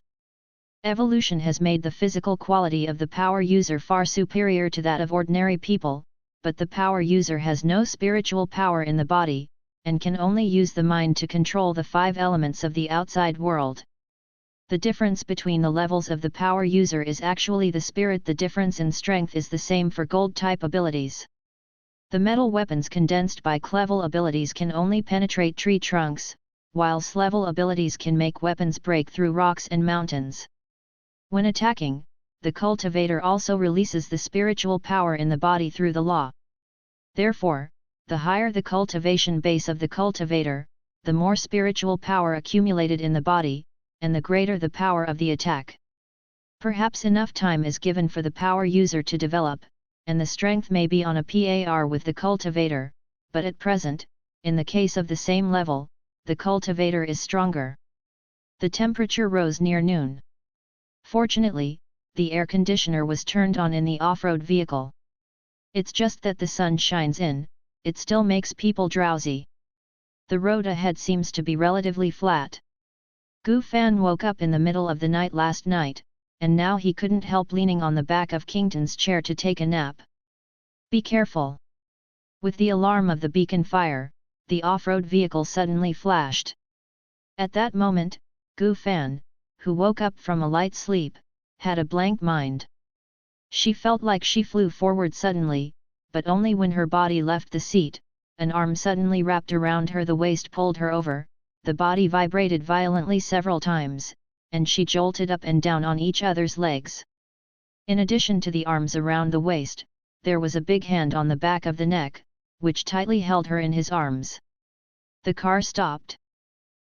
Evolution has made the physical quality of the power user far superior to that of ordinary people, but the power user has no spiritual power in the body, and can only use the mind to control the 5 elements of the outside world. The difference between the levels of the power user is actually the spirit. The difference in strength is the same for gold-type abilities. The metal weapons condensed by Clevel abilities can only penetrate tree trunks, while Slevel abilities can make weapons break through rocks and mountains. When attacking, the cultivator also releases the spiritual power in the body through the law. Therefore, the higher the cultivation base of the cultivator, the more spiritual power accumulated in the body, and the greater the power of the attack. Perhaps enough time is given for the power user to develop, and the strength may be on a par with the cultivator, but at present, in the case of the same level, the cultivator is stronger. The temperature rose near noon. Fortunately, the air conditioner was turned on in the off-road vehicle. It's just that the sun shines in, it still makes people drowsy. The road ahead seems to be relatively flat. Gu Fan woke up in the middle of the night last night, and now he couldn't help leaning on the back of Kington's chair to take a nap. Be careful! With the alarm of the beacon fire, the off-road vehicle suddenly flashed. At that moment, Gu Fan, who woke up from a light sleep, had a blank mind. She felt like she flew forward suddenly, but only when her body left the seat. An arm suddenly wrapped around her, the waist pulled her over, the body vibrated violently several times, and she jolted up and down on each other's legs. In addition to the arms around the waist, there was a big hand on the back of the neck, which tightly held her in his arms. The car stopped.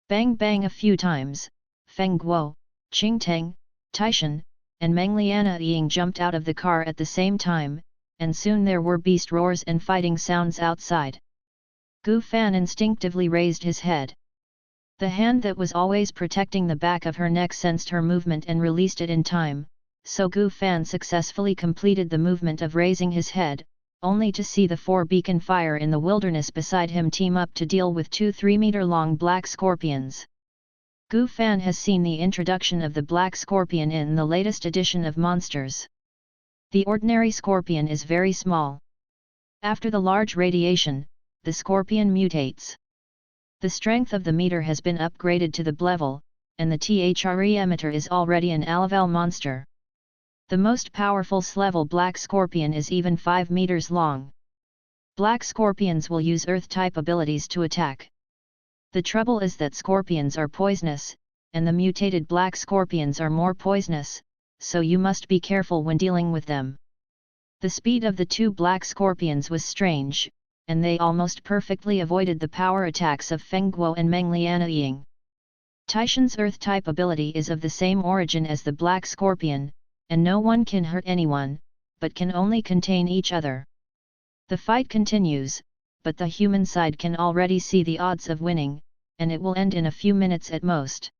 Bang bang a few times. Feng Guo, Qing Teng, Taishan, and Meng Liana Ying jumped out of the car at the same time, and soon there were beast roars and fighting sounds outside. Gu Fan instinctively raised his head. The hand that was always protecting the back of her neck sensed her movement and released it in time, so Gu Fan successfully completed the movement of raising his head, only to see the 4 beacon fire in the wilderness beside him team up to deal with 2 3-meter-long black scorpions. Gu Fan has seen the introduction of the black scorpion in the latest edition of Monsters. The ordinary scorpion is very small. After the large radiation, the scorpion mutates. The strength of the meter has been upgraded to the Blevel, and the THRE emitter is already an level monster. The most powerful Slevel black scorpion is even 5 meters long. Black scorpions will use earth-type abilities to attack. The trouble is that scorpions are poisonous, and the mutated black scorpions are more poisonous, so you must be careful when dealing with them. The speed of the 2 black scorpions was strange, and they almost perfectly avoided the power attacks of Feng Guo and Meng Lianying. Taishan's Earth-type ability is of the same origin as the Black Scorpion, and no one can hurt anyone, but can only contain each other. The fight continues, but the human side can already see the odds of winning, and it will end in a few minutes at most.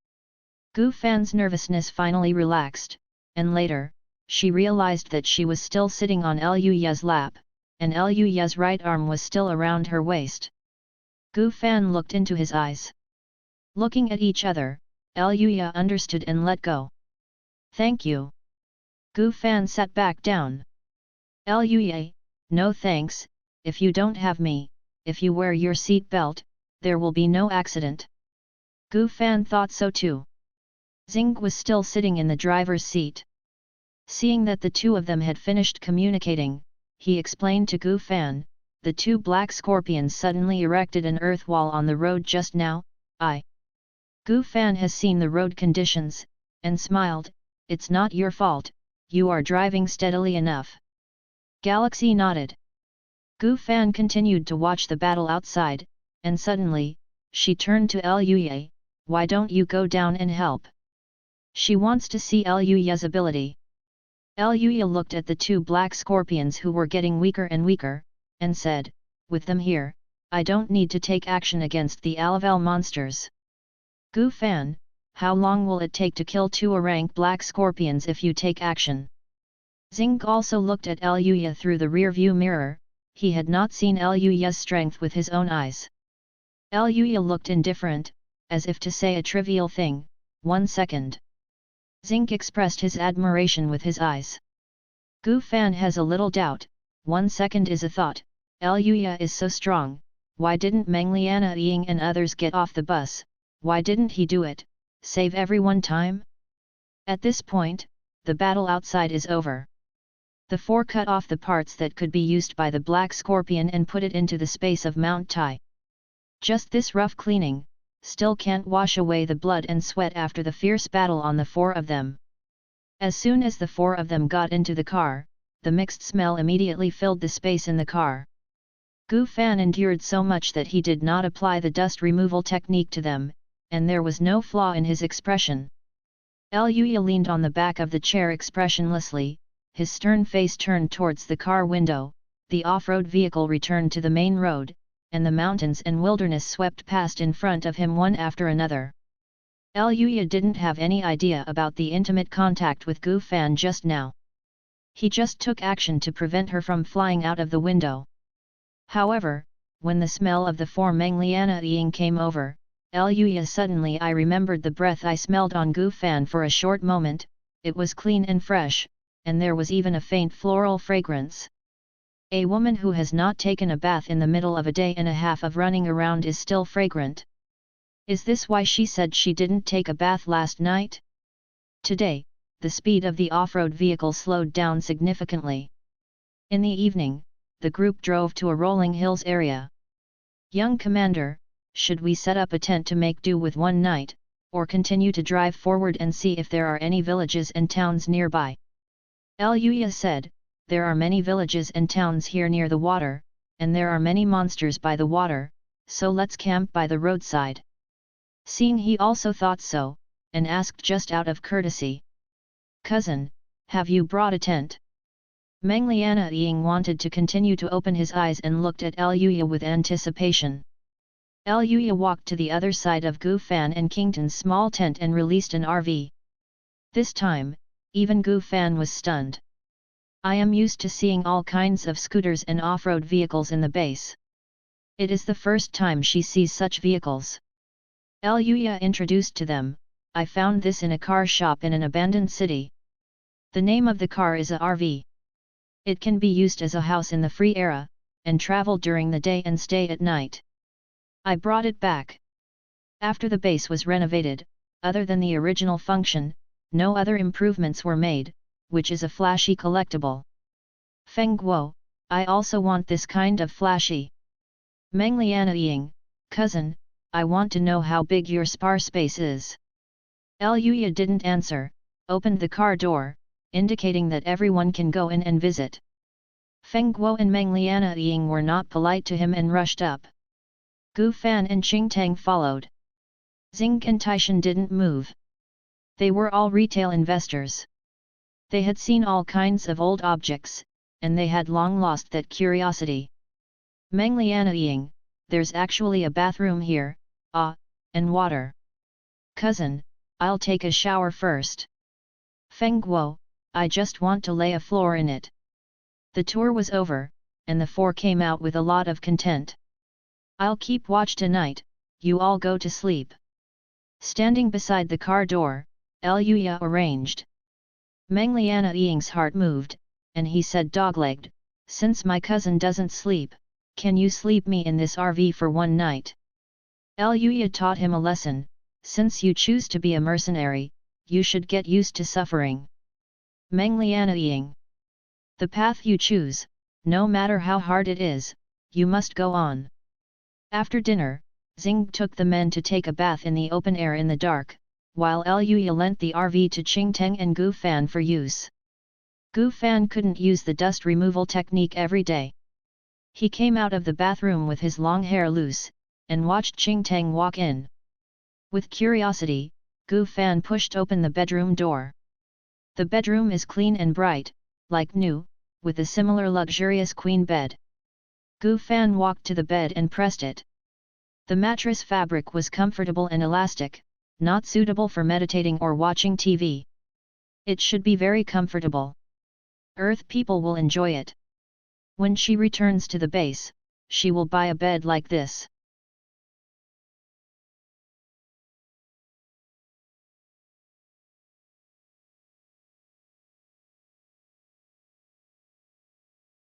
Gu Fan's nervousness finally relaxed, and later, she realized that she was still sitting on Liu Ye's lap, and Liu Ye's right arm was still around her waist. Gu Fan looked into his eyes. Looking at each other, Liu Ye understood and let go. "Thank you." Gu Fan sat back down. "Liu Ye, no thanks, if you don't have me, if you wear your seat belt, there will be no accident." Gu Fan thought so too. Xing was still sitting in the driver's seat. Seeing that the two of them had finished communicating, he explained to Gu Fan, "The two black scorpions suddenly erected an earth wall on the road just now. Gu Fan has seen the road conditions, and smiled, "It's not your fault, you are driving steadily enough." Galaxy nodded. Gu Fan continued to watch the battle outside, and suddenly, she turned to Liu Ye, "Why don't you go down and help?" She wants to see Liu Ye's ability. Liu Ye looked at the two black scorpions who were getting weaker and weaker, and said, "With them here, I don't need to take action against the Alavel monsters." Gu Fan, how long will it take to kill two rank black scorpions if you take action? Xing also looked at Liu Ye through the rear-view mirror. He had not seen Liu Ye's strength with his own eyes. Liu Ye looked indifferent, as if to say a trivial thing. 1 second. Xing expressed his admiration with his eyes. Gu Fan has a little doubt. 1 second is a thought. Liu Ye is so strong, why didn't Meng Lianying and others get off the bus? Why didn't he do it? Save everyone time? At this point, the battle outside is over. The four cut off the parts that could be used by the Black Scorpion and put it into the space of Mount Tai. Just this rough cleaning, still can't wash away the blood and sweat after the fierce battle on the four of them. As soon as the four of them got into the car, the mixed smell immediately filled the space in the car. Gu Fan endured so much that he did not apply the dust removal technique to them, and there was no flaw in his expression. Liu Ye leaned on the back of the chair expressionlessly, his stern face turned towards the car window. The off-road vehicle returned to the main road, and the mountains and wilderness swept past in front of him one after another. Liu Ye didn't have any idea about the intimate contact with Gu Fan just now. He just took action to prevent her from flying out of the window. However, when the smell of the four Meng Lianying came over, Liu Ye suddenly I remembered the breath I smelled on Gu Fan for a short moment. It was clean and fresh, and there was even a faint floral fragrance. A woman who has not taken a bath in the middle of a day and a half of running around is still fragrant. Is this why she said she didn't take a bath last night? Today, the speed of the off-road vehicle slowed down significantly. In the evening, the group drove to a rolling hills area. "Young commander, should we set up a tent to make do with one night, or continue to drive forward and see if there are any villages and towns nearby?" Liu Ye said, "There are many villages and towns here near the water, and there are many monsters by the water, so let's camp by the roadside." Seeing he also thought so, and asked just out of courtesy, "Cousin, have you brought a tent?" Meng Lianying wanted to continue to open his eyes and looked at Liu Ye with anticipation. Liu Ye walked to the other side of Gu Fan and Kington's small tent and released an RV. This time, even Gu Fan was stunned. "I am used to seeing all kinds of scooters and off-road vehicles in the base. It is the first time she sees such vehicles." Liu Ye introduced to them, "I found this in a car shop in an abandoned city. The name of the car is a RV. It can be used as a house in the free era, and travel during the day and stay at night. I brought it back. After the base was renovated, other than the original function, no other improvements were made, which is a flashy collectible. Feng Guo, I also want this kind of flashy." Meng Lianying, "Cousin, I want to know how big your spar space is." Liu Ye didn't answer, opened the car door, indicating that everyone can go in and visit. Feng Guo and Meng Lianying were not polite to him and rushed up. Gu Fan and Qing Tang followed. Xing and Taishan didn't move. They were all retail investors. They had seen all kinds of old objects, and they had long lost that curiosity. Meng Lianying, there's actually a bathroom here, and water. Cousin, I'll take a shower first. Feng Guo, I just want to lay a floor in it. The tour was over, and the four came out with a lot of content. I'll keep watch tonight, you all go to sleep. Standing beside the car door, Luya arranged. Meng Lianying's heart moved, and he said dog-legged, since my cousin doesn't sleep, can you sleep me in this RV for one night? Luya taught him a lesson, since you choose to be a mercenary, you should get used to suffering. Meng Lianying. The path you choose, no matter how hard it is, you must go on. After dinner, Xing took the men to take a bath in the open air in the dark, while Luya lent the RV to Qing Tang and Gu Fan for use. Gu Fan couldn't use the dust removal technique every day. He came out of the bathroom with his long hair loose, and watched Qing Tang walk in. With curiosity, Gu Fan pushed open the bedroom door. The bedroom is clean and bright, like new, with a similar luxurious queen bed. Gu Fan walked to the bed and pressed it. The mattress fabric was comfortable and elastic, not suitable for meditating or watching TV. It should be very comfortable. Earth people will enjoy it. When she returns to the base, she will buy a bed like this.